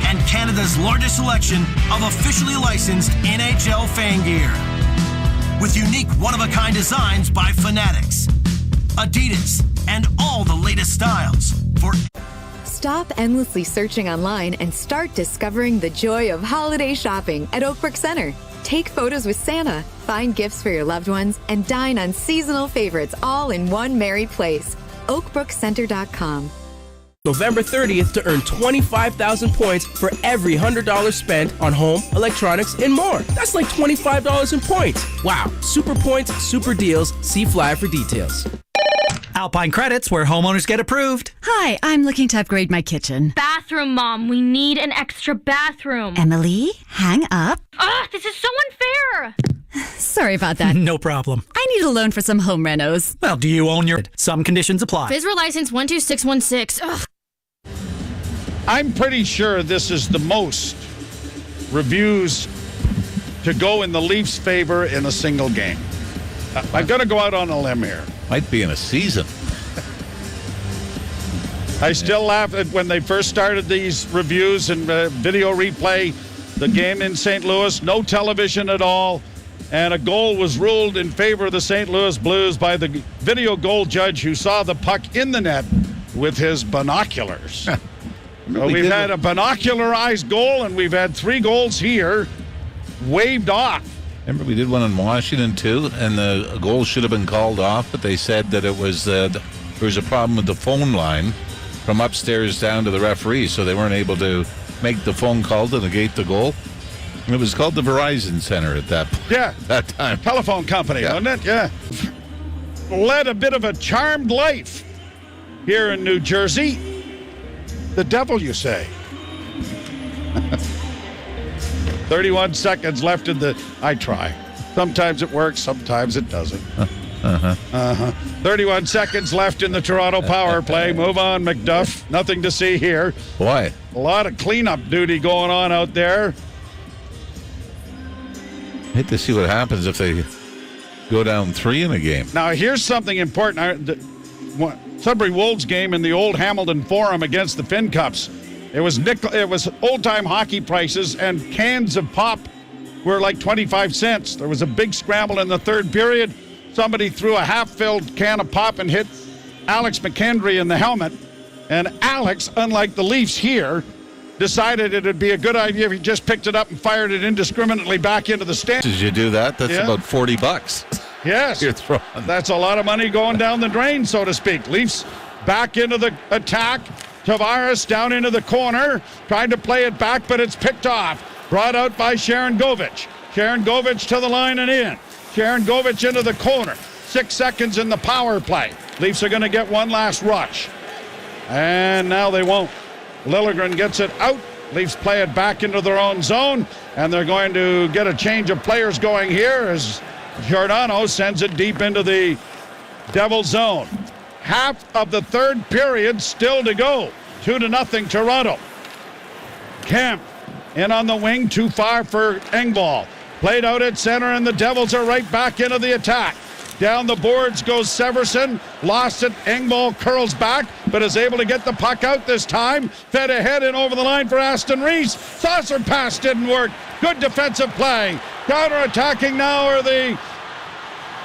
And Canada's largest selection of officially licensed NHL fan gear. With unique one-of-a-kind designs by Fanatics, Adidas, and all the latest styles for... Stop endlessly searching online and start discovering the joy of holiday shopping at Oakbrook Center. Take photos with Santa, find gifts for your loved ones, and dine on seasonal favorites all in one merry place. OakbrookCenter.com. November 30th to earn 25,000 points for every $100 spent on home, electronics, and more. That's like $25 in points. Wow. Super points, super deals. See flyer for details. Alpine Credits, where homeowners get approved. Hi, I'm looking to upgrade my kitchen. Bathroom, Mom. We need an extra bathroom. Emily, hang up. Ugh, this is so unfair. Sorry about that. No problem. I need a loan for some home renos. Well, do you own your... Some conditions apply. FSRA license 12616. Ugh. I'm pretty sure this is the most reviews to go in the Leafs' favor in a single game. I'm going to go out on a limb here. Might be in a season. I still laugh at when they first started these reviews and video replay the game in St. Louis. No television at all. And a goal was ruled in favor of the St. Louis Blues by the video goal judge who saw the puck in the net with his binoculars. We've had a binocularized goal, and we've had 3 goals here waved off. Remember, we did one in Washington, too, and the goal should have been called off, but they said that it was there was a problem with the phone line from upstairs down to the referee, so they weren't able to make the phone call to negate the goal. And it was called the Verizon Center at that point. Yeah. That time. Telephone company, wasn't it? Yeah. Led a bit of a charmed life here in New Jersey. The devil, you say? 31 seconds left in the... I try. Sometimes it works, sometimes it doesn't. 31 seconds left in the Toronto power play. Move on, McDuff. Nothing to see here. Why? A lot of cleanup duty going on out there. Hate to see what happens if they go down 3 in a game. Now, here's something important. Sudbury Wolves game in the old Hamilton Forum against the Finn Cups. It was old-time hockey prices, and cans of pop were like 25 cents. There was a big scramble in the third period. Somebody threw a half-filled can of pop and hit Alex McKendry in the helmet. And Alex, unlike the Leafs here, decided it would be a good idea if he just picked it up and fired it indiscriminately back into the stand. Did you do that? That's about $40. Yes. You're throwing. That's a lot of money going down the drain, so to speak. Leafs back into the attack. Tavares down into the corner, trying to play it back, but it's picked off. Brought out by Sharon Govich. Sharon Govich to the line and in. Sharon Govich into the corner. 6 seconds in the power play. Leafs are going to get one last rush. And now they won't. Liljegren gets it out. Leafs play it back into their own zone. And they're going to get a change of players going here as Giordano sends it deep into the Devil zone. Half of the third period still to go. 2-0 Toronto. Kemp in on the wing, too far for Engvall. Played out at center, and the Devils are right back into the attack. Down the boards goes Severson. Lost it. Engvall curls back, but is able to get the puck out this time. Fed ahead and over the line for Aston Reese. Saucer pass didn't work. Good defensive play. Counter-attacking now are the...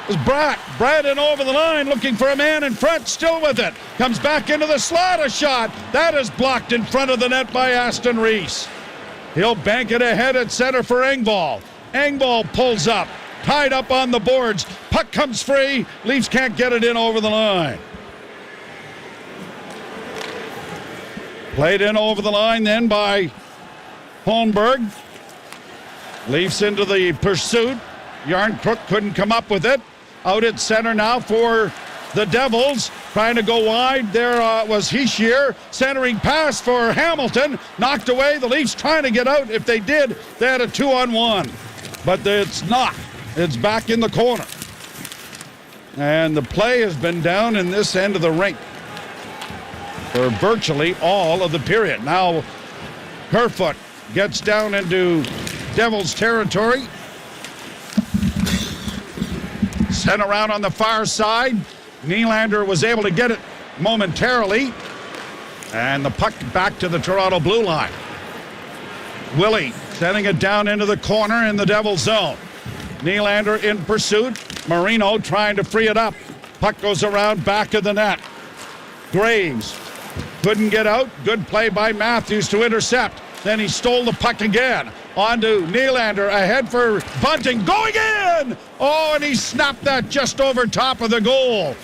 is Bratt. Bratt in over the line, looking for a man in front, still with it. Comes back into the slot, a shot. That is blocked in front of the net by Aston Reese. He'll bank it ahead at center for Engvall. Engvall pulls up, tied up on the boards. Puck comes free. Leafs can't get it in over the line. Played in over the line then by Holmberg. Leafs into the pursuit. Yarncrook couldn't come up with it. Out at center now for the Devils. Trying to go wide. There was Hischier. Centering pass for Hamilton. Knocked away. The Leafs trying to get out. If they did, they had a 2-on-1. But it's not. It's back in the corner. And the play has been down in this end of the rink for virtually all of the period. Now Kerfoot gets down into Devils territory. Sent around on the far side. Nylander was able to get it momentarily. And the puck back to the Toronto blue line. Willie sending it down into the corner in the Devils zone. Nylander in pursuit. Marino trying to free it up. Puck goes around back of the net. Graves couldn't get out. Good play by Matthews to intercept. Then he stole the puck again. On to Nylander, ahead for Bunting, going in! Oh, and he snapped that just over top of the goal.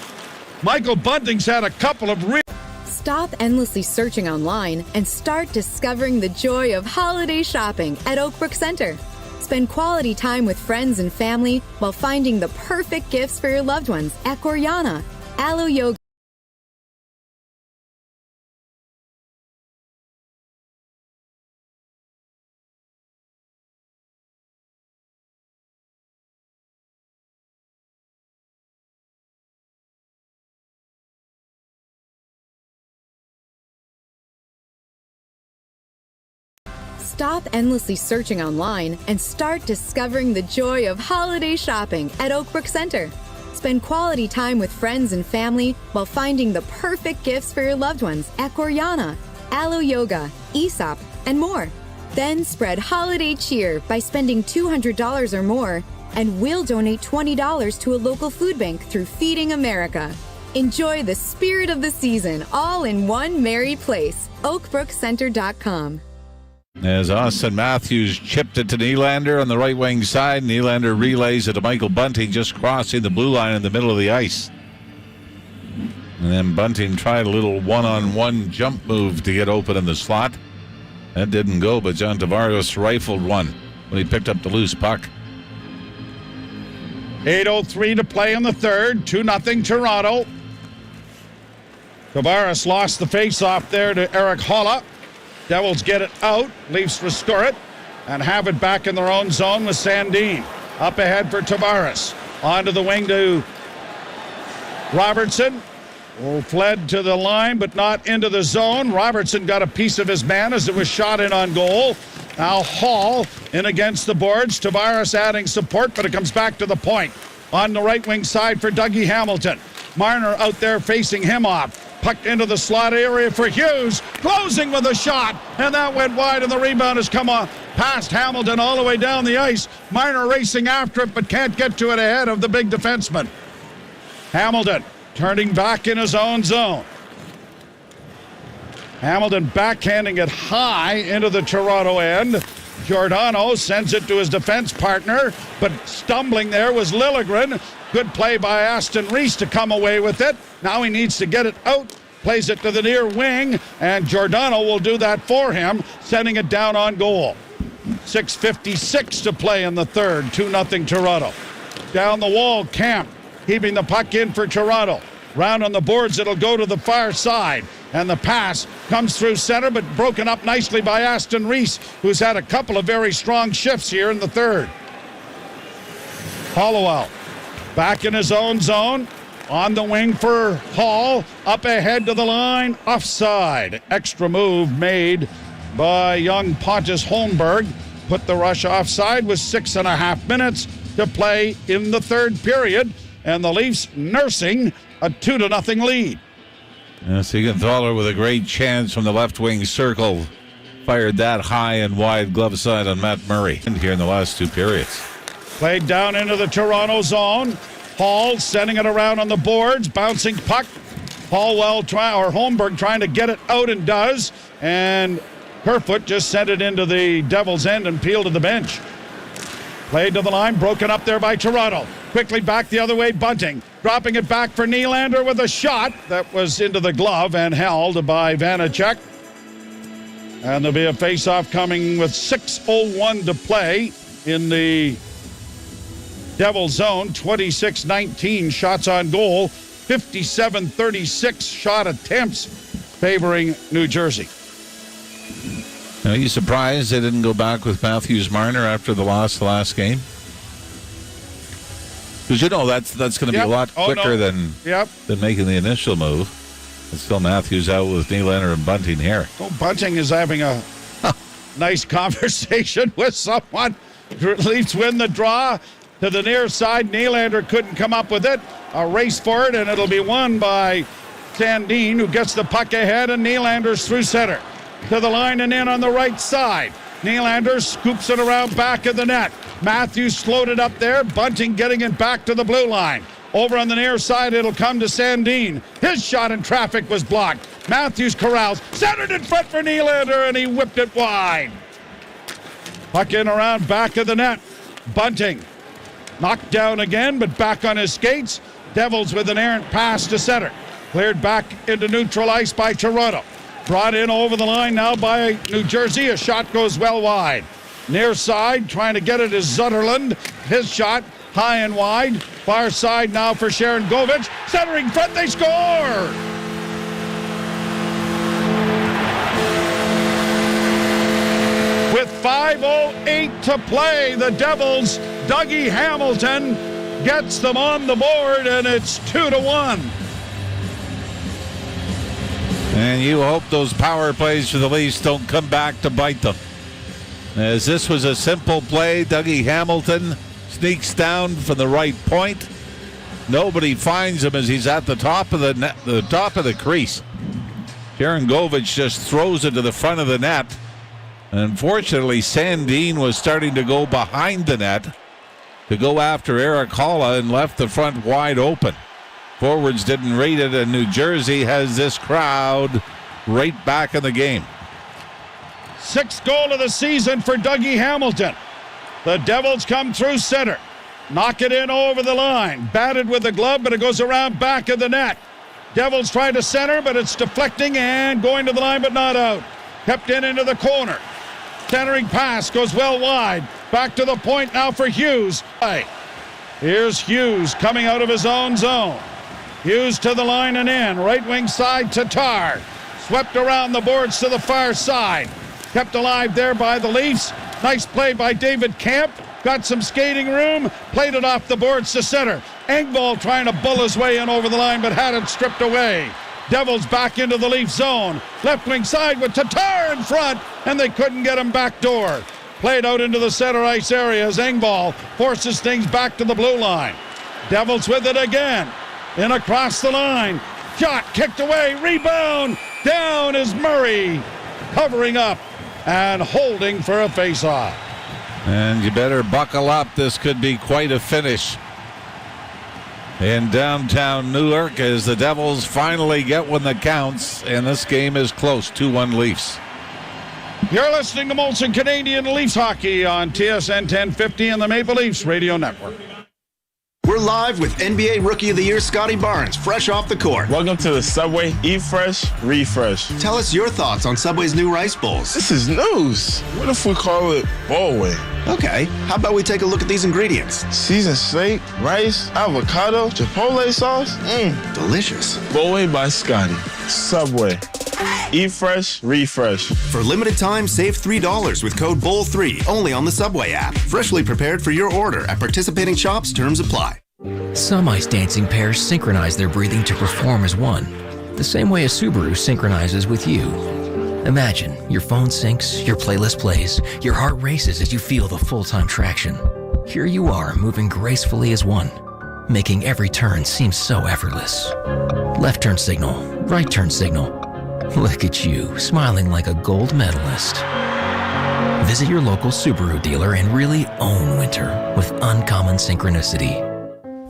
Michael Bunting's had a couple of real... Stop endlessly searching online and start discovering the joy of holiday shopping at Oakbrook Center. Spend quality time with friends and family while finding the perfect gifts for your loved ones at Gorjana, Alo Yoga. Stop endlessly searching online and start discovering the joy of holiday shopping at Oakbrook Center. Spend quality time with friends and family while finding the perfect gifts for your loved ones at Gorjana, Alo Yoga, Aesop, and more. Then spread holiday cheer by spending $200 or more, and we'll donate $20 to a local food bank through Feeding America. Enjoy the spirit of the season all in one merry place. OakbrookCenter.com. As Austin Matthews chipped it to Nylander on the right wing side, Nylander relays it to Michael Bunting just crossing the blue line in the middle of the ice. And then Bunting tried a little one-on-one jump move to get open in the slot. That didn't go, but John Tavares rifled one when he picked up the loose puck. 8:03 to play in the third. 2-0 Toronto. Tavares lost the face-off there to Eric Holla. Devils get it out. Leafs restore it and have it back in their own zone with Sandin. Up ahead for Tavares. Onto the wing to Robertson. Fled to the line, but not into the zone. Robertson got a piece of his man as it was shot in on goal. Now Hall in against the boards. Tavares adding support, but it comes back to the point. On the right wing side for Dougie Hamilton. Marner out there facing him off. Pucked into the slot area for Hughes. Closing with a shot, and that went wide, and the rebound has come on past Hamilton all the way down the ice. Marner racing after it, but can't get to it ahead of the big defenseman. Hamilton turning back in his own zone. Hamilton backhanding it high into the Toronto end. Giordano sends it to his defense partner, but stumbling there was Liljegren. Good play by Aston Reese to come away with it. Now he needs to get it out. Plays it to the near wing, and Giordano will do that for him, sending it down on goal. 6:56 to play in the third. 2-0 Toronto. Down the wall, Camp keeping the puck in for Toronto. Round on the boards, it'll go to the far side. And the pass comes through center, but broken up nicely by Aston Reese, who's had a couple of very strong shifts here in the third. Hollowell back in his own zone. On the wing for Hall. Up ahead to the line. Offside. Extra move made by young Pontus Holmberg. Put the rush offside with 6.5 minutes to play in the third period. And the Leafs nursing a 2-0 lead. Siegenthaler with a great chance from the left wing circle. Fired that high and wide glove side on Matt Murray here in the last two periods. Played down into the Toronto zone. Hall sending it around on the boards. Bouncing puck. Holmberg trying to get it out and does. And Kerfoot just sent it into the Devils' end and peeled to the bench. Played to the line, broken up there by Toronto. Quickly back the other way, Bunting. Dropping it back for Nylander with a shot. That was into the glove and held by Vanacek. And there'll be a face-off coming with 6:01 to play in the Devils zone. 26-19 shots on goal. 57-36 shot attempts favoring New Jersey. Are you surprised they didn't go back with Matthews Marner after the last game? Because that's going to be a lot quicker than making the initial move. It's still Matthews out with Nylander and Bunting here. Oh, Bunting is having a nice conversation with someone. Leafs win the draw to the near side. Nylander couldn't come up with it. A race for it, and it'll be won by Sandin, who gets the puck ahead, and Nylander's through center. To the line and in on the right side. Nylander scoops it around back of the net. Matthews slowed it up there. Bunting getting it back to the blue line. Over on the near side, it'll come to Sandin. His shot in traffic was blocked. Matthews corrals. Centered in front for Nylander, and he whipped it wide. Puck in around back of the net. Bunting knocked down again, but back on his skates. Devils with an errant pass to center. Cleared back into neutral ice by Toronto. Brought in over the line now by New Jersey. A shot goes well wide. Near side, trying to get it is Zutterlund. His shot, high and wide. Far side now for Sharon Govich. Centering front, they score! With 5:08 to play, the Devils, Dougie Hamilton, gets them on the board, and it's 2-1. And you hope those power plays for the Leafs don't come back to bite them. As this was a simple play, Dougie Hamilton sneaks down from the right point. Nobody finds him as he's at the top of the top of the crease. Sharon Govich just throws it to the front of the net. Unfortunately, Sandin was starting to go behind the net to go after Eric Holla and left the front wide open. Forwards didn't rate it, and New Jersey has this crowd right back in the game. 6th goal of the season for Dougie Hamilton. The Devils come through center. Knock it in over the line. Batted with the glove, but it goes around back of the net. Devils try to center, but it's deflecting and going to the line, but not out. Kept in into the corner. Centering pass goes well wide. Back to the point now for Hughes. Here's Hughes coming out of his own zone. Hughes to the line and in. Right wing side, Tatar. Swept around the boards to the far side. kept alive there by the Leafs. Nice play by David Camp. Got some skating room, played it off the boards to center. Engvall trying to bull his way in over the line, but had it stripped away. Devils back into the Leaf zone. Left wing side with Tatar in front, and they couldn't get him back door. Played out into the center ice area as Engvall forces things back to the blue line. Devils with it again. In across the line. Shot kicked away. Rebound. Down is Murray. Covering up and holding for a face-off. And you better buckle up. This could be quite a finish in downtown Newark as the Devils finally get one that counts, and this game is close. 2-1 Leafs. You're listening to Molson Canadian Leafs Hockey on TSN 1050 and the Maple Leafs Radio Network. We're live with NBA Rookie of the Year Scotty Barnes, fresh off the court. Welcome to the Subway Eat Fresh, Refresh. Tell us your thoughts on Subway's new rice bowls. This is news. What if we call it Bowlway? Okay, how about we take a look at these ingredients? Seasoned steak, rice, avocado, chipotle sauce. Delicious. Bowlway by Scotty. Subway. Eat fresh, refresh. For limited time, save $3 with code BOWL3 only on the Subway app. Freshly prepared for your order at participating shops. Terms apply. Some ice dancing pairs synchronize their breathing to perform as one, the same way a Subaru synchronizes with you. Imagine your phone syncs, your playlist plays, your heart races as you feel the full-time traction. Here you are, moving gracefully as one, making every turn seem so effortless. Left turn signal, right turn signal. Look at you, smiling like a gold medalist. Visit your local Subaru dealer and really own winter with uncommon synchronicity.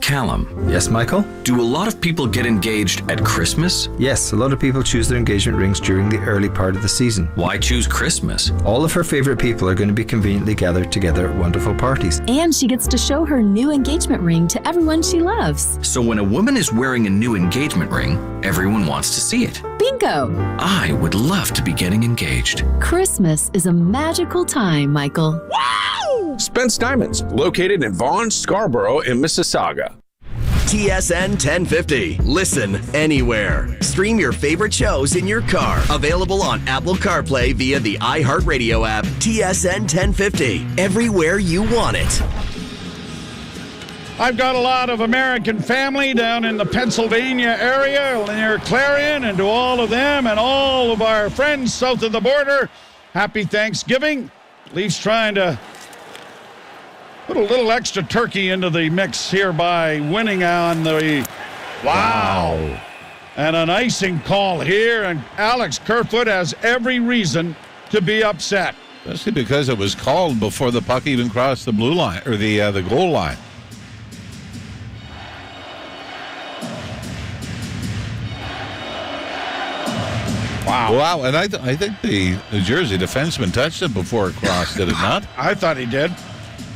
Callum. Yes, Michael? Do a lot of people get engaged at Christmas? Yes, a lot of people choose their engagement rings during the early part of the season. Why choose Christmas? All of her favorite people are going to be conveniently gathered together at wonderful parties. And she gets to show her new engagement ring to everyone she loves. So when a woman is wearing a new engagement ring, everyone wants to see it. Bingo! I would love to be getting engaged. Christmas is a magical time, Michael. Wow! Spence Diamonds, located in Vaughan, Scarborough, and Mississauga. TSN 1050. Listen anywhere. Stream your favorite shows in your car. Available on Apple CarPlay via the iHeartRadio app. TSN 1050. Everywhere you want it. I've got a lot of American family down in the Pennsylvania area near Clarion, and to all of them and all of our friends south of the border, happy Thanksgiving. Leafs trying to put a little extra turkey into the mix here by winning on the wow. And an icing call here, and Alex Kerfoot has every reason to be upset. Especially because it was called before the puck even crossed the blue line or the goal line. Wow, and I think the New Jersey defenseman touched it before it crossed, did it not? I thought he did.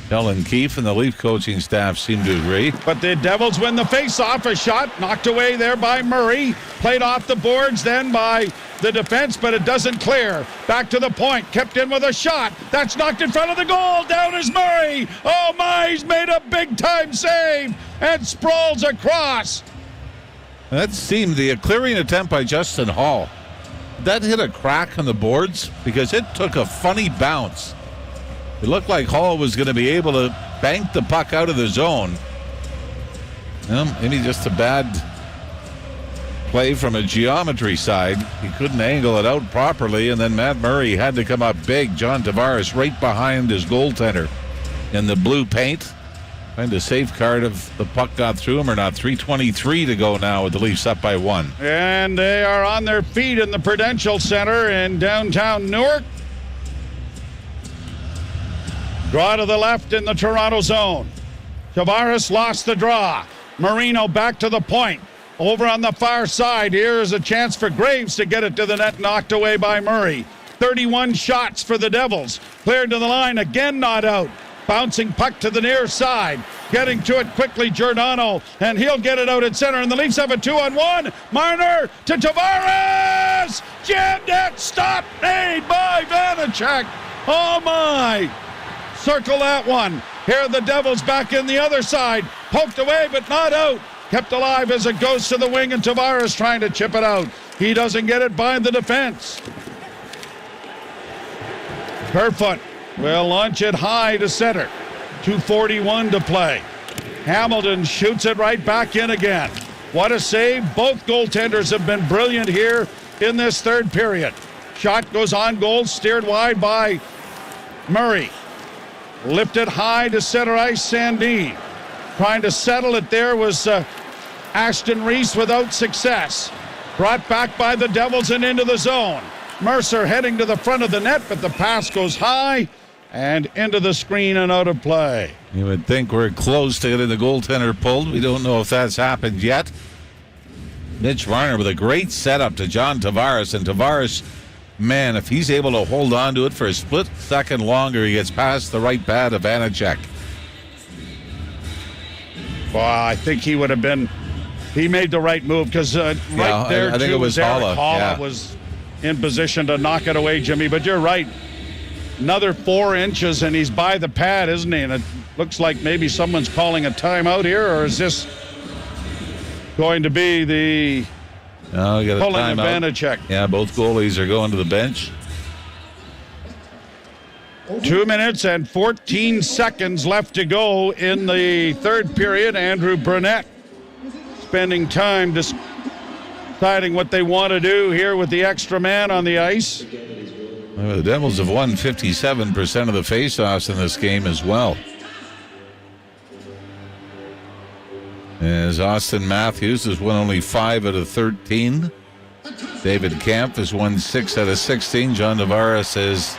Kellen Keefe and the Leaf coaching staff seem to agree. But the Devils win the face-off. A shot knocked away there by Murray. Played off the boards then by the defense, but it doesn't clear. Back to the point. Kept in with a shot. That's knocked in front of the goal. Down is Murray. Oh, my, he's made a big-time save and sprawls across. That seemed the clearing attempt by Justin Hall. That hit a crack on the boards because it took a funny bounce. It looked like Hall was going to be able to bank the puck out of the zone. Well, maybe just a bad play from a geometry side. He couldn't angle it out properly, and then Matt Murray had to come up big. John Tavares right behind his goaltender in the blue paint. Trying to safeguard if the puck got through him or not. 3:23 to go now with the Leafs up by 1. And they are on their feet in the Prudential Center in downtown Newark. Draw to the left in the Toronto zone. Tavares lost the draw. Marino back to the point. Over on the far side, here is a chance for Graves to get it to the net, knocked away by Murray. 31 shots for the Devils. Cleared to the line, again not out. Bouncing puck to the near side. Getting to it quickly, Giordano, and he'll get it out at center, and the Leafs have a 2-on-1. Marner to Tavares! Jammed it! Stop! Made by Vanacek! Oh, my! Circle that one. Here are the Devils back in the other side. Poked away, but not out. Kept alive as it goes to the wing, and Tavares trying to chip it out. He doesn't get it by the defense. Kerfoot will launch it high to center. 2:41 to play. Hamilton shoots it right back in again. What a save. Both goaltenders have been brilliant here in this third period. Shot goes on goal, steered wide by Murray. Lifted high to center ice, Sandin. Trying to settle it there was Ashton Reese without success. Brought back by the Devils and into the zone. Mercer heading to the front of the net, but the pass goes high and into the screen and out of play. You would think we're close to getting the goaltender pulled. We don't know if that's happened yet. Mitch Marner with a great setup to John Tavares, and Tavares, man, if he's able to hold on to it for a split second longer, he gets past the right pad of Vanacek. Well, I think he would have been, he made the right move because there, I think it was Eric Halla. was in position to knock it away, Jimmy, but you're right. Another 4 inches and he's by the pad, isn't he? And it looks like maybe someone's calling a timeout here, or is this going to be the we got a pulling timeout. advantage check? Yeah, both goalies are going to the bench. 2 minutes and 14 seconds left to go in the third period. Andrew Burnett spending time deciding what they want to do here with the extra man on the ice. The Devils have won 57% of the faceoffs in this game as well. As Austin Matthews has won only 5 out of 13. David Kampf has won 6 out of 16. John Tavares has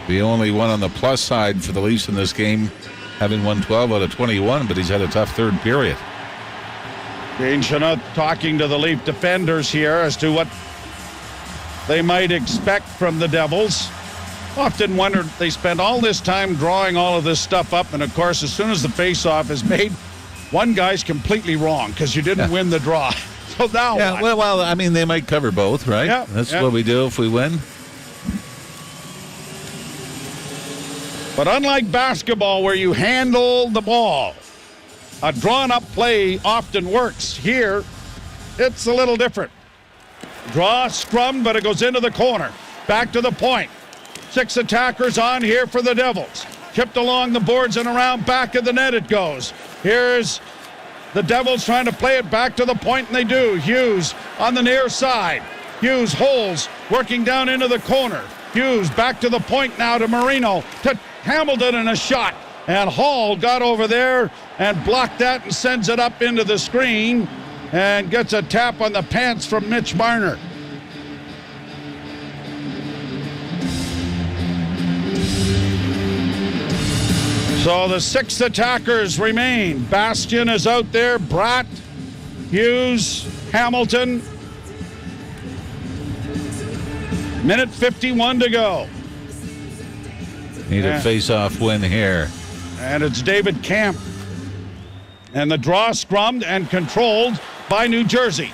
the only one on the plus side for the Leafs in this game, having won 12 out of 21, but he's had a tough third period. Dane Chenot talking to the Leaf defenders here as to what they might expect from the Devils. Often wondered, they spend all this time drawing all of this stuff up, and of course, as soon as the face-off is made, one guy's completely wrong because you didn't win the draw. So now what? Well, I mean, they might cover both, right? Yeah, That's what we do if we win. But unlike basketball where you handle the ball, a drawn-up play often works. Here, it's a little different. Draw, scrum, but it goes into the corner. Back to the point. 6 attackers on here for the Devils. Chipped along the boards and around back of the net it goes. Here's the Devils trying to play it back to the point, and they do. Hughes on the near side. Hughes holds, working down into the corner. Hughes back to the point now to Marino, to Hamilton, and a shot. And Hall got over there and blocked that and sends it up into the screen and gets a tap on the pants from Mitch Marner. So the 6 attackers remain. Bastian is out there. Bratt, Hughes, Hamilton. Minute 51 to go. Need a face-off win here. And it's David Kampf. And the draw scrummed and controlled by New Jersey.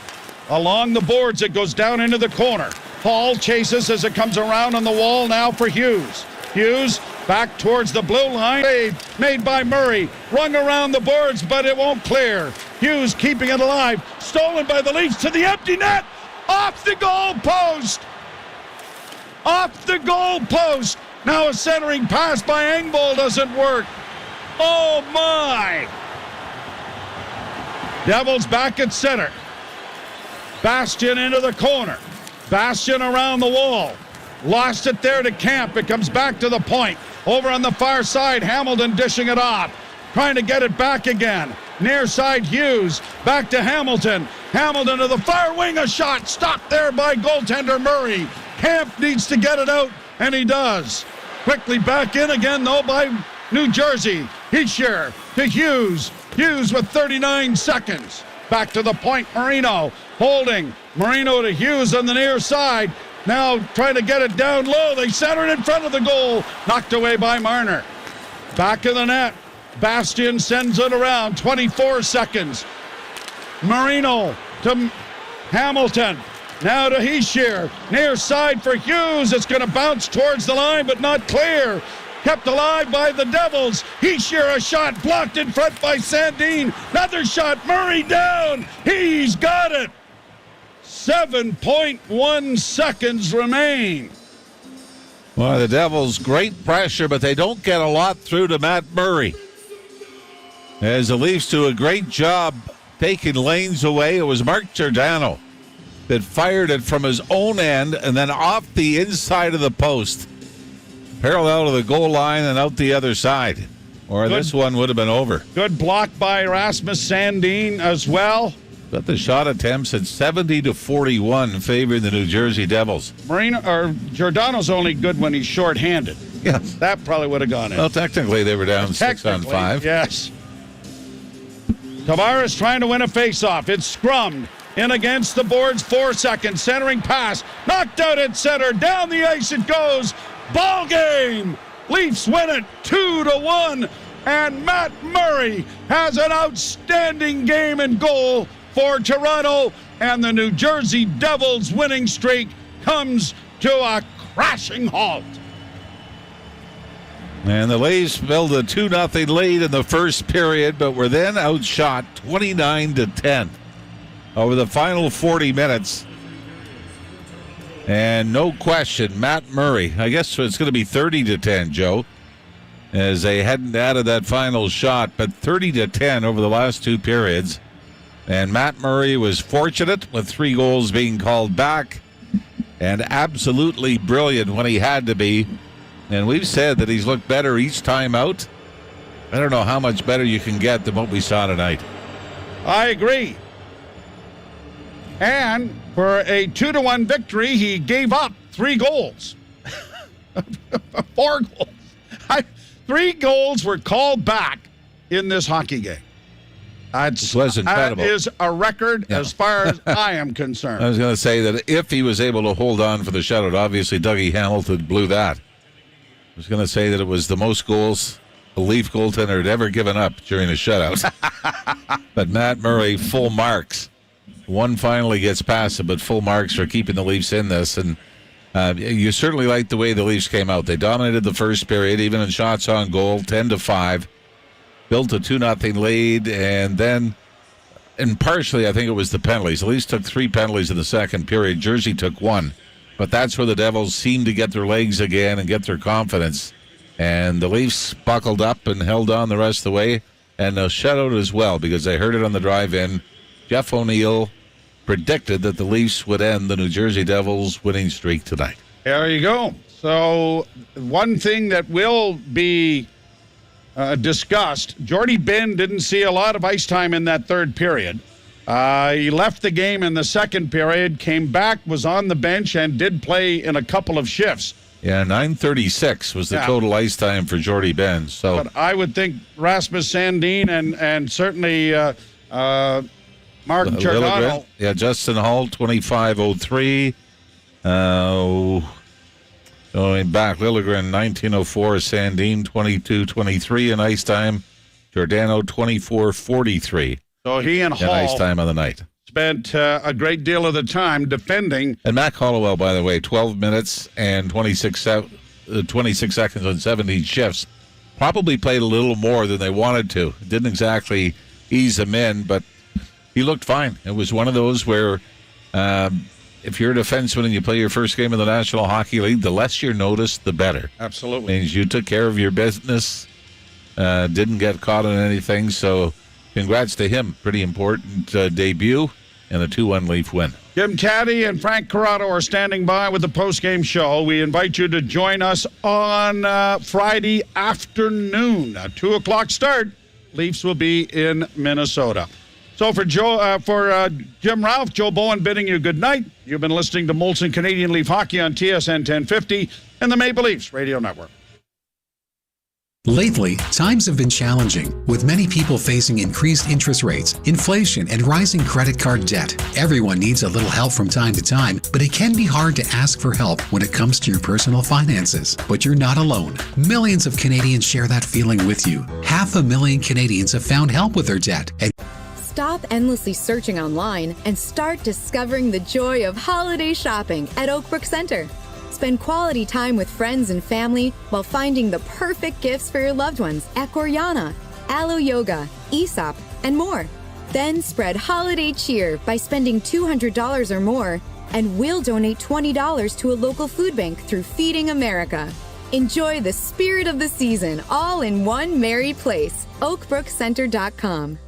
Along the boards, it goes down into the corner. Hall chases as it comes around on the wall now for Hughes. Hughes back towards the blue line. Save made by Murray. Rung around the boards, but it won't clear. Hughes keeping it alive. Stolen by the Leafs to the empty net. Off the goal post. Off the goal post. Now a centering pass by Engvall doesn't work. Oh, my. Devils back at center. Bastian into the corner. Bastian around the wall. Lost it there to Kampf. It comes back to the point. Over on the far side, Hamilton dishing it off. Trying to get it back again. Near side, Hughes. Back to Hamilton. Hamilton to the far wing. A shot stopped there by goaltender Murray. Kampf needs to get it out, and he does. Quickly back in again, though, by New Jersey. Hischier to Hughes. Hughes with 39 seconds. Back to the point, Marino holding. Marino to Hughes on the near side. Now trying to get it down low. They center it in front of the goal. Knocked away by Marner. Back of the net. Bastian sends it around. 24 seconds. Marino to Hamilton. Now to Hischier. Near side for Hughes. It's going to bounce towards the line, but not clear. Kept alive by the Devils. Hischier, a shot blocked in front by Sandin. Another shot. Murray down. He's got it. 7.1 seconds remain. Well, the Devils, great pressure, but they don't get a lot through to Matt Murray. As the Leafs do a great job taking lanes away, it was Mark Giordano that fired it from his own end and then off the inside of the post, parallel to the goal line and out the other side. Or this one would have been over. Good block by Rasmus Sandin as well. But the shot attempts at 70-41 favoring the New Jersey Devils. Giordano's only good when he's short-handed. Yeah. That probably would have gone in. Well, technically they were down 6 on 5. Yes. Tavares trying to win a faceoff. It's scrummed. In against the boards, 4 seconds. Centering pass. Knocked out at center. Down the ice it goes. Ball game. Leafs win it 2-1. And Matt Murray has an outstanding game in goal for Toronto. And the New Jersey Devils winning streak comes to a crashing halt. And the Leafs build a 2-0 lead in the first period, but were then outshot 29-10 over the final 40 minutes. And no question, Matt Murray, I guess it's going to be 30-10, Joe, as they hadn't added that final shot, but 30-10 over the last 2 periods. And Matt Murray was fortunate with 3 goals being called back and absolutely brilliant when he had to be. And we've said that he's looked better each time out. I don't know how much better you can get than what we saw tonight. I agree. And for a 2-1 victory, he gave up 3 goals. 4 goals. 3 goals were called back in this hockey game. It was incredible. That is a record as far as I am concerned. I was going to say that if he was able to hold on for the shutout, obviously Dougie Hamilton blew that. I was going to say that it was the most goals a Leaf goaltender had ever given up during a shutout. But Matt Murray, full marks. One finally gets past him, but full marks for keeping the Leafs in this. And you certainly like the way the Leafs came out. They dominated the first period, even in shots on goal, 10-5. Built a 2-0 lead, and then, and partially I think it was the penalties. The Leafs took 3 penalties in the second period. Jersey took 1. But that's where the Devils seemed to get their legs again and get their confidence. And the Leafs buckled up and held on the rest of the way. And a shutout as well, because I heard it on the drive-in. Jeff O'Neill predicted that the Leafs would end the New Jersey Devils winning streak tonight. There you go. So one thing that will be discussed, Jordy Ben didn't see a lot of ice time in that third period. He left the game in the second period, came back, was on the bench, and did play in a couple of shifts. Yeah, 9:36 was the total ice time for Jordy Ben. So, but I would think Rasmus Sandin and certainly Mark Giordano. Yeah, Justin Hull, 25:03. Going back, Liljegren, 19:04. Sandin, 22:23 in ice time. Giordano, 24:43. So he and Hall ice time on the night. Spent a great deal of the time defending. And Mac Hollowell, by the way, 12 minutes and 26 seconds on 17 shifts. Probably played a little more than they wanted to. Didn't exactly ease him in, but he looked fine. It was one of those where if you're a defenseman and you play your first game in the National Hockey League, the less you're noticed, the better. Absolutely. Means you took care of your business, didn't get caught in anything, so congrats to him. Pretty important debut and a 2-1 Leaf win. Jim Caddy and Frank Corrado are standing by with the post-game show. We invite you to join us on Friday afternoon. A 2 o'clock start. Leafs will be in Minnesota. So for Jim Ralph, Joe Bowen bidding you good night. You've been listening to Molson Canadian Leaf Hockey on TSN 1050 and the Maple Leafs Radio Network. Lately, times have been challenging, with many people facing increased interest rates, inflation, and rising credit card debt. Everyone needs a little help from time to time, but it can be hard to ask for help when it comes to your personal finances. But you're not alone. Millions of Canadians share that feeling with you. 500,000 Canadians have found help with their debt. Stop endlessly searching online and start discovering the joy of holiday shopping at Oakbrook Center. Spend quality time with friends and family while finding the perfect gifts for your loved ones at Gorjana, Alo Yoga, Aesop, and more. Then spread holiday cheer by spending $200 or more and we'll donate $20 to a local food bank through Feeding America. Enjoy the spirit of the season all in one merry place. oakbrookcenter.com.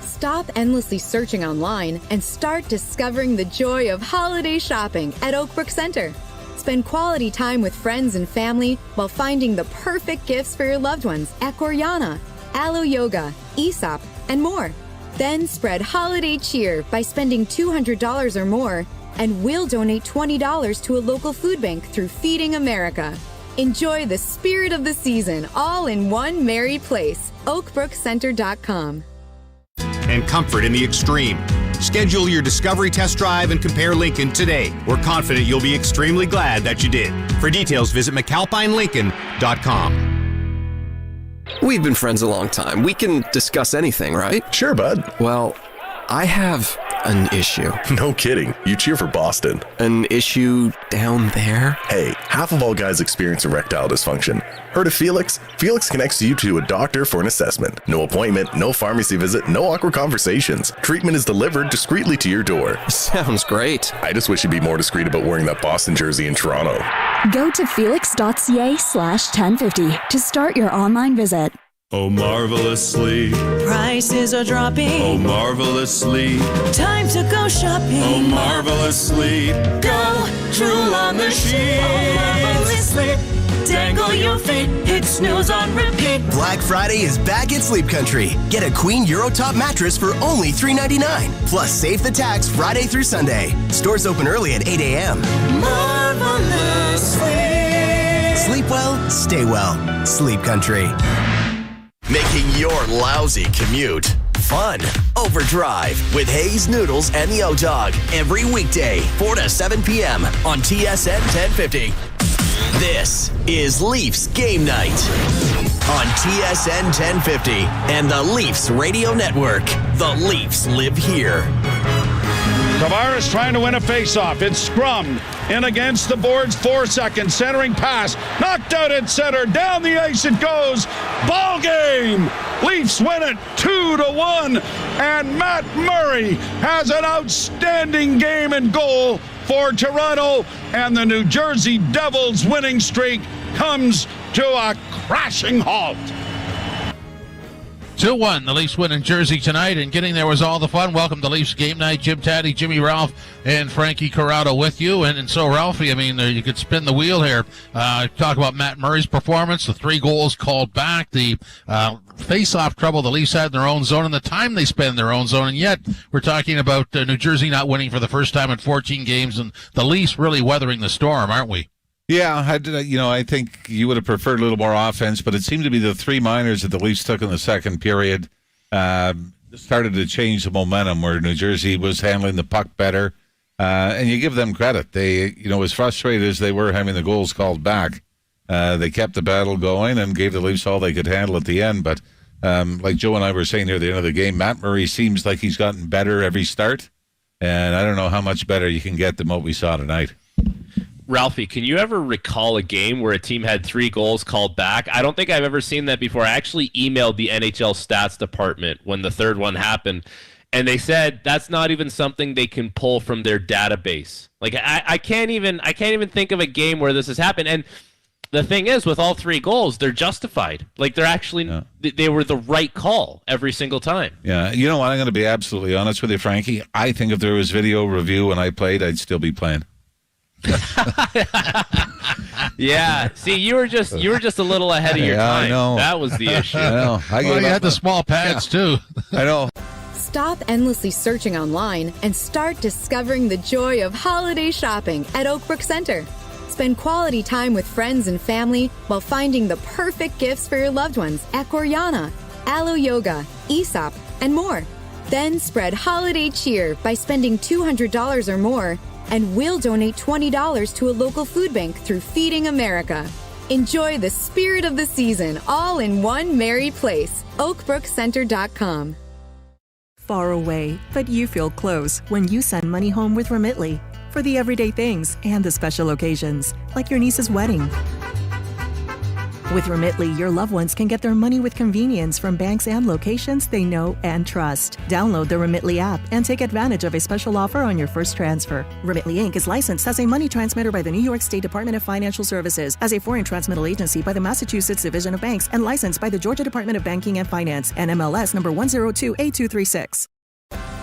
Stop endlessly searching online and start discovering the joy of holiday shopping at Oakbrook Center. Spend quality time with friends and family while finding the perfect gifts for your loved ones at Gorjana, Alo Yoga, Aesop, and more. Then spread holiday cheer by spending $200 or more, and we'll donate $20 to a local food bank through Feeding America. Enjoy the spirit of the season all in one merry place. oakbrookcenter.com. And comfort in the extreme. Schedule your Discovery test drive and compare Lincoln today. We're confident you'll be extremely glad that you did. For details, visit McAlpineLincoln.com. We've been friends a long time. We can discuss anything, right? Sure, bud. Well, I have an issue. No kidding. You cheer for Boston. An issue down there? Hey, half of all guys experience erectile dysfunction. Heard of Felix? Felix connects you to a doctor for an assessment. No appointment, no pharmacy visit, no awkward conversations. Treatment is delivered discreetly to your door. Sounds great. I just wish you'd be more discreet about wearing that Boston jersey in Toronto. Go to felix.ca/1050 to start your online visit. Oh, marvelously. Prices are dropping. Oh, marvelously. Time to go shopping. Oh, marvelously. Go drool on the sheet. Oh, marvelously. Dangle your feet. Hit snooze on repeat. Black Friday is back at Sleep Country. Get a queen Eurotop mattress for only $3.99. Plus, save the tax Friday through Sunday. Stores open early at 8 a.m. Marvelously. Sleep well, stay well. Sleep Country. Making your lousy commute fun. Overdrive with Hayes Noodles and the O-Dog every weekday, 4 to 7 p.m. on TSN 1050. This is Leafs Game Night on TSN 1050 and the Leafs Radio Network. The Leafs live here. Tavares trying to win a faceoff. It's scrummed in against the boards. 4 seconds. Centering pass. Knocked out at center. Down the ice it goes. Ball game. Leafs win it 2-1. And Matt Murray has an outstanding game in goal for Toronto. And the New Jersey Devils winning streak comes to a crashing halt. 2-1, the Leafs win in Jersey tonight, and getting there was all the fun. Welcome to Leafs Game Night. Jim Taddy, Jimmy Ralph, and Frankie Corrado with you. And so, Ralphie, I mean, you could spin the wheel here. Talk about Matt Murray's performance, the 3 goals called back, the face-off trouble the Leafs had in their own zone, and the time they spend in their own zone. And yet, we're talking about New Jersey not winning for the first time in 14 games, and the Leafs really weathering the storm, aren't we? Yeah, I think you would have preferred a little more offense, but it seemed to be the 3 minors that the Leafs took in the second period started to change the momentum where New Jersey was handling the puck better, and you give them credit. They, as frustrated as they were having the goals called back, they kept the battle going and gave the Leafs all they could handle at the end. But like Joe and I were saying near the end of the game, Matt Murray seems like he's gotten better every start, and I don't know how much better you can get than what we saw tonight. Ralphie, can you ever recall a game where a team had 3 goals called back? I don't think I've ever seen that before. I actually emailed the NHL stats department when the third one happened, and they said that's not even something they can pull from their database. Like I can't even think of a game where this has happened. And the thing is, with all 3 goals, they're justified. Like they're actually they were the right call every single time. Yeah, you know what? I'm going to be absolutely honest with you, Frankie. I think if there was video review when I played, I'd still be playing. Yeah. See, you were just a little ahead of your time. I know. That was the issue. I know. You had the small pads too. I know. Stop endlessly searching online and start discovering the joy of holiday shopping at Oakbrook Center. Spend quality time with friends and family while finding the perfect gifts for your loved ones at Gorjana, Alo Yoga, Aesop, and more. Then spread holiday cheer by spending $200 or more, and we'll donate $20 to a local food bank through Feeding America. Enjoy the spirit of the season all in one merry place. oakbrookcenter.com. Far away, but you feel close when you send money home with Remitly. For the everyday things and the special occasions, like your niece's wedding. With Remitly, your loved ones can get their money with convenience from banks and locations they know and trust. Download the Remitly app and take advantage of a special offer on your first transfer. Remitly Inc. is licensed as a money transmitter by the New York State Department of Financial Services, as a foreign transmittal agency by the Massachusetts Division of Banks, and licensed by the Georgia Department of Banking and Finance, NMLS number 1028236.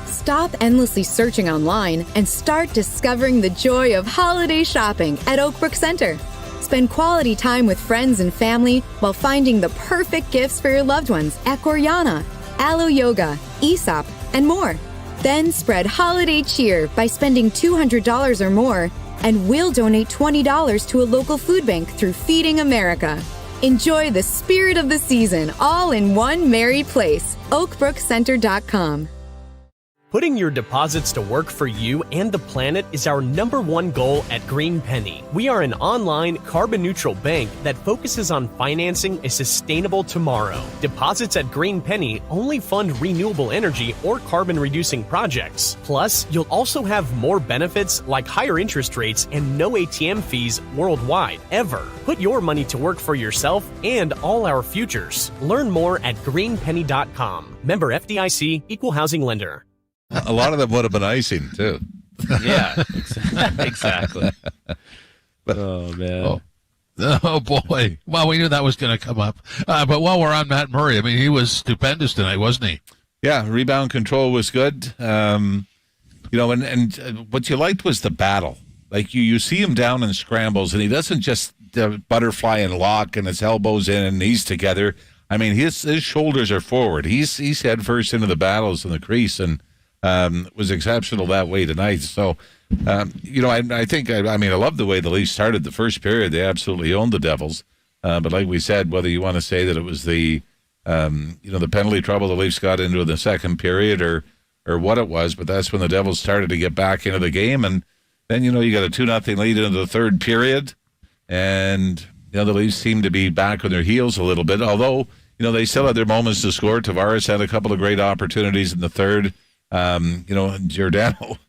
Stop endlessly searching online and start discovering the joy of holiday shopping at Oakbrook Center. Spend quality time with friends and family while finding the perfect gifts for your loved ones at Gorjana, Alo Yoga, Aesop, and more. Then spread holiday cheer by spending $200 or more, and we'll donate $20 to a local food bank through Feeding America. Enjoy the spirit of the season all in one merry place. oakbrookcenter.com. Putting your deposits to work for you and the planet is our #1 goal at Green Penny. We are an online, carbon-neutral bank that focuses on financing a sustainable tomorrow. Deposits at Green Penny only fund renewable energy or carbon-reducing projects. Plus, you'll also have more benefits like higher interest rates and no ATM fees worldwide, ever. Put your money to work for yourself and all our futures. Learn more at greenpenny.com. Member FDIC, Equal Housing Lender. A lot of them would have been icing, too. Yeah, exactly. But, oh, man. Oh, boy. Well, we knew that was going to come up. But while we're on Matt Murray, I mean, he was stupendous tonight, wasn't he? Yeah, rebound control was good. And what you liked was the battle. Like, you see him down in scrambles, and he doesn't just butterfly and lock and his elbows in and knees together. I mean, his shoulders are forward. He's head first into the battles in the crease, and was exceptional that way tonight. So, I love the way the Leafs started the first period. They absolutely owned the Devils. But like we said, whether you want to say that it was the penalty trouble the Leafs got into in the second period or what it was, but that's when the Devils started to get back into the game. And then, you got a 2-0 lead into the third period. And, the Leafs seemed to be back on their heels a little bit, although, they still had their moments to score. Tavares had a couple of great opportunities in the third. Giordano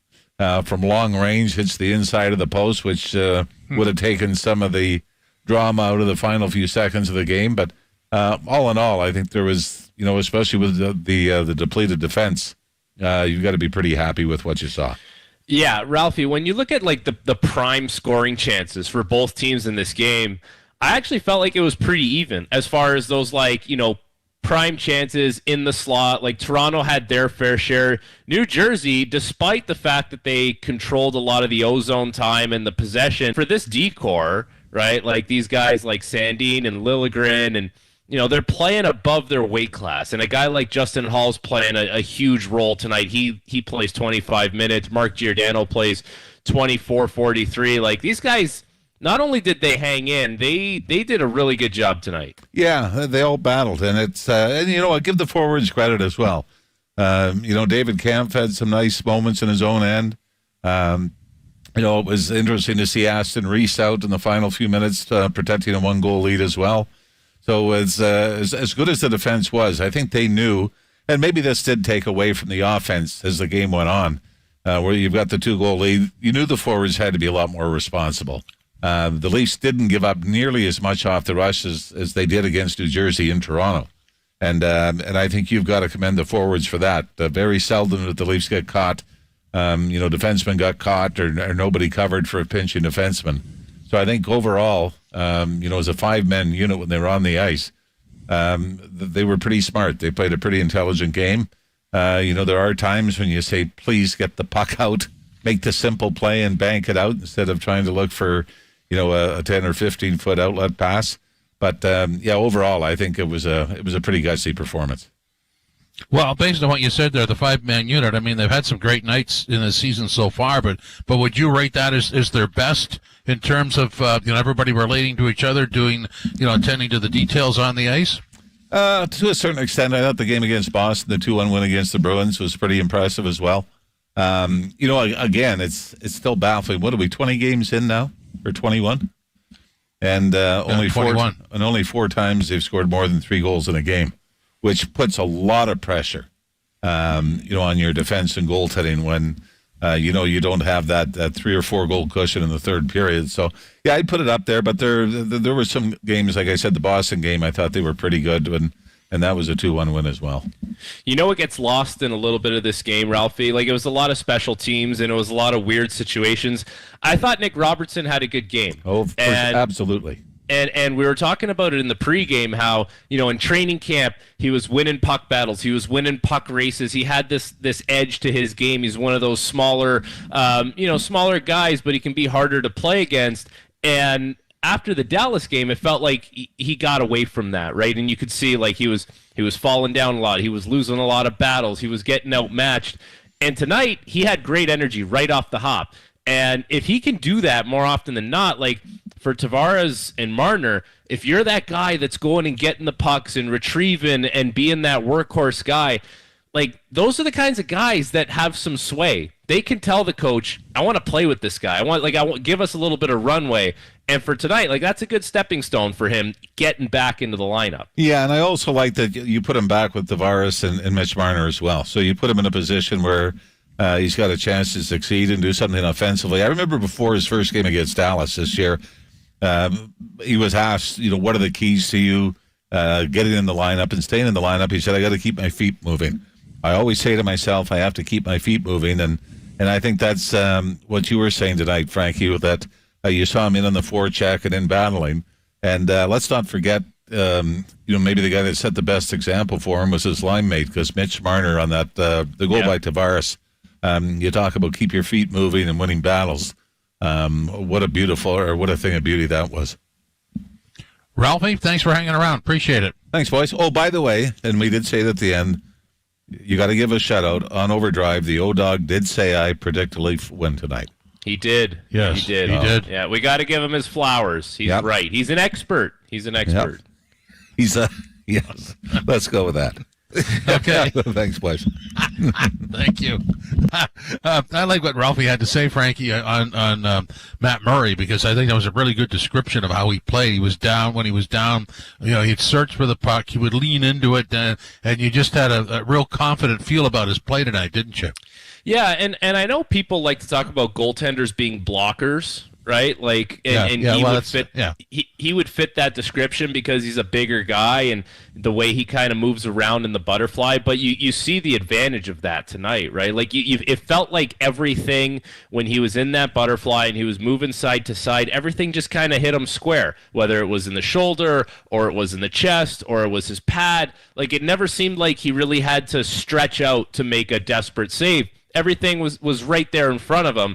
from long range hits the inside of the post, which would have taken some of the drama out of the final few seconds of the game. But all in all, I think there was, especially with the depleted defense, you've got to be pretty happy with what you saw. Yeah, Ralphie, when you look at like the prime scoring chances for both teams in this game, I actually felt like it was pretty even as far as those prime chances in the slot. Like Toronto had their fair share. New Jersey, despite the fact that they controlled a lot of the ozone time and the possession for this decor, right? Like these guys like Sandin and Liljegren, and they're playing above their weight class. And a guy like Justin Hall's playing a huge role tonight. He plays 25 minutes. Mark Giordano plays 24-43. Like these guys, not only did they hang in, they did a really good job tonight. Yeah, they all battled, and it's I give the forwards credit as well. David Kampf had some nice moments in his own end. It was interesting to see Aston Reese out in the final few minutes, protecting a 1-goal lead as well. So as good as the defense was, I think they knew, and maybe this did take away from the offense as the game went on, where you've got the 2-goal lead. You knew the forwards had to be a lot more responsible. The Leafs didn't give up nearly as much off the rush as they did against New Jersey and Toronto. And I think you've got to commend the forwards for that. Very seldom did the Leafs get caught. Defensemen got caught or nobody covered for a pinching defenseman. So I think overall, as a 5-man unit when they were on the ice, they were pretty smart. They played a pretty intelligent game. There are times when you say, please get the puck out, make the simple play and bank it out instead of trying to look for a 10 or 15 foot outlet pass. But overall, I think it was a pretty gutsy performance. Well, based on what you said there, the 5-man unit, I mean, they've had some great nights in the season so far, but would you rate that as their best in terms of everybody relating to each other, doing attending to the details on the ice? To a certain extent, I thought the game against Boston, the 2-1 win against the Bruins, was pretty impressive as well. Again, it's still baffling. What are we, 20 games in now? Or 21? And only 21. only 4 times they've scored more than 3 goals in a game, which puts a lot of pressure, on your defense and goaltending when, you don't have that 3 or 4 goal cushion in the third period. So, yeah, I'd put it up there. But there were some games, like I said, the Boston game, I thought they were pretty good, and that was a 2-1 win as well. You know what gets lost in a little bit of this game, Ralphie? Like, it was a lot of special teams, and it was a lot of weird situations. I thought Nick Robertson had a good game. Oh, absolutely. And we were talking about it in the pregame, how, in training camp, he was winning puck battles. He was winning puck races. He had this edge to his game. He's one of those smaller guys, but he can be harder to play against. And after the Dallas game, it felt like he got away from that, right? And you could see, like, he was falling down a lot. He was losing a lot of battles. He was getting outmatched. And tonight, he had great energy right off the hop. And if he can do that more often than not, like for Tavares and Marner, if you're that guy that's going and getting the pucks and retrieving and being that workhorse guy, like, those are the kinds of guys that have some sway. They can tell the coach, I want to play with this guy. I want give us a little bit of runway. And for tonight, like, that's a good stepping stone for him getting back into the lineup. Yeah, and I also like that you put him back with Tavares and Mitch Marner as well. So you put him in a position where he's got a chance to succeed and do something offensively. I remember before his first game against Dallas this year, he was asked, what are the keys to you getting in the lineup and staying in the lineup? He said, I got to keep my feet moving. I always say to myself, I have to keep my feet moving. And I think that's what you were saying tonight, Frankie, that you saw him in on the forecheck and in battling. And let's not forget, maybe the guy that set the best example for him was his line mate, because Mitch Marner on that the goal by Tavares, you talk about keep your feet moving and winning battles. What a thing of beauty that was. Ralphie, thanks for hanging around. Appreciate it. Thanks, boys. Oh, by the way, and we did say it at the end, you got to give a shout-out on Overdrive. The O-Dog did say I predict a Leaf win tonight. He did. Yes, he did. he did. Yeah, we got to give him his flowers. He's right. He's an expert. Yep. He's yes. Let's go with that. Okay. Thanks, boys. Thank you. I like what Ralphie had to say, Frankie, on Matt Murray, because I think that was a really good description of how he played. He was down. When he was down, he'd search for the puck. He would lean into it, and you just had a real confident feel about his play tonight, didn't you? Yeah, and I know people like to talk about goaltenders being blockers, right? Like, he would fit that description because he's a bigger guy and the way he kind of moves around in the butterfly. But you see the advantage of that tonight, right? Like, it felt like everything when he was in that butterfly and he was moving side to side, everything just kind of hit him square, whether it was in the shoulder or it was in the chest or it was his pad. Like, it never seemed like he really had to stretch out to make a desperate save. Everything was right there in front of him.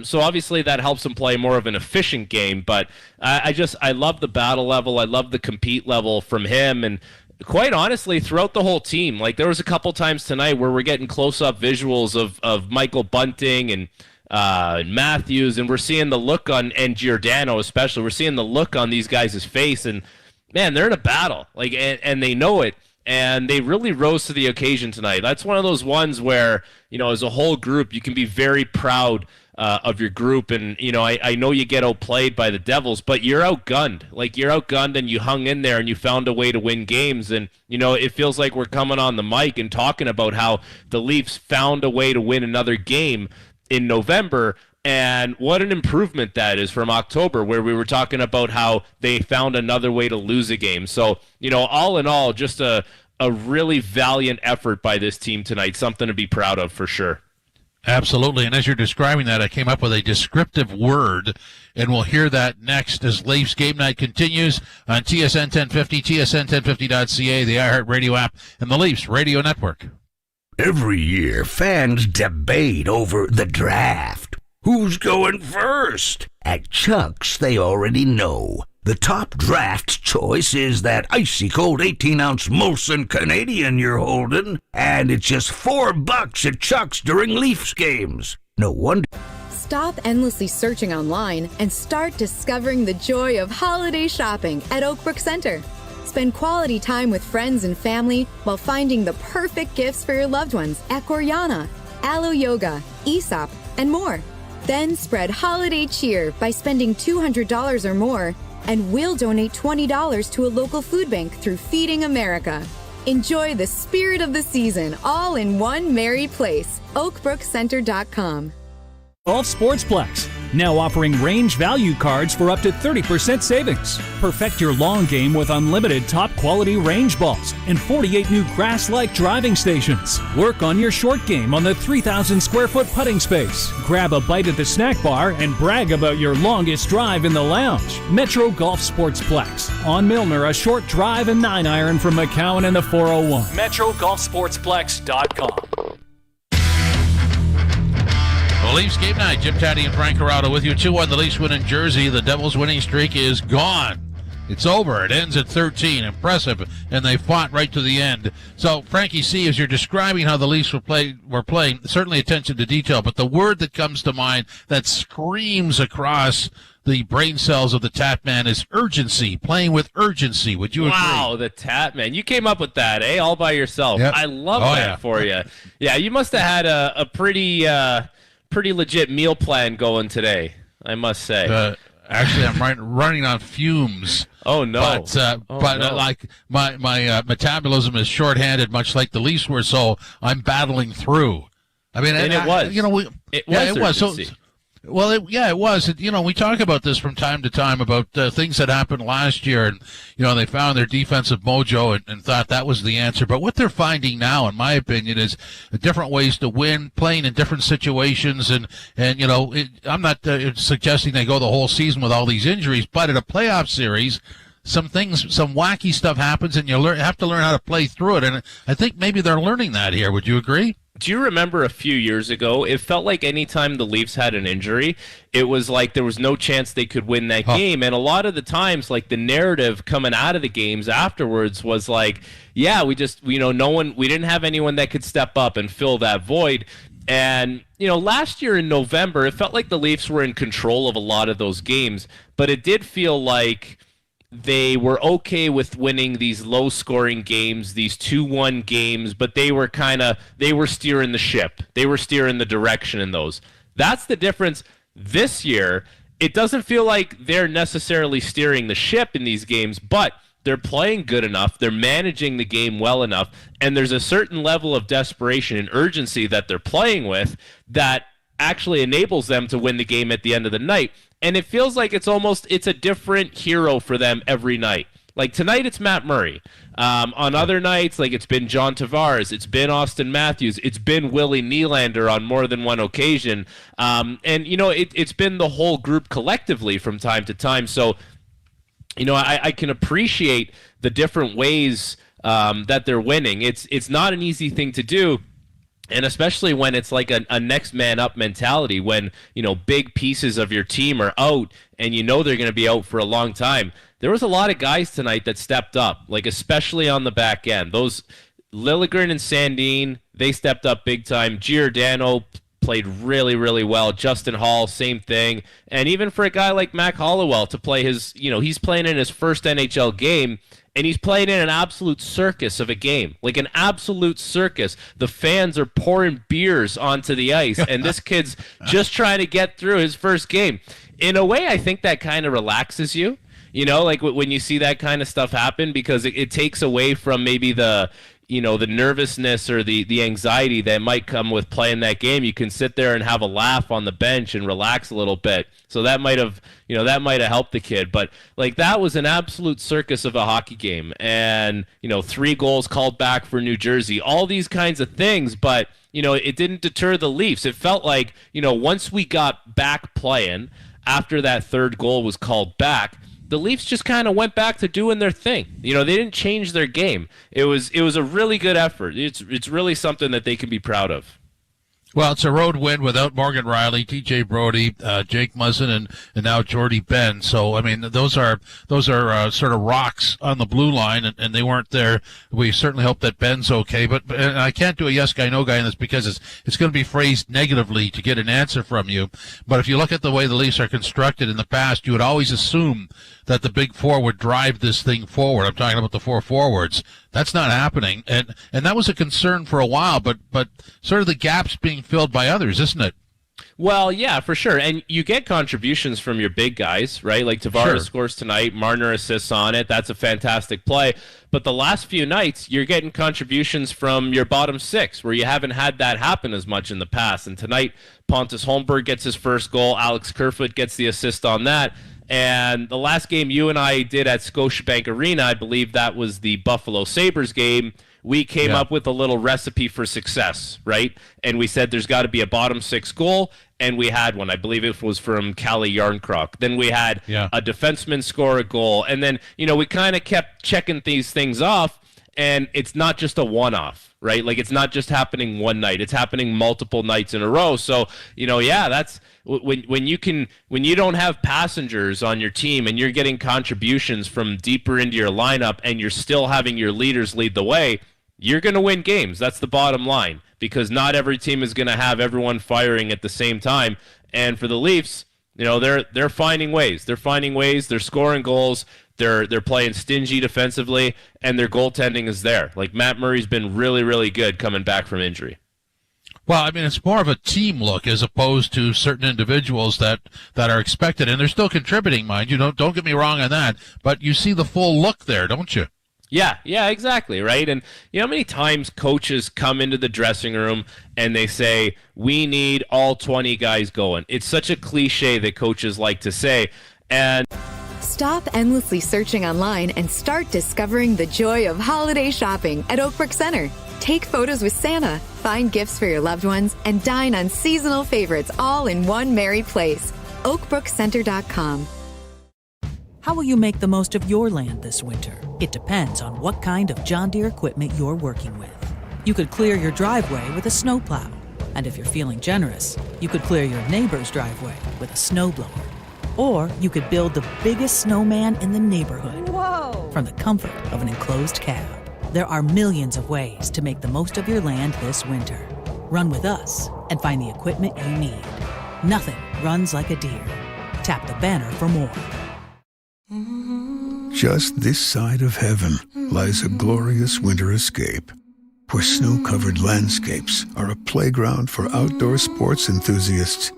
So obviously that helps him play more of an efficient game. But I love the battle level. I love the compete level from him. And quite honestly, throughout the whole team, like, there was a couple times tonight where we're getting close-up visuals of Michael Bunting and Matthews, and we're seeing the look on, and Giordano especially, we're seeing the look on these guys' face. And, man, they're in a battle, like, and they know it. And they really rose to the occasion tonight. That's one of those ones where, as a whole group, you can be very proud of your group. And, I know you get outplayed by the Devils, but you're outgunned. Like, you're outgunned and you hung in there and you found a way to win games. And, it feels like we're coming on the mic and talking about how the Leafs found a way to win another game in November. And what an improvement that is from October, where we were talking about how they found another way to lose a game. So, all in all, just a really valiant effort by this team tonight. Something to be proud of for sure. Absolutely. And as you're describing that, I came up with a descriptive word, and we'll hear that next as Leafs Game Night continues on TSN 1050, tsn1050.ca, the iHeartRadio app, and the Leafs Radio Network. Every year, fans debate over the draft. Who's going first? At Chuck's, they already know. The top draft choice is that icy cold 18-ounce Molson Canadian you're holding, and it's just $4 at Chuck's during Leafs games. No wonder. Stop endlessly searching online and start discovering the joy of holiday shopping at Oakbrook Center. Spend quality time with friends and family while finding the perfect gifts for your loved ones at Gorjana, Alo Yoga, Aesop, and more. Then spread holiday cheer by spending $200 or more And we'll donate $20 to a local food bank through Feeding America. Enjoy the spirit of the season all in one merry place. oakbrookcenter.com. Golf Sportsplex, now offering range value cards for up to 30% savings. Perfect your long game with unlimited top-quality range balls and 48 new grass-like driving stations. Work on your short game on the 3,000-square-foot putting space. Grab a bite at the snack bar and brag about your longest drive in the lounge. Metro Golf Sportsplex. On Milner, a short drive and 9-iron from McCowan and the 401. MetroGolfSportsplex.com. Well, Leafs game night. Jim Taddy and Frank Corrado with you. 2-1, the Leafs win in Jersey. The Devils' winning streak is gone. It's over. It ends at 13. Impressive. And they fought right to the end. So, Frankie C., as you're describing how the Leafs were playing, certainly attention to detail, but the word that comes to mind that screams across the brain cells of the Tatman is urgency, playing with urgency. Would you agree? Wow, the Tatman. You came up with that, eh? All by yourself. Yep. I love that for you. Yeah, you must have had a pretty legit meal plan going today, I must say. Actually, I'm running on fumes. Oh, no. But like my metabolism is shorthanded, much like the Leafs were, so I'm battling through. I mean, and it was. It was. So, well, it was. We talk about this from time to time about things that happened last year, and they found their defensive mojo and thought that was the answer. But what they're finding now, in my opinion, is different ways to win, playing in different situations, and I'm not suggesting they go the whole season with all these injuries, but in a playoff series, some wacky stuff happens, and you have to learn how to play through it. And I think maybe they're learning that here. Would you agree? Do you remember a few years ago, it felt like any time the Leafs had an injury, it was like there was no chance they could win that game. And a lot of the times, like the narrative coming out of the games afterwards was like, yeah, we didn't have anyone that could step up and fill that void. And, last year in November, it felt like the Leafs were in control of a lot of those games, but it did feel like they were okay with winning these low-scoring games, these 2-1 games, but they were steering the ship. They were steering the direction in those. That's the difference this year. It doesn't feel like they're necessarily steering the ship in these games, but they're playing good enough, they're managing the game well enough, and there's a certain level of desperation and urgency that they're playing with that actually enables them to win the game at the end of the night. And it feels like it's a different hero for them every night. Like tonight, it's Matt Murray. On other nights, like it's been John Tavares, it's been Austin Matthews, it's been Willie Nylander on more than one occasion. It's been the whole group collectively from time to time. So, I can appreciate the different ways that they're winning. It's not an easy thing to do. And especially when it's like a next man up mentality, when, big pieces of your team are out and they're going to be out for a long time. There was a lot of guys tonight that stepped up, like especially on the back end. Those Liljegren and Sandin, they stepped up big time. Giordano played really, really well. Justin Hall, same thing. And even for a guy like Mac Hollowell to play he's playing in his first NHL game, and he's playing in an absolute circus of a game, like an absolute circus. The fans are pouring beers onto the ice, and this kid's just trying to get through his first game. In a way, I think that kind of relaxes you, like when you see that kind of stuff happen, because it takes away from maybe the nervousness or the anxiety that might come with playing that game. You can sit there and have a laugh on the bench and relax a little bit. So that might have helped the kid. But like that was an absolute circus of a hockey game. And, 3 goals called back for New Jersey, all these kinds of things. But, it didn't deter the Leafs. It felt like, once we got back playing after that 3rd goal was called back, the Leafs just kind of went back to doing their thing. They didn't change their game. It was a really good effort. It's really something that they can be proud of. Well, it's a road win without Morgan Riley, T.J. Brody, Jake Muzzin, and now Jordy Ben. So, I mean, those are sort of rocks on the blue line, and they weren't there. We certainly hope that Ben's okay. But and I can't do a yes guy, no guy in this because it's going to be phrased negatively to get an answer from you. But if you look at the way the Leafs are constructed in the past, you would always assume that the big four would drive this thing forward. I'm talking about the 4 forwards. That's not happening, and that was a concern for a while, but sort of the gaps being filled by others, isn't it? Well, yeah, for sure. And you get contributions from your big guys, right? Like Tavares scores tonight, Marner assists on it. That's a fantastic play. But the last few nights, you're getting contributions from your bottom six, where you haven't had that happen as much in the past. And tonight, Pontus Holmberg gets his first goal. Alex Kerfoot gets the assist on that. And the last game you and I did at Scotiabank Arena, I believe that was the Buffalo Sabres game, we came up with a little recipe for success, right? And we said there's got to be a bottom six goal, and we had one. I believe it was from Kalle Järnkrok. Then we had a defenseman score a goal. And then, we kind of kept checking these things off, and it's not just a one-off, right? Like, it's not just happening one night. It's happening multiple nights in a row. So, that's when you don't have passengers on your team and you're getting contributions from deeper into your lineup and you're still having your leaders lead the way, you're going to win games. That's the bottom line, because not every team is going to have everyone firing at the same time. And for the Leafs, they're finding ways. They're finding ways. They're scoring goals. They're playing stingy defensively, and their goaltending is there. Like, Matt Murray's been really, really good coming back from injury. Well, I mean, it's more of a team look as opposed to certain individuals that are expected, and they're still contributing, mind you. Don't get me wrong on that, but you see the full look there, don't you? Yeah, exactly, right? And how many times coaches come into the dressing room and they say, we need all 20 guys going. It's such a cliche that coaches like to say. And stop endlessly searching online and start discovering the joy of holiday shopping at Oakbrook Center. Take photos with Santa, find gifts for your loved ones, and dine on seasonal favorites all in one merry place. oakbrookcenter.com. How will you make the most of your land this winter? It depends on what kind of John Deere equipment you're working with. You could clear your driveway with a snowplow. And if you're feeling generous, you could clear your neighbor's driveway with a snowblower. Or you could build the biggest snowman in the neighborhood. Whoa! From the comfort of an enclosed cab. There are millions of ways to make the most of your land this winter. Run with us and find the equipment you need. Nothing runs like a Deere. Tap the banner for more. Just this side of heaven lies a glorious winter escape, where snow-covered landscapes are a playground for outdoor sports enthusiasts.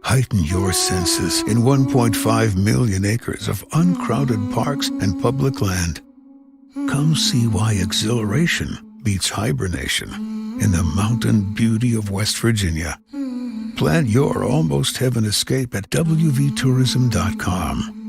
Heighten your senses in 1.5 million acres of uncrowded parks and public land. Come see why exhilaration beats hibernation in the mountain beauty of West Virginia. Plan your almost heaven escape at wvtourism.com.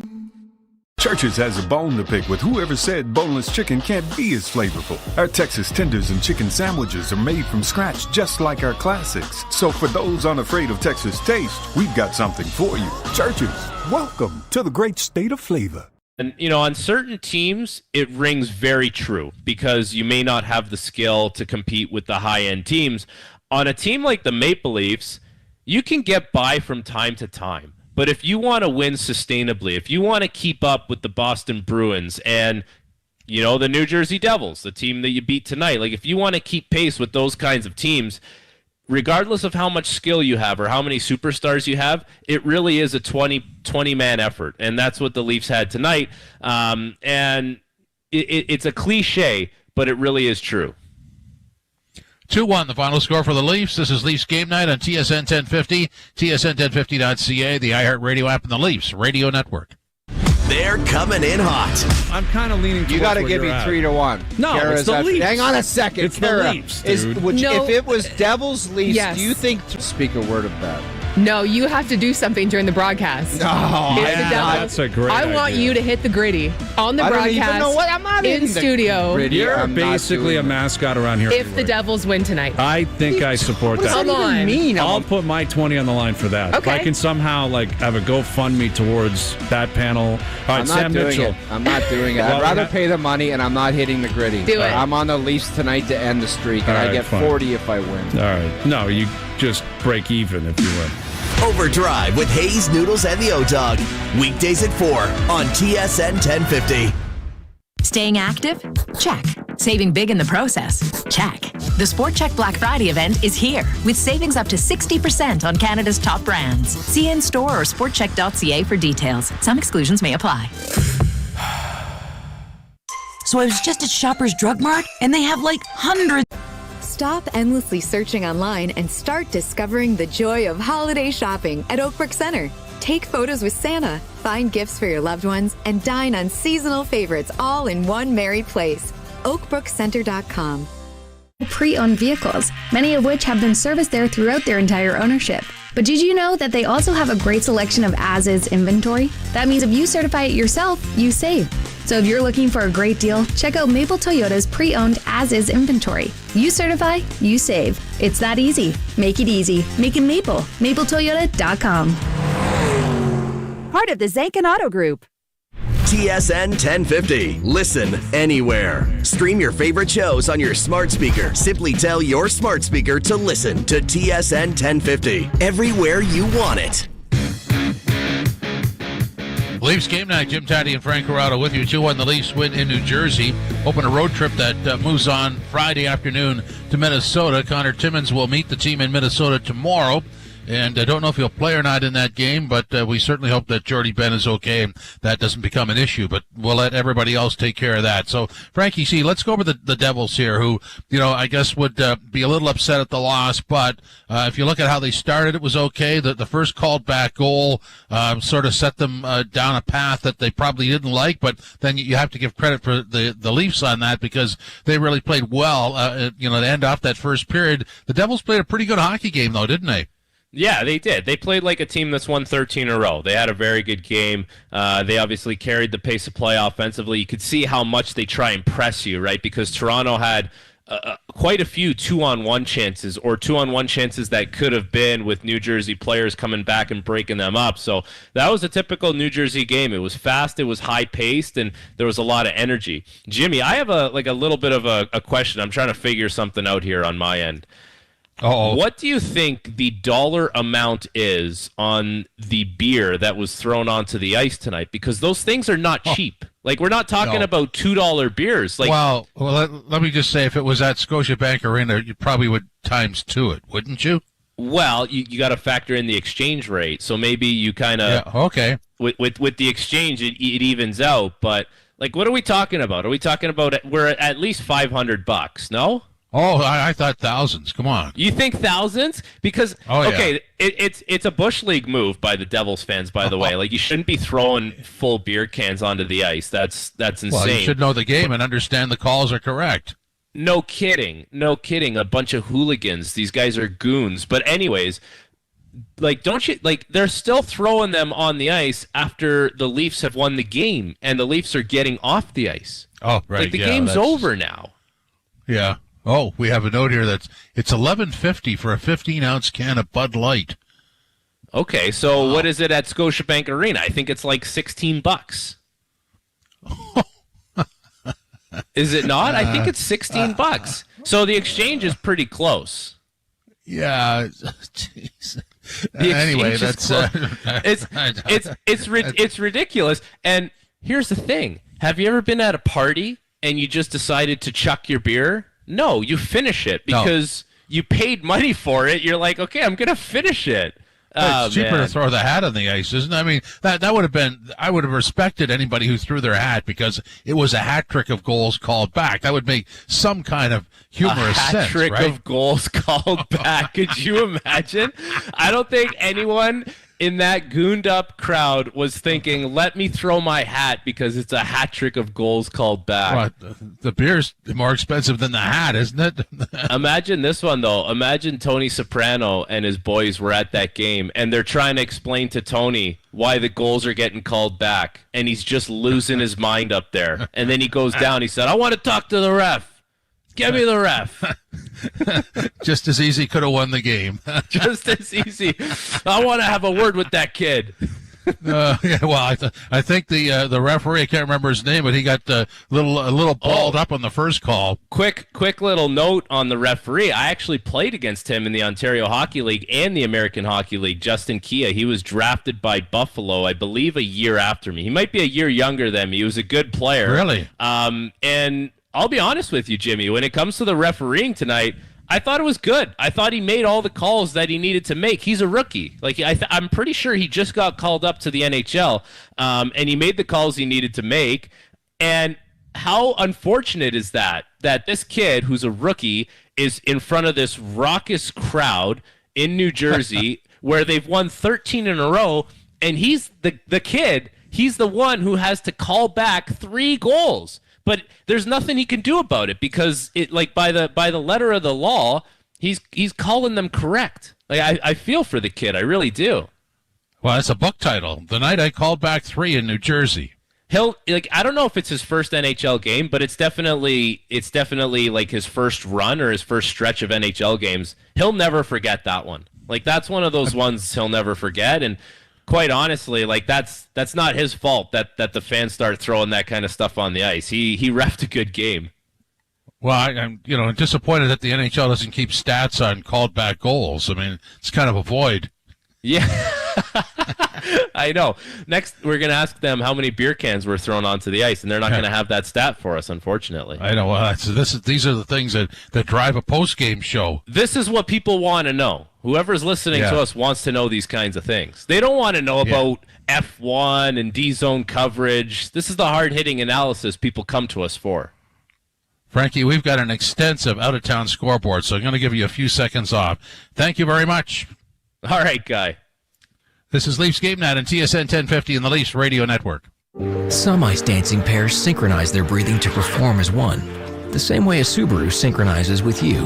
Churches has a bone to pick with whoever said boneless chicken can't be as flavorful. Our Texas tenders and chicken sandwiches are made from scratch just like our classics. So for those unafraid of Texas taste, we've got something for you. Churches, welcome to the great state of flavor. And, on certain teams, it rings very true because you may not have the skill to compete with the high-end teams. On a team like the Maple Leafs, you can get by from time to time. But if you want to win sustainably, if you want to keep up with the Boston Bruins and, the New Jersey Devils, the team that you beat tonight, like if you want to keep pace with those kinds of teams, regardless of how much skill you have or how many superstars you have, it really is a 20-man effort. And that's what the Leafs had tonight. And it's a cliche, but it really is true. 2-1, the final score for the Leafs. This is Leafs Game Night on TSN 1050, tsn1050.ca, the iHeartRadio app, and the Leafs Radio Network. They're coming in hot. I'm kind of leaning towards you got to give me 3-1. No, Kara's it's the Leafs. Hang on a second. It's Kara, the Leafs, dude. If it was Devils Leafs, yes. Do you think speak a word of that? No, you have to do something during the broadcast. No, that's a great I want idea. you to hit the gritty on the broadcast. I don't even know what I'm not in studio. You're basically a mascot around here. If the Devils win tonight, I think I support that. Come on, mean? I'll put my 20 on the line for that. Okay. If I can somehow have a GoFundMe towards that panel. All right, I'm Sam not doing Mitchell. it. I'm not doing it. I'd rather pay the money, and I'm not hitting the gritty. Do it. I'm on the Leafs tonight to end the streak, and I get 40 if I win. All right. No, you just break even if you win. Overdrive with Hayes, Noodles, and the O-Dog. Weekdays at 4 on TSN 1050. Staying active? Check. Saving big in the process? Check. The Sport Check Black Friday event is here with savings up to 60% on Canada's top brands. See in-store or sportcheck.ca for details. Some exclusions may apply. So I was just at Shoppers Drug Mart, and they have hundreds. Stop endlessly searching online and start discovering the joy of holiday shopping at Oakbrook Center. Take photos with Santa, find gifts for your loved ones, and dine on seasonal favorites all in one merry place. OakbrookCenter.com. Pre-owned vehicles, many of which have been serviced there throughout their entire ownership. But did you know that they also have a great selection of as-is inventory? That means if you certify it yourself, you save. So if you're looking for a great deal, check out Maple Toyota's pre-owned as-is inventory. You certify, you save. It's that easy. Make it easy. Make it Maple. MapleToyota.com. Part of the Zankin Auto Group. TSN 1050. Listen anywhere. Stream your favorite shows on your smart speaker. Simply tell your smart speaker to listen to TSN 1050 everywhere you want it. Leafs game night. Jim Taddy and Frank Corrado with you. 2-1 the Leafs win in New Jersey. Open a road trip that moves on Friday afternoon to Minnesota. Connor Timmins will meet the team in Minnesota tomorrow. And I don't know if he'll play or not in that game, but we certainly hope that Jordy Ben is okay and that doesn't become an issue. But we'll let everybody else take care of that. So, Frankie C., let's go over the Devils here, who, I guess would be a little upset at the loss. But if you look at how they started, it was okay. The first called back goal sort of set them down a path that they probably didn't like. But then you have to give credit for the Leafs on that because they really played well. To end off that first period, the Devils played a pretty good hockey game, though, didn't they? Yeah, they did. They played like a team that's won 13 in a row. They had a very good game. They obviously carried the pace of play offensively. You could see how much they try and press you, right? Because Toronto had quite a few 2-on-1 chances or 2-on-1 chances that could have been with New Jersey players coming back and breaking them up. So that was a typical New Jersey game. It was fast, it was high-paced, and there was a lot of energy. Jimmy, I have a little bit of a question. I'm trying to figure something out here on my end. Uh-oh. What do you think the dollar amount is on the beer that was thrown onto the ice tonight? Because those things are not cheap. Like, we're not talking about $2 beers. Like, well, let me just say, if it was at Scotiabank Arena, you probably would times two it, wouldn't you? Well, you got to factor in the exchange rate. So maybe you kind of okay. With the exchange, it evens out. But like, what are we talking about? Are we talking about we're at least $500? No. Oh, I thought thousands. Come on. You think thousands? Because it's a Bush League move by the Devils fans, by the way. Like, you shouldn't be throwing full beer cans onto the ice. That's insane. Well, you should know the game and understand the calls are correct. No kidding. A bunch of hooligans. These guys are goons. But anyways, like, don't you like they're still throwing them on the ice after the Leafs have won the game and the Leafs are getting off the ice. Oh, right. Like, the game's over now. Yeah. Oh, we have a note here it's $11.50 for a 15-ounce can of Bud Light. Okay, so what is it at Scotiabank Arena? I think it's like $16. Is it not? I think it's $16. So the exchange is pretty close. Yeah. Jeez. Anyway, that's it's ridiculous. And here's the thing: have you ever been at a party and you just decided to chuck your beer? No, you finish it because you paid money for it. You're like, okay, I'm gonna finish it. It's cheaper to throw the hat on the ice, isn't it? I mean, that would have been. I would have respected anybody who threw their hat because it was a hat trick of goals called back. That would make some kind of humorous sense, right? A hat trick of goals called back. Could you imagine? I don't think anyone in that gooned up crowd was thinking, let me throw my hat because it's a hat trick of goals called back. Well, the beer's more expensive than the hat, isn't it? Imagine this one, though. Imagine Tony Soprano and his boys were at that game, and they're trying to explain to Tony why the goals are getting called back, and he's just losing his mind up there. And then he goes down. He said, I want to talk to the ref. Give me the ref. Just as easy could have won the game. Just as easy. I want to have a word with that kid. Well, I think the referee, I can't remember his name, but he got a little balled up on the first call. Quick little note on the referee. I actually played against him in the Ontario Hockey League and the American Hockey League. Justin Kia. He was drafted by Buffalo, I believe, a year after me. He might be a year younger than me. He was a good player. Really? And I'll be honest with you, Jimmy. When it comes to the refereeing tonight, I thought it was good. I thought he made all the calls that he needed to make. He's a rookie. Like, I'm pretty sure he just got called up to the NHL, and he made the calls he needed to make. And how unfortunate is that this kid who's a rookie is in front of this raucous crowd in New Jersey where they've won 13 in a row, and he's the kid. He's the one who has to call back 3 goals. But there's nothing he can do about it because it by the letter of the law, he's calling them correct. Like I feel for the kid, I really do. Well, it's a book title. The night I called back 3 in New Jersey. I don't know if it's his first NHL game, but it's definitely like his first run or his first stretch of NHL games. He'll never forget that one. Like that's one of those ones he'll never forget. And quite honestly, like that's not his fault that the fans start throwing that kind of stuff on the ice. He reffed a good game. Well, I'm disappointed that the NHL doesn't keep stats on called back goals. I mean, it's kind of a void. Yeah, I know. Next, we're going to ask them how many beer cans were thrown onto the ice, and they're not going to have that stat for us, unfortunately. I know. These are the things that drive a post-game show. This is what people want to know. Whoever's listening to us wants to know these kinds of things. They don't want to know about F1 and D-zone coverage. This is the hard-hitting analysis people come to us for. Frankie, we've got an extensive out-of-town scoreboard, so I'm going to give you a few seconds off. Thank you very much. All right, Guy. This is Leafs Game Night on TSN 1050 and the Leafs Radio Network. Some ice dancing pairs synchronize their breathing to perform as one, the same way a Subaru synchronizes with you.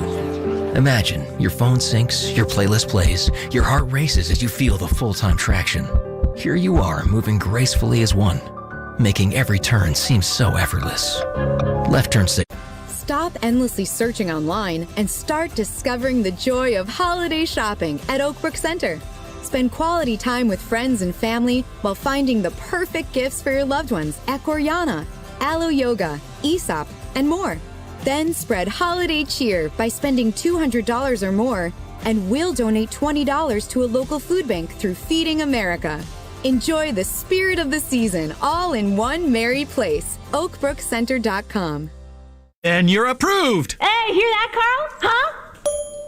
Imagine your phone syncs, your playlist plays, your heart races as you feel the full-time traction. Here you are, moving gracefully as one, making every turn seem so effortless. Left turn signal. Stop endlessly searching online and start discovering the joy of holiday shopping at Oakbrook Center. Spend quality time with friends and family while finding the perfect gifts for your loved ones at Gorjana, Alo Yoga, Aesop, and more. Then spread holiday cheer by spending $200 or more, and we'll donate $20 to a local food bank through Feeding America. Enjoy the spirit of the season all in one merry place. OakbrookCenter.com. And you're approved. Hey, hear that, Carl? Huh?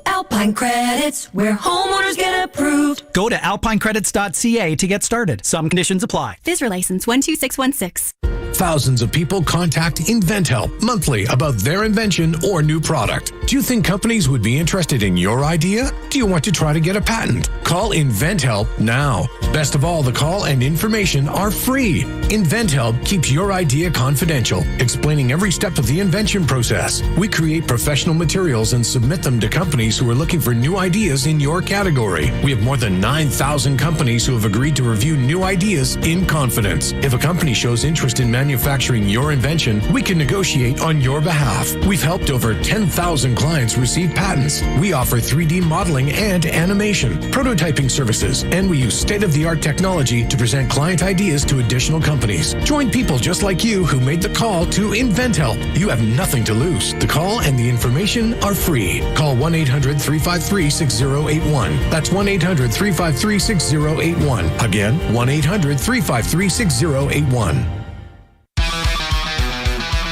Alpine Credits, where homeowners get approved. Go to alpinecredits.ca to get started. Some conditions apply. FSRA license 12616. Thousands of people contact InventHelp monthly about their invention or new product. Do you think companies would be interested in your idea? Do you want to try to get a patent? Call InventHelp now. Best of all, the call and information are free. InventHelp keeps your idea confidential, explaining every step of the invention process. We create professional materials and submit them to companies who are looking for new ideas in your category. We have more than 9,000 companies who have agreed to review new ideas in confidence. If a company shows interest in manufacturing your invention, we can negotiate on your behalf. We've helped over 10,000 clients receive patents. We offer 3D modeling and animation, prototyping services, and we use state-of-the-art technology to present client ideas to additional companies. Join people just like you who made the call to InventHelp. You have nothing to lose. The call and the information are free. Call 1-800-353-6081. That's 1-800-353-6081. Again, 1-800-353-6081.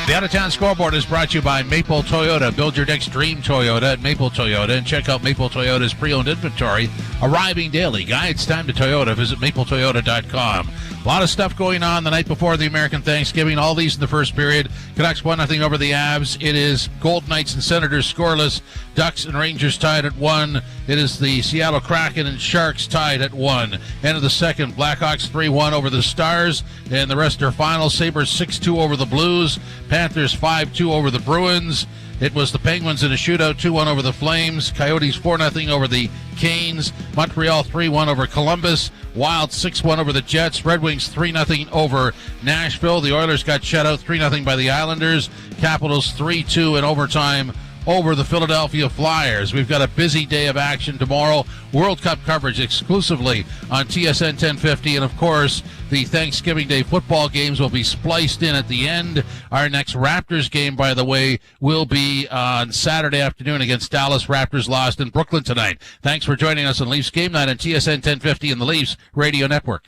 The Out-of-Town Scoreboard is brought to you by Maple Toyota. Build your next dream Toyota at Maple Toyota and check out Maple Toyota's pre-owned inventory arriving daily. Guides time to Toyota. Visit mapletoyota.com. A lot of stuff going on the night before the American Thanksgiving. All these in the first period. Canucks 1-0 over the Avs. It is Golden Knights and Senators scoreless. Ducks and Rangers tied at 1. It is the Seattle Kraken and Sharks tied at 1. End of the second. Blackhawks 3-1 over the Stars. And the rest are final. Sabres 6-2 over the Blues. Panthers 5-2 over the Bruins. It was the Penguins in a shootout, 2-1 over the Flames. Coyotes 4-0 over the Canes. Montreal 3-1 over Columbus. Wild 6-1 over the Jets. Red Wings 3-0 over Nashville. The Oilers got shut out 3-0 by the Islanders. Capitals 3-2 in overtime over the Philadelphia Flyers. We've got a busy day of action tomorrow. World Cup coverage exclusively on TSN 1050. And, of course, the Thanksgiving Day football games will be spliced in at the end. Our next Raptors game, by the way, will be on Saturday afternoon against Dallas. Raptors lost in Brooklyn tonight. Thanks for joining us on Leafs Game Night on TSN 1050 and the Leafs Radio Network.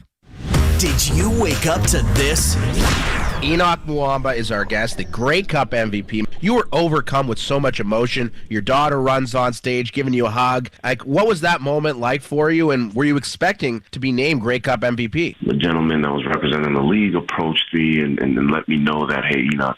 Did you wake up to this? Enoch Muamba is our guest, the Grey Cup MVP. You were overcome with so much emotion. Your daughter runs on stage, giving you a hug. Like, what was that moment like for you, and were you expecting to be named Grey Cup MVP? The gentleman that was representing the league approached me and let me know that, hey, Enoch,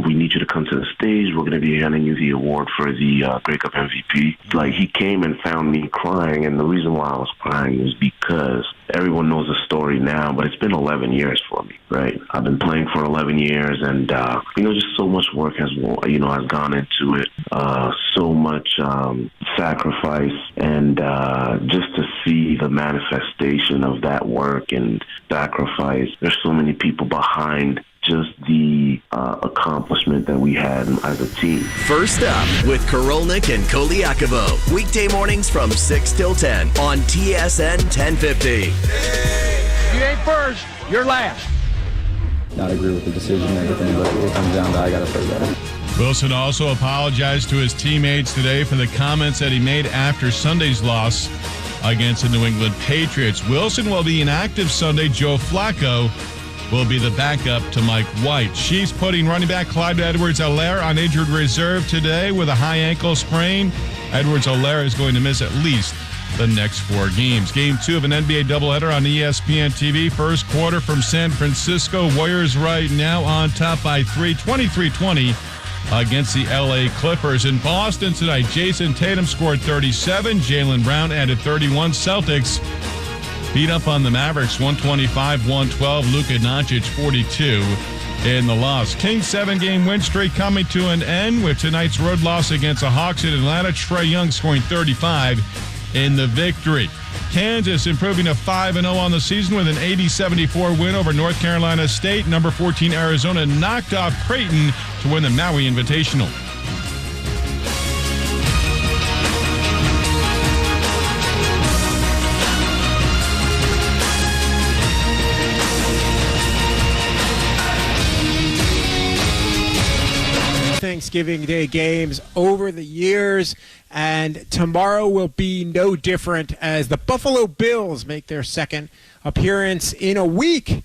we need you to come to the stage. We're going to be handing you the award for the Grey Cup MVP. Like, he came and found me crying, and the reason why I was crying is because everyone knows the story now, but it's been 11 years for me, right? I've been playing for 11 years, and, just so much work has gone into it, so much sacrifice, and just to see the manifestation of that work and sacrifice. There's so many people behind just the accomplishment that we had as a team. First up with Korolnik and Koliakovo. Weekday mornings from 6 till 10 on TSN 1050. You ain't first, you're last. Not agree with the decision and everything, but it comes down to I got to play better. Wilson also apologized to his teammates today for the comments that he made after Sunday's loss against the New England Patriots. Wilson will be inactive Sunday. Joe Flacco will be the backup to Mike White. Chiefs putting running back Clyde Edwards-Helaire on injured reserve today with a high ankle sprain. Edwards-Helaire is going to miss at least the next 4 games. Game 2 of an NBA doubleheader on ESPN TV. First quarter from San Francisco. Warriors right now on top by 3, 23-20 against the LA Clippers. In Boston tonight, Jason Tatum scored 37. Jaylen Brown added 31. Celtics beat up on the Mavericks 125-112. Luka Doncic 42 in the loss. Kings 7-game win streak coming to an end with tonight's road loss against the Hawks in Atlanta. Trae Young scoring 35 in the victory. Kansas improving to 5-0 on the season with an 80-74 win over North Carolina State. Number 14 Arizona knocked off Creighton to win the Maui Invitational. Thanksgiving Day games over the years, and tomorrow will be no different as the Buffalo Bills make their second appearance in a week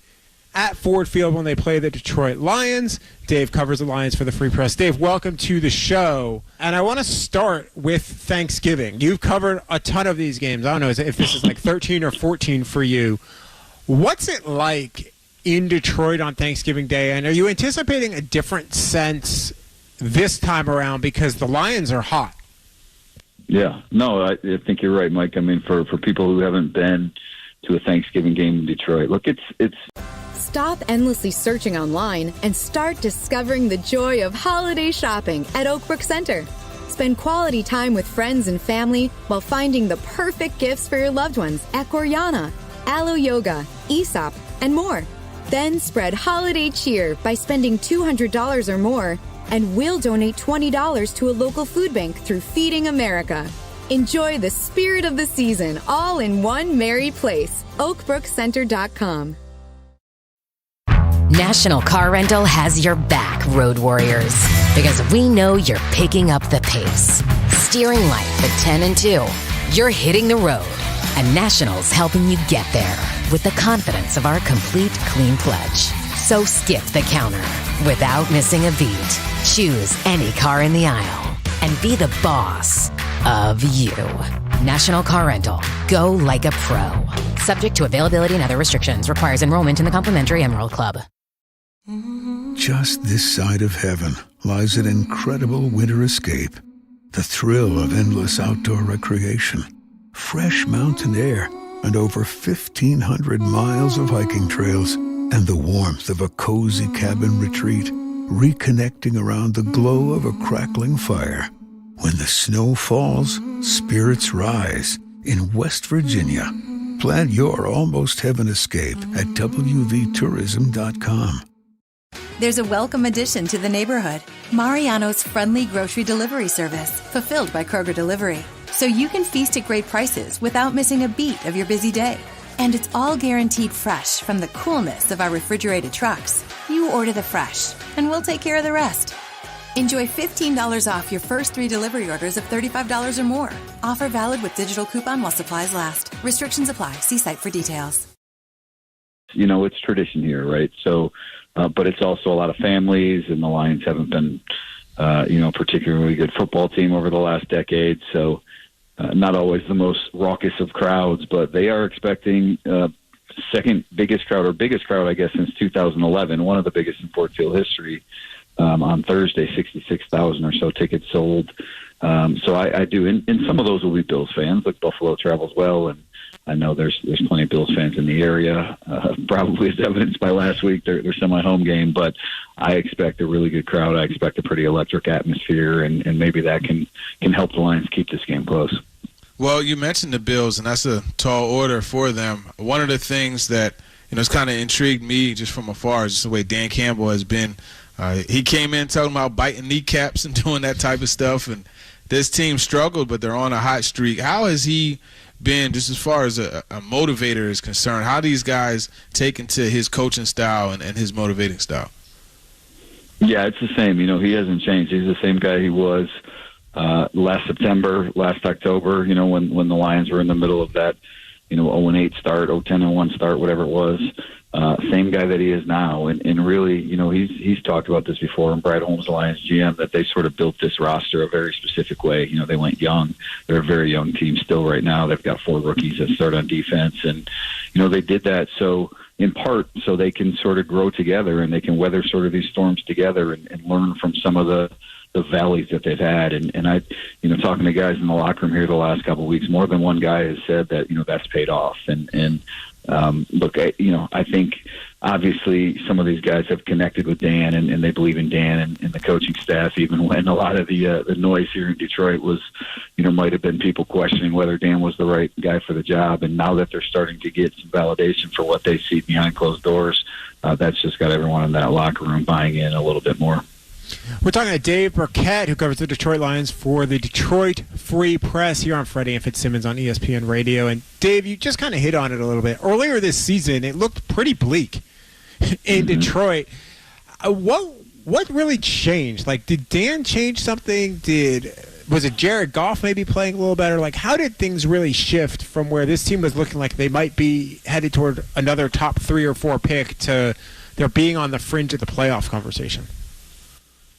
at Ford Field when they play the Detroit Lions. Dave covers the Lions for the Free Press. Dave, welcome to the show. And I want to start with Thanksgiving. You've covered a ton of these games. I don't know if this is like 13 or 14 for you. What's it like in Detroit on Thanksgiving Day? And are you anticipating a different sense this time around because the Lions are hot? Yeah, no, I think you're right, Mike. I mean, for people who haven't been to a Thanksgiving game in Detroit, look, it's. Stop endlessly searching online and start discovering the joy of holiday shopping at Oakbrook Center. Spend quality time with friends and family while finding the perfect gifts for your loved ones at Gorjana, Alo Yoga, Aesop, and more. Then spread holiday cheer by spending $200 or more, and we'll donate $20 to a local food bank through Feeding America. Enjoy the spirit of the season all in one merry place. OakbrookCenter.com. National Car Rental has your back, road warriors, because we know you're picking up the pace. Steering life at 10 and 2. You're hitting the road, and National's helping you get there with the confidence of our complete clean pledge. So skip the counter without missing a beat. Choose any car in the aisle and be the boss of you. National Car Rental. Go like a pro. Subject to availability and other restrictions. Requires enrollment in the complimentary Emerald Club. Just this side of heaven lies an incredible winter escape. The thrill of endless outdoor recreation, fresh mountain air, and over 1,500 miles of hiking trails, and the warmth of a cozy cabin retreat, reconnecting around the glow of a crackling fire. When the snow falls, spirits rise in West Virginia. Plan your almost heaven escape at wvtourism.com. There's a welcome addition to the neighborhood. Mariano's friendly grocery delivery service, fulfilled by Kroger Delivery. So you can feast at great prices without missing a beat of your busy day. And it's all guaranteed fresh from the coolness of our refrigerated trucks. You order the fresh, and we'll take care of the rest. Enjoy $15 off your first 3 delivery orders of $35 or more. Offer valid with digital coupon while supplies last. Restrictions apply. See site for details. You know, it's tradition here, right? So, but it's also a lot of families, and the Lions haven't been, particularly good football team over the last decade. So, not always the most raucous of crowds, but they are expecting second biggest crowd, or biggest crowd, I guess, since 2011, one of the biggest in Ford Field history, on Thursday, 66,000 or so tickets sold. So I do, and some of those will be Bills fans. Like Buffalo travels well, and I know there's plenty of Bills fans in the area. Probably as evidenced by last week, their semi-home game. But I expect a really good crowd. I expect a pretty electric atmosphere, and maybe that can help the Lions keep this game close. Well, you mentioned the Bills, and that's a tall order for them. One of the things that has kind of intrigued me just from afar is just the way Dan Campbell has been. He came in talking about biting kneecaps and doing that type of stuff, and this team struggled, but they're on a hot streak. How has he been, just as far as a motivator is concerned? How do these guys take into his coaching style and his motivating style? Yeah, it's the same. He hasn't changed. He's the same guy he was last September, last October, when the Lions were in the middle of that, 0-8 start, 10-1 start, whatever it was. Same guy that he is now. And really, he's talked about this before, and Brad Holmes, the Lions GM, that they sort of built this roster a very specific way. They went young. They're a very young team still right now. They've got 4 rookies that start on defense. And, they did that in part so they can sort of grow together, and they can weather sort of these storms together and learn from some of the valleys that they've had. And I, talking to guys in the locker room here the last couple of weeks, more than one guy has said that, that's paid off. And look, I think obviously some of these guys have connected with Dan, and they believe in Dan and the coaching staff, even when a lot of the noise here in Detroit was, might have been people questioning whether Dan was the right guy for the job. And now that they're starting to get some validation for what they see behind closed doors, that's just got everyone in that locker room buying in a little bit more. We're talking to Dave Burkett, who covers the Detroit Lions for the Detroit Free Press here on Freddie and Fitzsimmons on ESPN Radio. And Dave, you just kind of hit on it a little bit. Earlier this season, it looked pretty bleak in Detroit. What really changed? Like, did Dan change something? Was it Jared Goff maybe playing a little better? Like, how did things really shift from where this team was looking like they might be headed toward another top 3 or 4 pick to they're being on the fringe of the playoff conversation?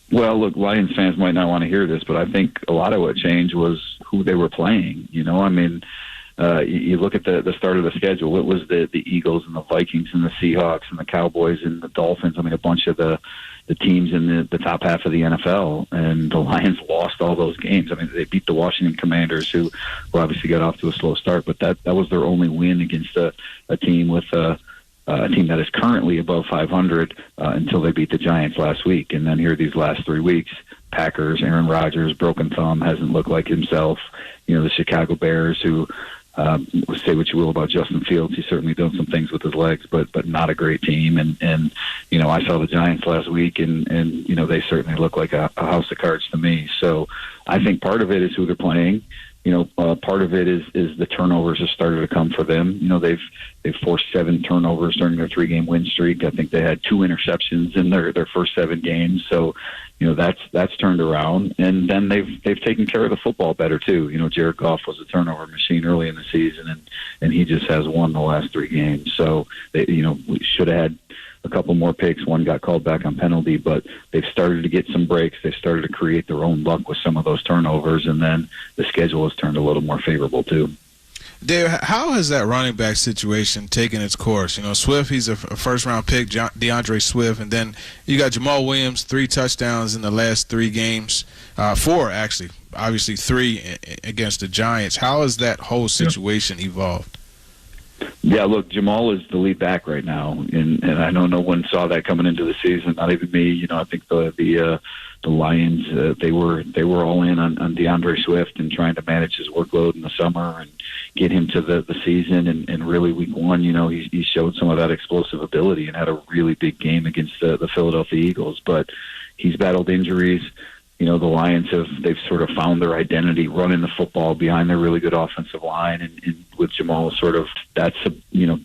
Well, look, Lions fans might not want to hear this, but I think a lot of what changed was who they were playing. You look at the start of the schedule. It was the Eagles and the Vikings and the Seahawks and the Cowboys and the Dolphins. A bunch of the teams in the top half of the NFL, and the Lions lost all those games. They beat the Washington Commanders, who obviously got off to a slow start, but that was their only win against a team with a team that is currently above 500 until they beat the Giants last week. And then here these last 3 weeks, Packers, Aaron Rodgers, broken thumb, hasn't looked like himself. The Chicago Bears, who say what you will about Justin Fields, he's certainly done some things with his legs, but not a great team. And I saw the Giants last week, and they certainly look like a house of cards to me. So I think part of it is who they're playing. Part of it is the turnovers have started to come for them. They've forced 7 turnovers during their 3-game win streak. I think they had 2 interceptions in their first 7 games. So, that's turned around. And then they've taken care of the football better too. Jared Goff was a turnover machine early in the season, and he just has won the last 3 games. So we should have had a couple more picks. One got called back on penalty, but they've started to get some breaks. They've started to create their own luck with some of those turnovers, and then the schedule has turned a little more favorable too. Dave, how has that running back situation taken its course? Swift, he's a first-round pick, DeAndre Swift, and then you got Jamal Williams, 3 touchdowns in the last 3 games, 4 actually, obviously 3 against the Giants. How has that whole situation evolved? Yeah, look, Jamal is the lead back right now, and I know no one saw that coming into the season, not even me. I think the Lions they were all in on DeAndre Swift and trying to manage his workload in the summer and get him to the season. And really, week 1, he showed some of that explosive ability and had a really big game against the Philadelphia Eagles. But he's battled injuries. The Lions they've sort of found their identity running the football behind their really good offensive line, and with Jamal that's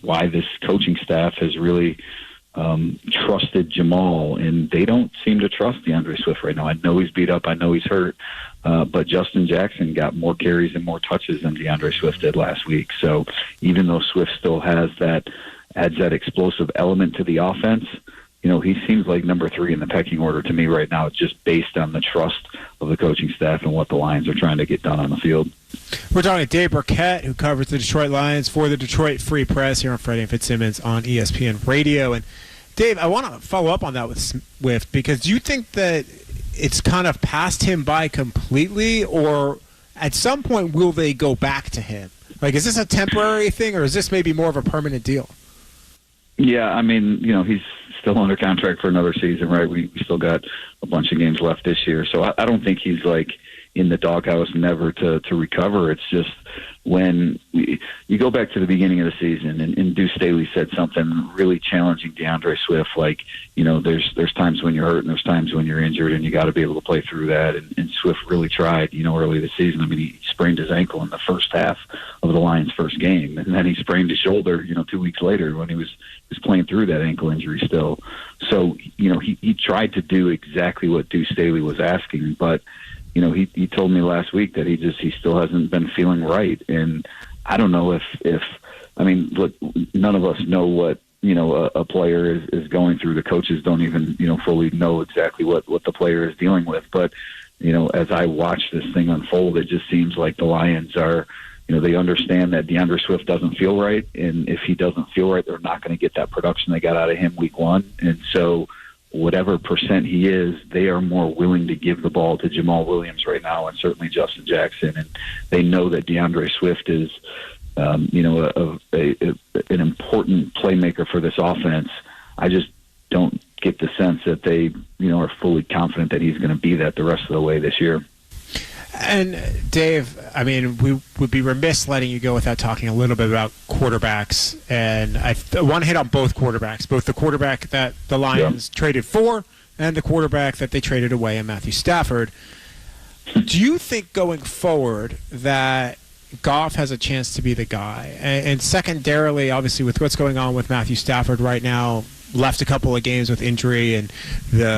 why this coaching staff has really trusted Jamal, and they don't seem to trust DeAndre Swift right now. I know he's beat up, I know he's hurt, but Justin Jackson got more carries and more touches than DeAndre Swift did last week. So even though Swift still adds that explosive element to the offense, he seems like number 3 in the pecking order to me right now, just based on the trust of the coaching staff and what the Lions are trying to get done on the field. We're talking to Dave Burkett, who covers the Detroit Lions for the Detroit Free Press here on Freddie and Fitzsimmons on ESPN Radio. And Dave, I want to follow up on that with Swift, because do you think that it's kind of passed him by completely, or at some point will they go back to him? Like, is this a temporary thing, or is this maybe more of a permanent deal? Yeah, I mean, he's still under contract for another season, right? We still got a bunch of games left this year. So I don't think he's, like, in the doghouse never to recover. It's just when you go back to the beginning of the season, and Deuce Staley said something really challenging DeAndre Swift, like, there's times when you're hurt and there's times when you're injured, and you got to be able to play through that. And Swift really tried, early this season. I mean, he sprained his ankle in the first half of the Lions' first game, and then he sprained his shoulder, 2 weeks later when he was playing through that ankle injury still. So, he tried to do exactly what Deuce Staley was asking, but he told me last week that he still hasn't been feeling right. And I don't know if I mean, look, none of us know what, a player is going through. The coaches don't even, fully know exactly what the player is dealing with. But, as I watch this thing unfold, it just seems like the Lions are, they understand that DeAndre Swift doesn't feel right. And if he doesn't feel right, they're not going to get that production they got out of him week one. And so, whatever percent he is, they are more willing to give the ball to Jamal Williams right now, and certainly Justin Jackson. And they know that DeAndre Swift is, an important playmaker for this offense. I just don't get the sense that they, are fully confident that he's going to be that the rest of the way this year. And Dave, I mean, we would be remiss letting you go without talking a little bit about quarterbacks. And I want to hit on both quarterbacks, both the quarterback that the Lions traded for and the quarterback that they traded away in Matthew Stafford. Do you think going forward that Goff has a chance to be the guy? And secondarily, obviously, with what's going on with Matthew Stafford right now, left a couple of games with injury, and the